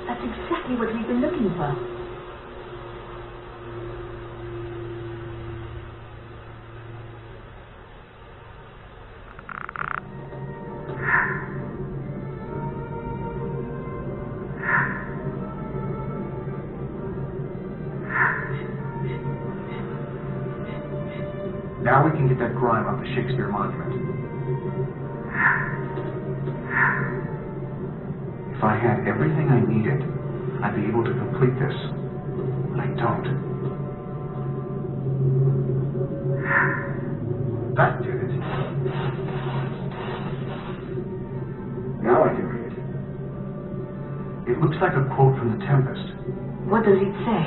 That's exactly what we've been looking for. Now we can get that grime off the Shakespeare monument. If I had everything I needed, I'd be able to complete this. I don't. That did it. Now I can read. It looks like a quote from The Tempest. What does it say?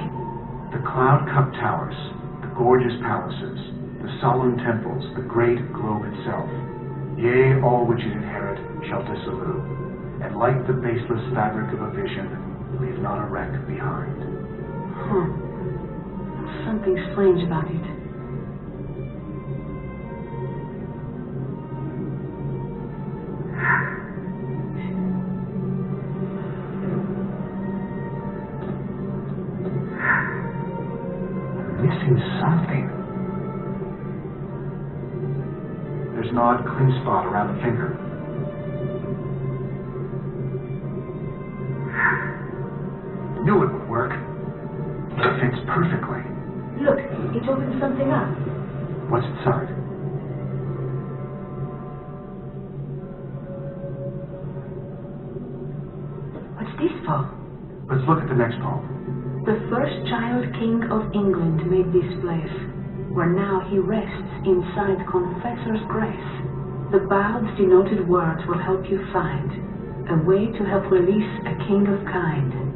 The cloud-cupped towers, the gorgeous palaces, the solemn temples, the great globe itself, yea, all which it inherit shall dissolve. And like the baseless fabric of a vision, leave not a wreck behind. Something strange about it. I'm missing something. There's an odd clean spot around the finger. Knew it would work. It fits perfectly. Look, it opens something up. What's inside? What's this for? Let's look at the next poem. The first child king of England made this place, where now he rests inside confessor's grace. The bard's denoted words will help you find a way to help release a king of kind.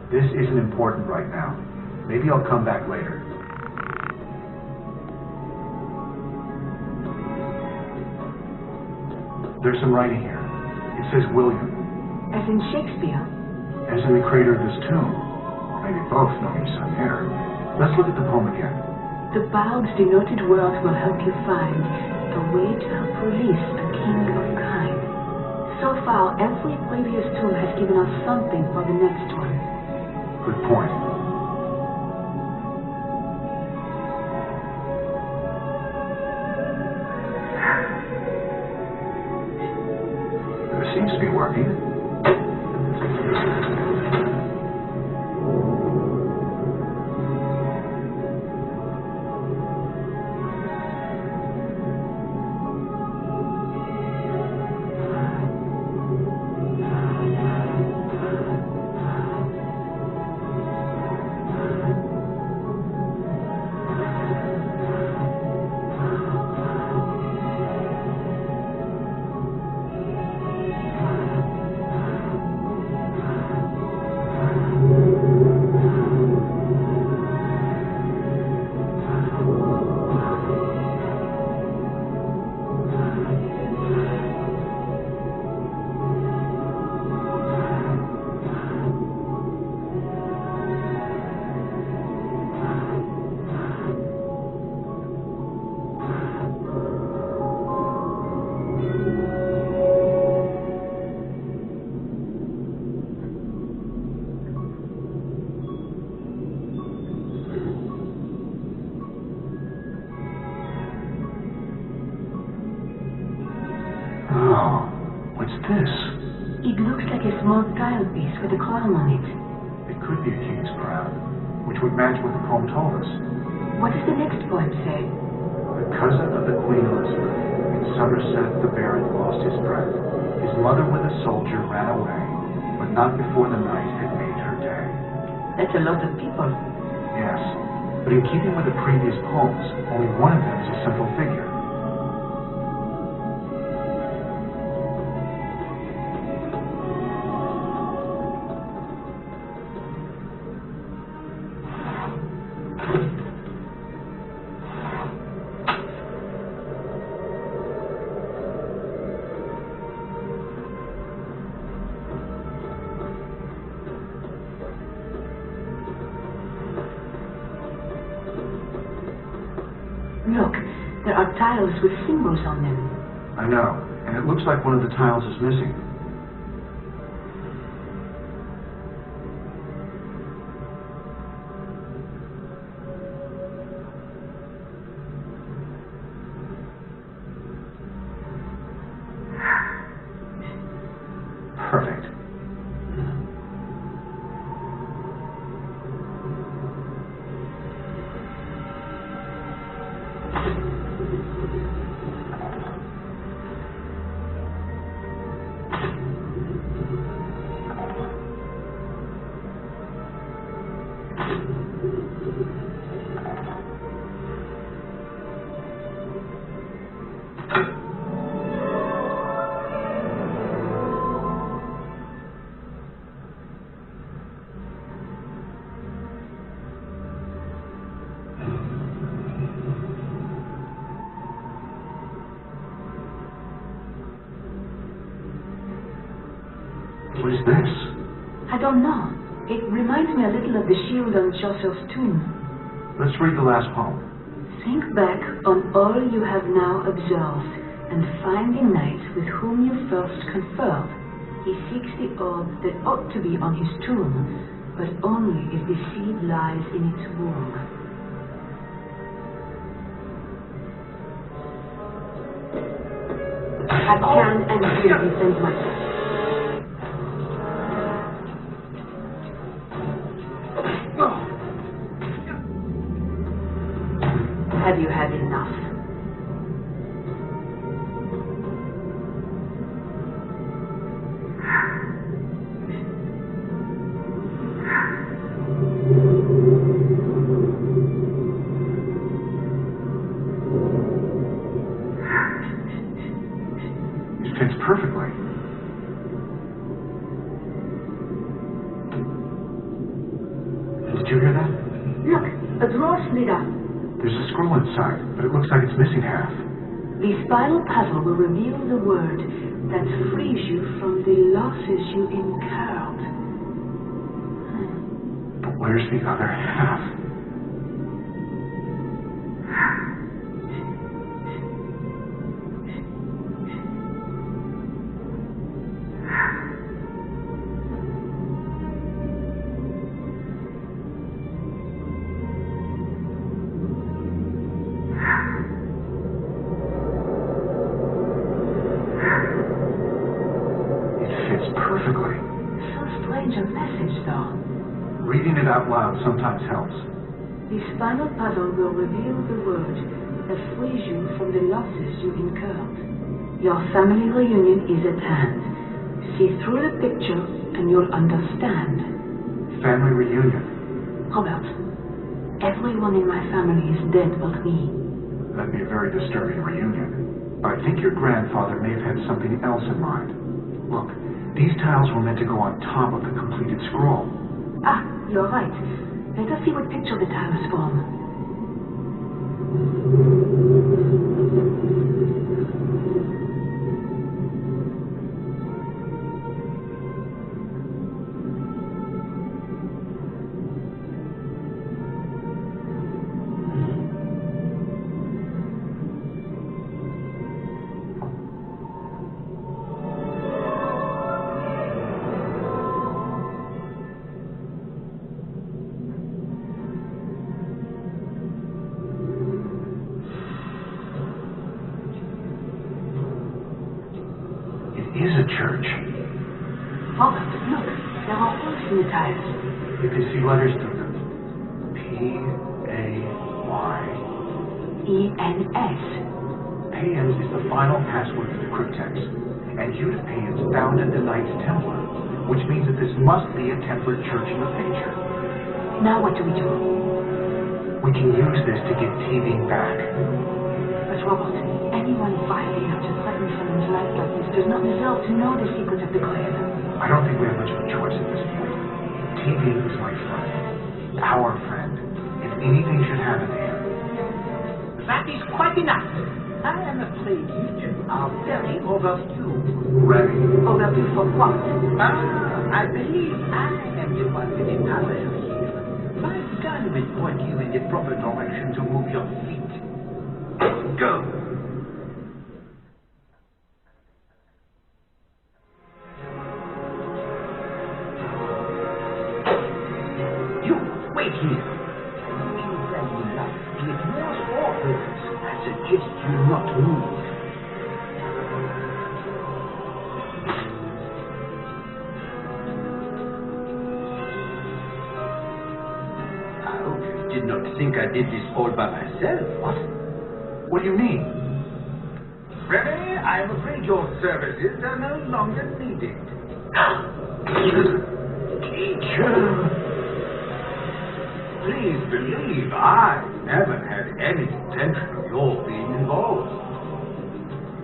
This isn't important right now. Maybe I'll come back later. There's some writing here. It says William. As in Shakespeare? As in the creator of this tomb. Maybe both, no use on there. Let's look at the poem again. The bard's denoted words will help you find a way to help release a king of kind. So far, every previous tomb has given us something for the next one. Good point. This seems to be working. This? It looks like a small tilepiece with a crown on it. It could be a king's crown, which would match what the poem told us. What does the next poem say? The cousin of the Queen Elizabeth, in Somerset the Baron lost his breath. His mother with a soldier ran away, but not before the night had made her day. That's a lot of people. Yes, but in keeping with the previous poems, only one of them is a simple figure. Look, there are tiles with symbols on them. I know, and it looks like one of the tiles is missing. Perfect. What is this? I don't know. It reminds me a little of the shield on Joseph's tomb. Let's read the last poem. Think back on all you have now observed, and find the knight with whom you first conferred. He seeks the orb that ought to be on his tomb, but only if the seed lies in its womb. I can and will defend myself. Have you had enough? It fits perfectly. Did you hear that? Look, a drawer slid up. There's a scroll inside, but it looks like it's missing half. The spinal puzzle will reveal the word that frees you from the losses you incurred. But where's the other half? Reading it out loud sometimes helps. The spinal puzzle will reveal the word that frees you from the losses you incurred. Your family reunion is at hand. See through the picture and you'll understand. Family reunion? Robert, everyone in my family is dead but me. That'd be a very disturbing reunion. But I think your grandfather may have had something else in mind. Look, these tiles were meant to go on top of the completed scroll. Ah, you're right. Let us see what picture the tiles form. Is a church. Robert, look, there are holes in the tiles. You can see letters through them. P-A-Y. E-N-S. Payans is the final password for the cryptex. And Judith Payans founded the Knights Templar, which means that this must be a Templar church in the picture. Now what do? We can use this to get TV back. But Robert, anyone violent enough to threaten someone's life like this does not deserve to know the secret of the grave. I don't think we have much of a choice at this point. TV is my friend. Our friend. If anything should happen to him. That is quite enough. I am afraid you two are very overdue. Ready. Overdue for what? I believe I am the one with the power here. My gun will point you in the proper direction to move your feet. Go. You, wait here. If you value life, be it yours or hers, I suggest you not move. Did not think I did this all by myself. What do you mean? Remy, I am afraid your services are no longer needed. Teacher! Please believe I never had any intention of your being involved.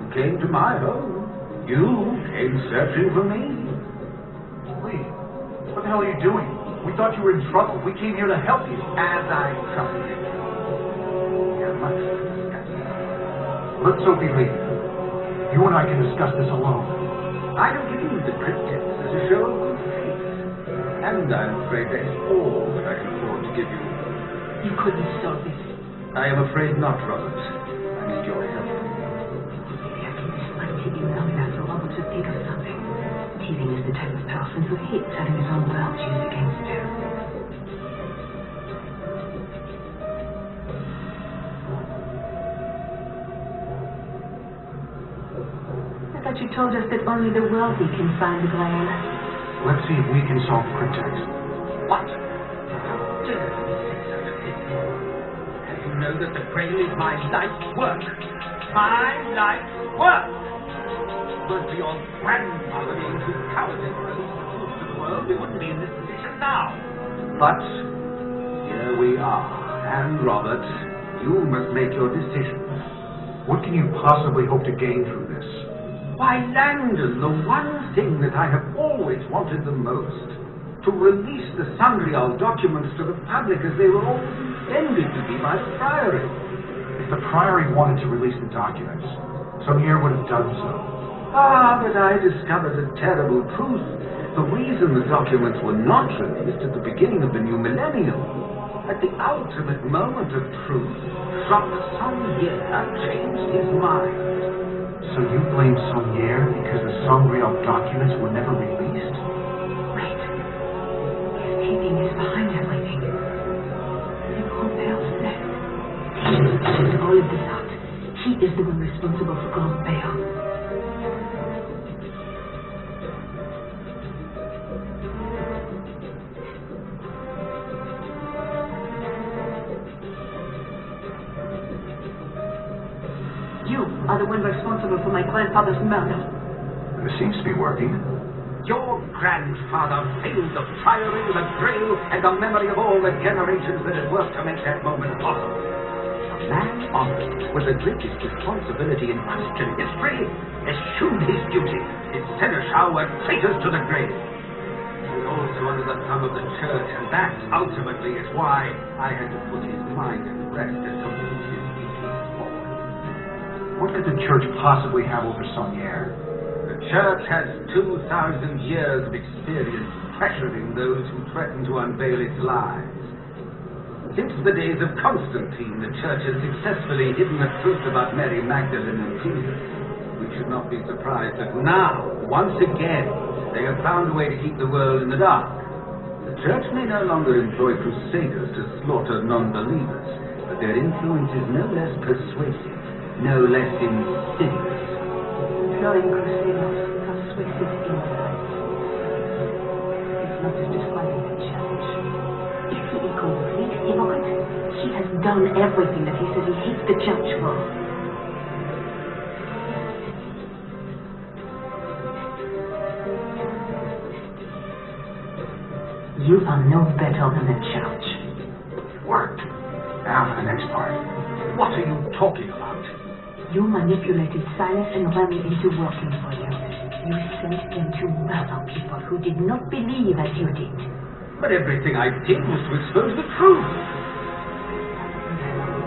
You came to my home. You came searching for me. Wait, what the hell are you doing? We thought you were in trouble. We came here to help you. As I trusted you. We have much to discuss. Let Sophie leave. You and I can discuss this alone. I don't use the cryptics as a show of good faith. And I'm afraid that's all that I can afford to give you. You couldn't solve this. I am afraid not, Robert. I need your help. Maybe I can persuade TV long enough for Robert to think of something. TV is the type of person who hates having his own world used against him. I thought you told us that only the wealthy can find the Graal. Let's see if we can solve the cryptex. What? How dare you say such a thing? And you know that the Grail is my life's work. My life's work! But for your grandmother being too cowardly to release the truth to the world, we wouldn't be in this position now. But here we are. And Robert, you must make your decision. What can you possibly hope to gain through this? Why, Langdon, the one thing that I have always wanted the most, to release the Sangreal documents to the public as they were always intended to be by the Priory. If the Priory wanted to release the documents, Saunier would have done so. Ah, but I discovered a terrible truth. The reason the documents were not released at the beginning of the new millennium, at the ultimate moment of truth, Saunier changed his mind. So you blame Saunier because the Sangreal documents were never released? Wait. His thinking is behind everything. The Compel said. He sent all of this out. He is the one responsible for Compel. You are the one responsible for my grandfather's murder. It seems to be working. Your grandfather failed the Priory, the Grail, and the memory of all the generations that had worked to make that moment possible. A man honored with the greatest responsibility in Christian history eschewed his duty. His seneschal were traitors to the Grail. He was also under the thumb of the Church, and that ultimately is why I had to put his mind at rest and complete his duty forward. What could the Church possibly have over Saunier? The Church has 2,000 years of experience pressuring those who threaten to unveil its lies. Since the days of Constantine, the Church has successfully hidden the truth about Mary Magdalene and Jesus. We should not be surprised that now, once again, they have found a way to keep the world in the dark. The Church may no longer employ crusaders to slaughter non-believers, but their influence is no less persuasive, no less insidious. Employing crusaders, persuasive insight. It's not as describing the challenge. Is he a complete hypocrite? He has done everything that he says he hates the Church for. You are no better than the Church. Worked. Now for the next part. What are you talking about? You manipulated Silas and Remy into working for you. You sent them to murder people who did not believe as you did. But everything I did was to expose the truth.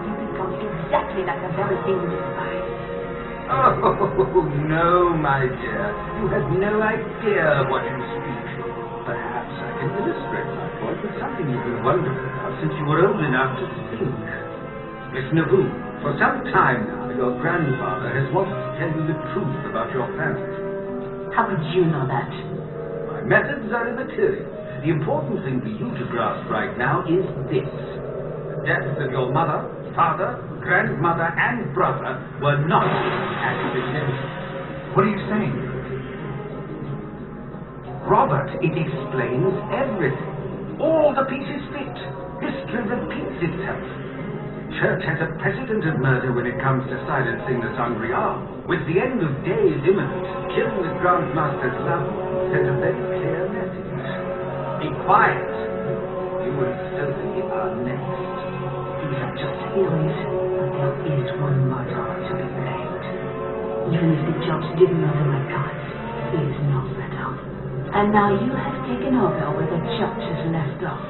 You become exactly like the very thing you despise. Oh, no, my dear. You have no idea of what you speak. Perhaps I can illustrate my point with something you've been wondering about since you were old enough to think. Miss Nevyu, for some time now, your grandfather has wanted to tell you the truth about your family. How would you know that? My methods are immaterial. The important thing for you to grasp right now is this. The deaths of your mother, father, grandmother, and brother were not accidental. What are you saying? Robert, it explains everything. All the pieces fit. History repeats itself. Church has a precedent of murder when it comes to silencing the Sangreal. With the end of days imminent, killing the Grand Master's love sends a very clear message. Be quiet. You and Sophie are next. These are just theories, but there is one murderer to be blamed. Even if the judge did murder my parents, he is not let off. And now you have taken over where the judge has left off.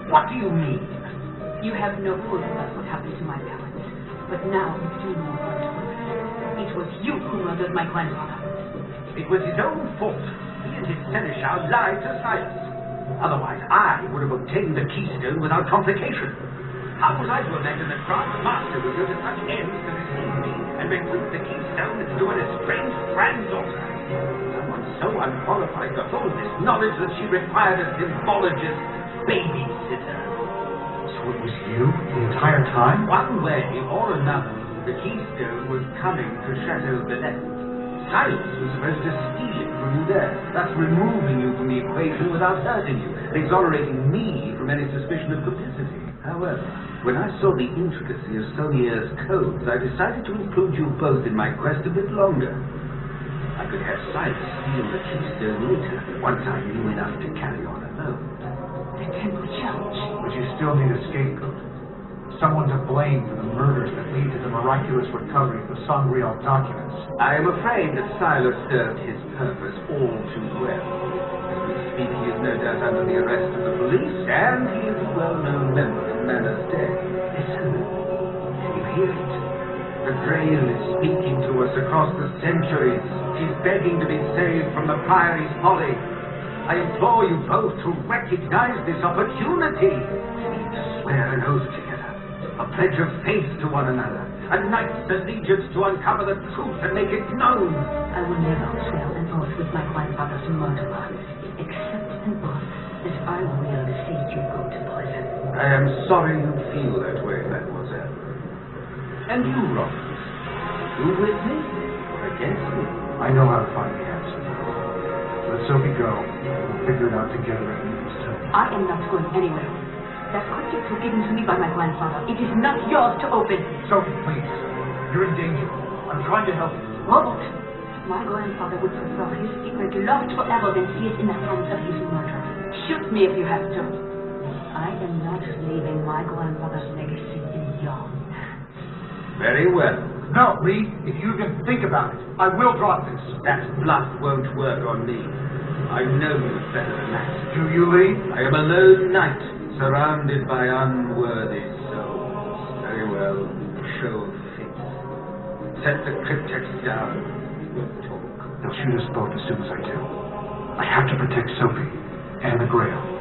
What do you mean? You have no clue about what happened to my parents, but now you do know what was. It was you who murdered my grandfather. It was his own fault. He and his seneschal lied to Silas. Otherwise, I would have obtained the keystone without complication. How was I to imagine the Grand Master would go to such ends to deceive me and bequeath the keystone to an estranged granddaughter? Someone so unqualified to hold this knowledge that she required a symbologist babysitter. So it was you the entire time? One way or another, the keystone was coming to Chateau Bellet. Silas was supposed to steal it from you there, thus removing you from the equation without hurting you, and exonerating me from any suspicion of complicity. However, when I saw the intricacy of Saulier's codes, I decided to include you both in my quest a bit longer. I could have Silas steal the keystone later, once I knew enough to carry on alone. The temple judge. But you still need a scapegoat. Someone to blame for the murders that lead to the miraculous recovery of the Sangreal documents. I am afraid that Silas served his purpose all too well. As we speak, he is no doubt under the arrest of the police, and he is a well-known member of Manners Day. Listen. Can you hear it? The Grail is speaking to us across the centuries. She's begging to be saved from the Priory's folly. I implore you both to recognize this opportunity. We need to swear an oath together. A pledge of faith to one another. A knight's allegiance to uncover the truth and make it known. I will never swear an oath with my grandfather's murderer, except an oath that I will see you go to prison. I am sorry you feel that way, mademoiselle. And you, Robert? You with me or against me? I know how to find the answer. Let Sophie go. We'll figure it out together at News Time. I am not going anywhere. That cryptic was given to me by my grandfather. It is not yours to open. Sophie, please. You're in danger. I'm trying to help you. Robert, my grandfather would prefer his secret lost forever than see it in the hands of his murderer. Shoot me if you have to. I am not leaving my grandfather's legacy in your hands. Very well. No, Lee. If you even think about it, I will drop this. That bluff won't work on me. I know you better than that. Do you, Lee? I am a lone knight, surrounded by unworthy souls. Very well. Show face. Set the cryptex down. We'll talk. They'll shoot us both as soon as I do. I have to protect Sophie and the Grail.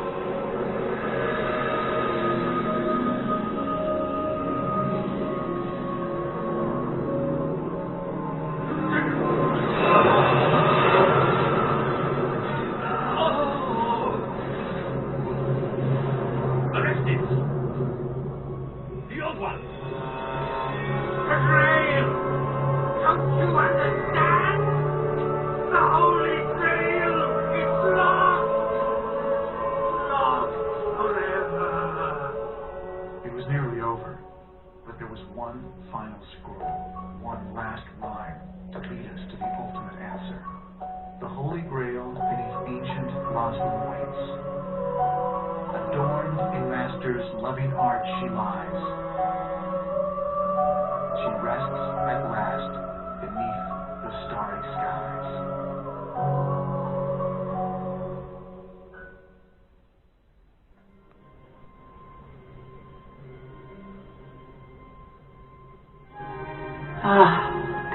Ah,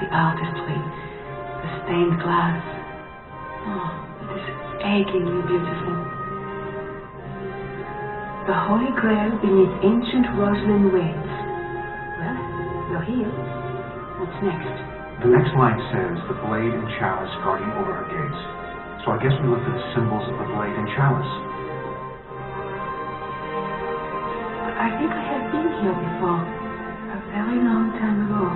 the artistry, the stained glass. Oh, it is achingly beautiful. The Holy Grail beneath ancient roseland waves, here. What's next? The next line says, the blade and chalice guarding over her gates. So I guess we look for the symbols of the blade and chalice. I think I have been here before. A very long time ago.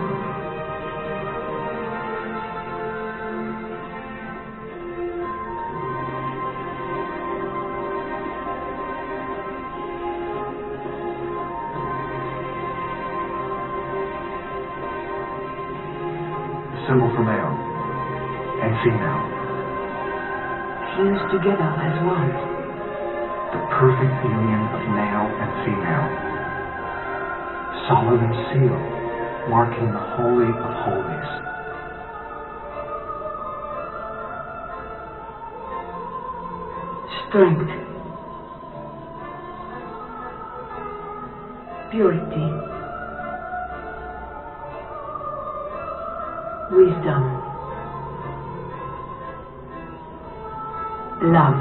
Symbol for male and female. Fused together as one. The perfect union of male and female. Solomon's seal, marking the Holy of Holies. Strength. Purity. Wisdom. Love.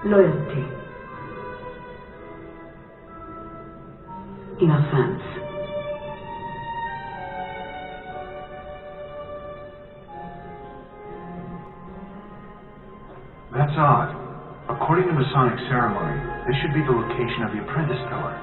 Loyalty. Innocence. That's odd. According to Masonic ceremony, this should be the location of the apprentice pillar.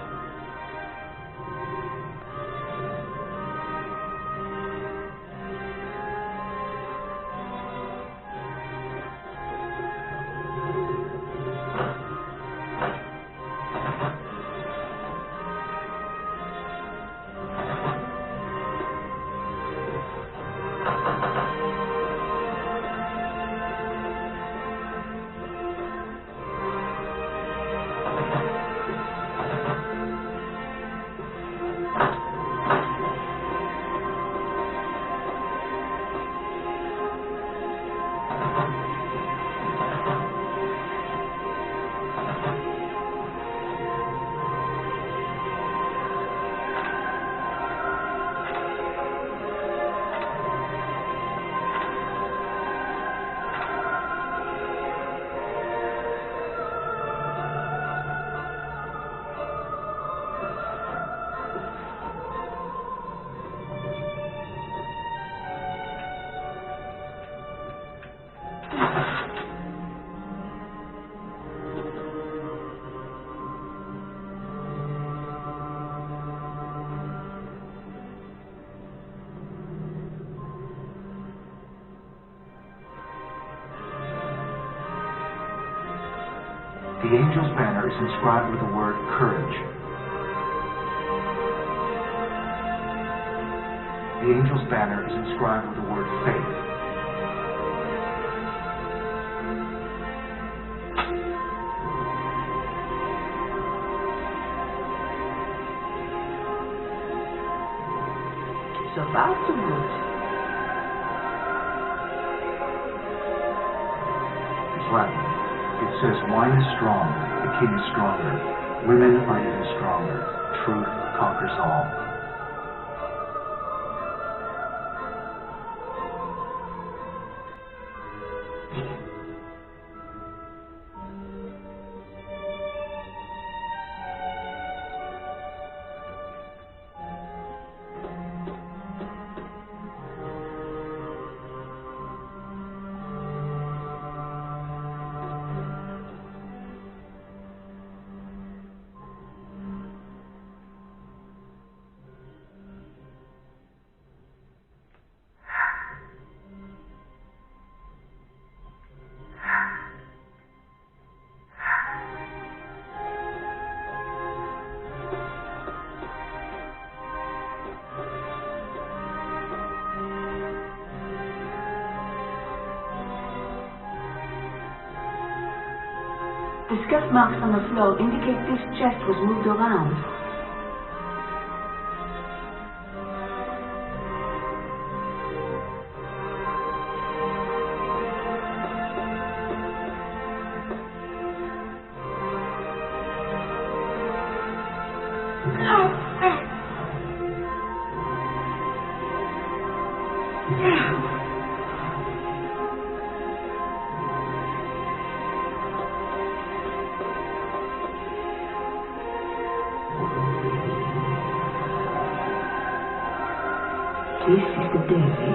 The angel's banner is inscribed with the word courage. The angel's banner is inscribed with the word faith. So far, so good. It's Latin. It says, wine is strong, the king is stronger, women are even stronger, truth conquers all. The scuff marks on the floor indicate this chest was moved around. This is the daisy.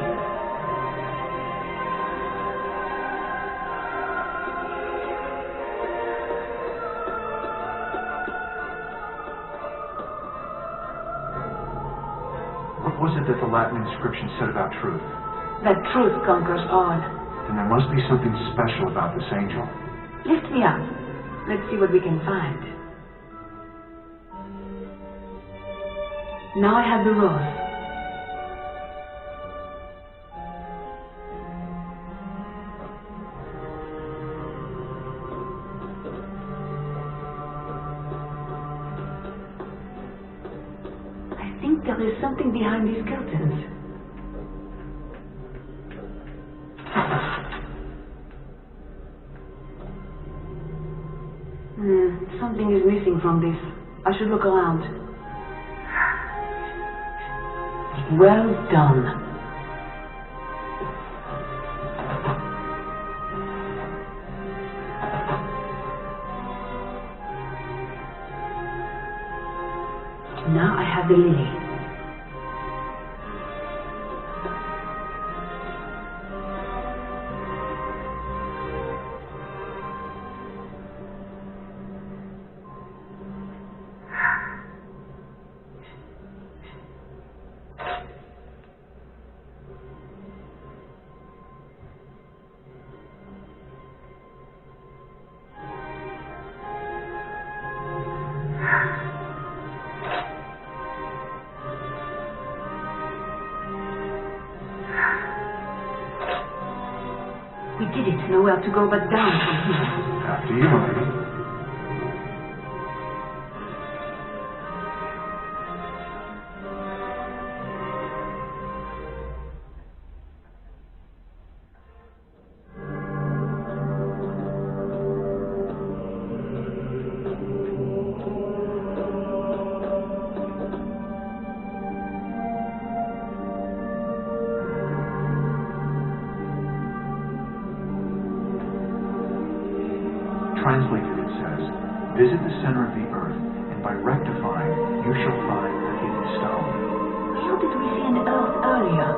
What was it that the Latin inscription said about truth? That truth conquers all. Then there must be something special about this angel. Lift me up. Let's see what we can find. Now I have the rose. I think there is something behind these curtains. Something is missing from this. I should look around. Well done. Now I have the lily. We did it. Nowhere to go but down from here. After you, my lady. Translated, it says, visit the center of the earth, and by rectifying, you shall find the hidden stone. How did we see an earth earlier?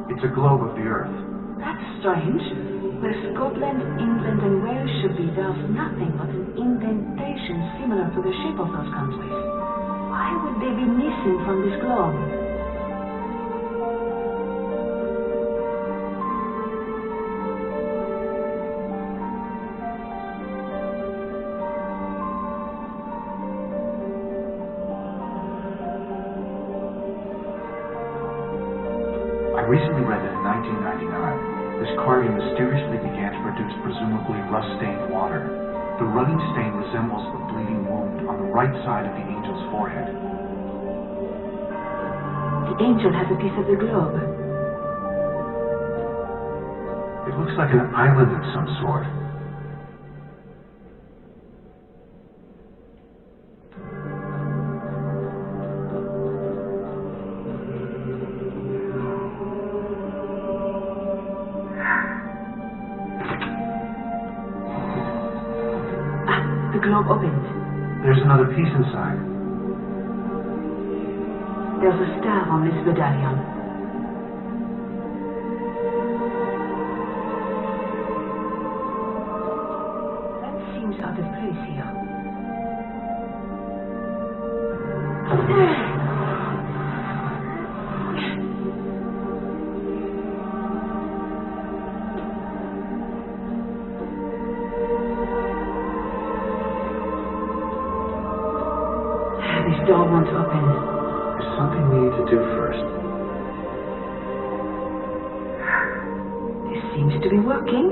It's a globe of the earth. That's strange. Where Scotland, England, and Wales should be, there's nothing but an indentation similar to the shape of those countries. Why would they be missing from this globe? I recently read that in 1999, this carving mysteriously began to produce presumably rust-stained water. The running stain resembles the bleeding wound on the right side of the angel's forehead. The angel has a piece of the globe. It looks like an island of some sort. The globe opened. There's another piece inside. There's a star on this medallion. That seems out of place here. This door won't open. There's something we need to do first. This seems to be working.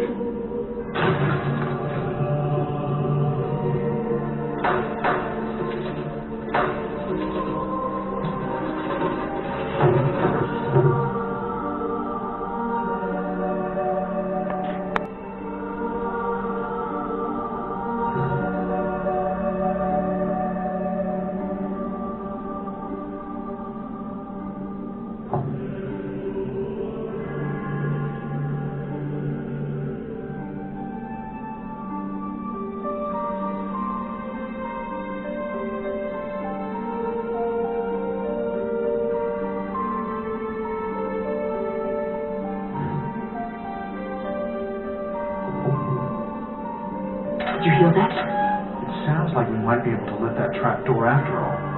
that? It sounds like we might be able to lift that trap door after all.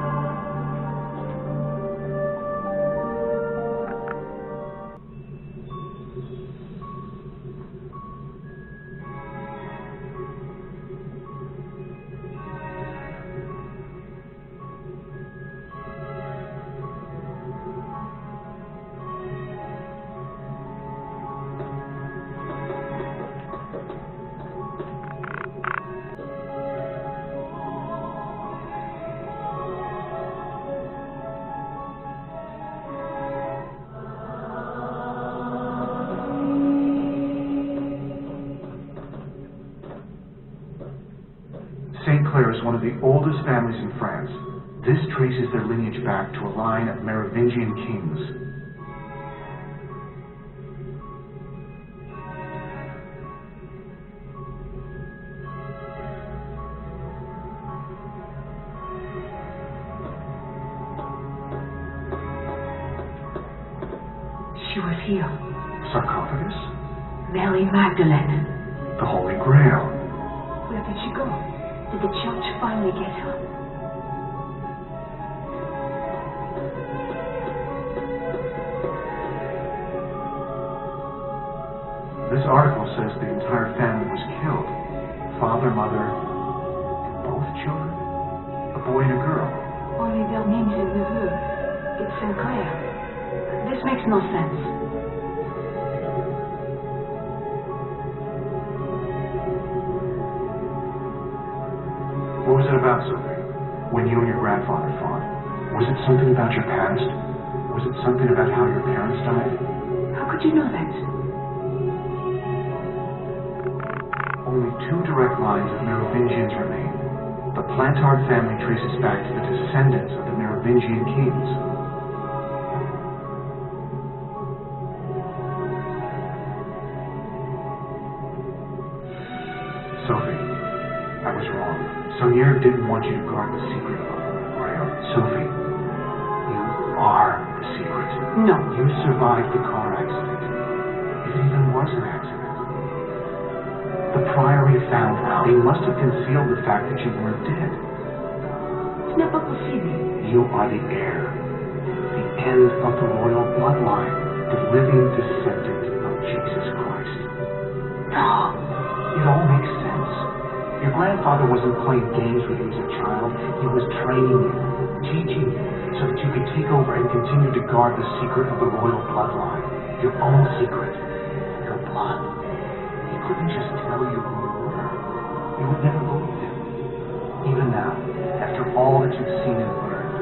Is one of the oldest families in France. This traces their lineage back to a line of Merovingian kings. She was here. Sarcophagus? Mary Magdalene. The Holy Grail. Where did she go? Did the church finally get her? This article says the entire family was killed. Father, mother, and both children? A boy and a girl. Only their names in Neveu. It's Sinclair. This makes no sense. What was it about, Sophie? When you and your grandfather fought? Was it something about your past? Was it something about how your parents died? How could you know that? Only 2 direct lines of Merovingians remain. The Plantard family traces back to the descendants of the Merovingian kings. Sophie, I was wrong. Sonier didn't want you to guard the secret of the Holy Grail. Sophie, you are the secret. No. You survived the car accident. If it even was an accident. The priory found out. They must have concealed the fact that you weren't dead. Ce n'est pas possible. You are the heir. The end of the royal bloodline. The living descendant of Jesus Christ. No. It all makes sense. Your grandfather wasn't playing games with you as a child. He was training you, teaching you, so that you could take over and continue to guard the secret of the royal bloodline. Your own secret. Your blood. He couldn't just tell you who you were. You would never believe him. Even now, after all that you've seen and learned,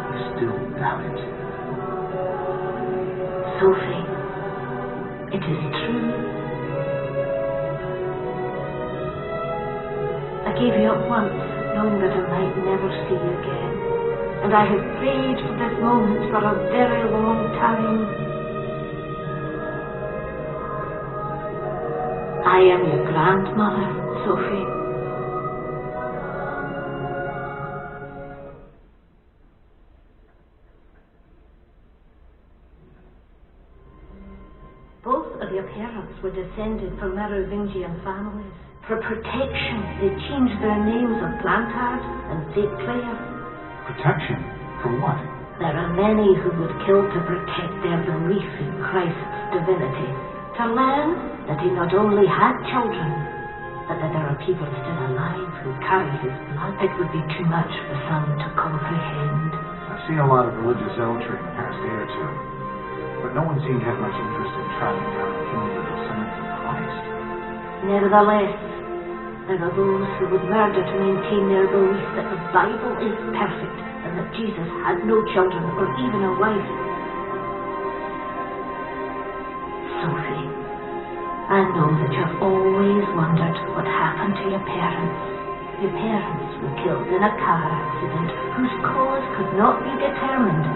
you still doubt it. Sophie, it is true. I gave you up once, knowing that I might never see you again. And I have prayed for this moment for a very long time. I am your grandmother, Sophie. Both of your parents were descended from Merovingian families. For protection, they changed their names of Plantard and St. Clair. Protection? For what? There are many who would kill to protect their belief in Christ's divinity. To learn that he not only had children, but that there are people still alive who carry his blood. It would be too much for some to comprehend. I've seen a lot of religious zealotry in the past day or two, but no one seemed to have much interest in tracking down and killing the descendants of Christ. Nevertheless, there are those who would murder to maintain their belief that the Bible is perfect and that Jesus had no children or even a wife. Sophie, I know that you've always wondered what happened to your parents. Your parents were killed in a car accident whose cause could not be determined.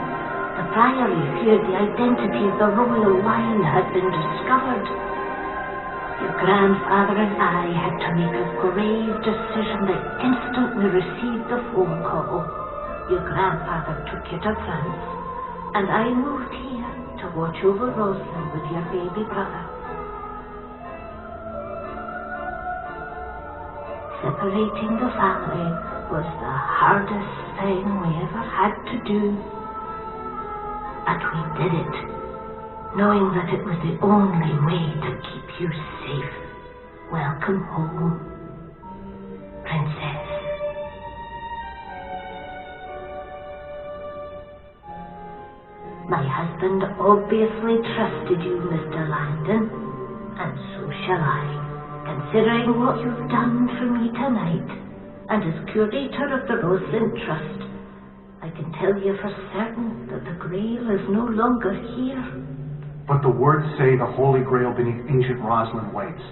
The priory feared the identity of the royal line had been discovered. Your grandfather and I had to make a grave decision the instant we received the phone call. Your grandfather took you to France, and I moved here to watch over Rosalind with your baby brother. Separating the family was the hardest thing we ever had to do. But we did it, knowing that it was the only way to keep you safe. Welcome home, Princess. My husband obviously trusted you, Mr. Langdon, and so shall I. Considering what you've done for me tonight, and as curator of the Roslyn Trust, I can tell you for certain that the Grail is no longer here. But the words say the Holy Grail beneath ancient Roslyn waits.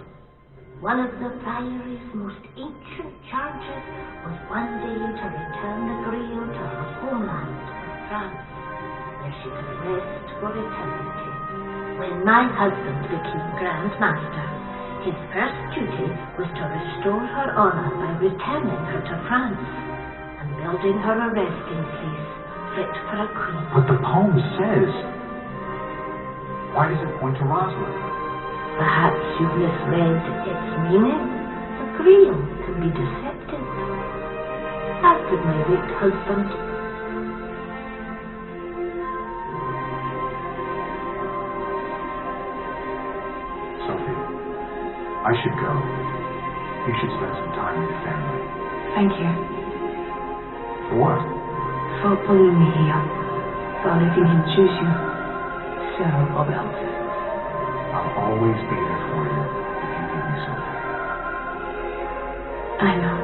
One of the Priory's most ancient charges was one day to return the Grail to her homeland, France, where she could rest for eternity. When my husband became Grand Master, his first duty was to restore her honour by returning her to France and building her a resting place fit for a queen. But the poem says... Why does it point to Roslyn? Perhaps you've misread its meaning. The Grail can be deceptive. As did my late husband. Sophie, I should go. You should spend some time with your family. Thank you. For what? For pulling me here. For letting him choose you. Sir Robert. I'll always be there for you if you give me something. I know.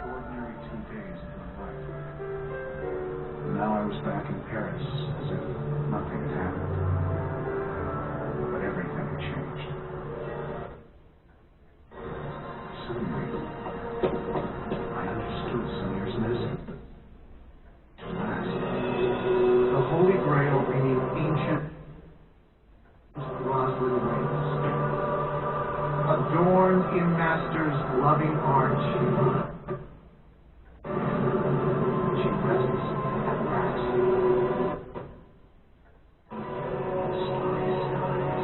Ordinary 2 days in my life. Now I was back in Paris as if nothing had happened. But everything had changed. Suddenly, I understood Samir's message. At last, the Holy Grail beneath ancient Roslyn waits, adorned in Master's loving arch. She rests at last. Starry skies.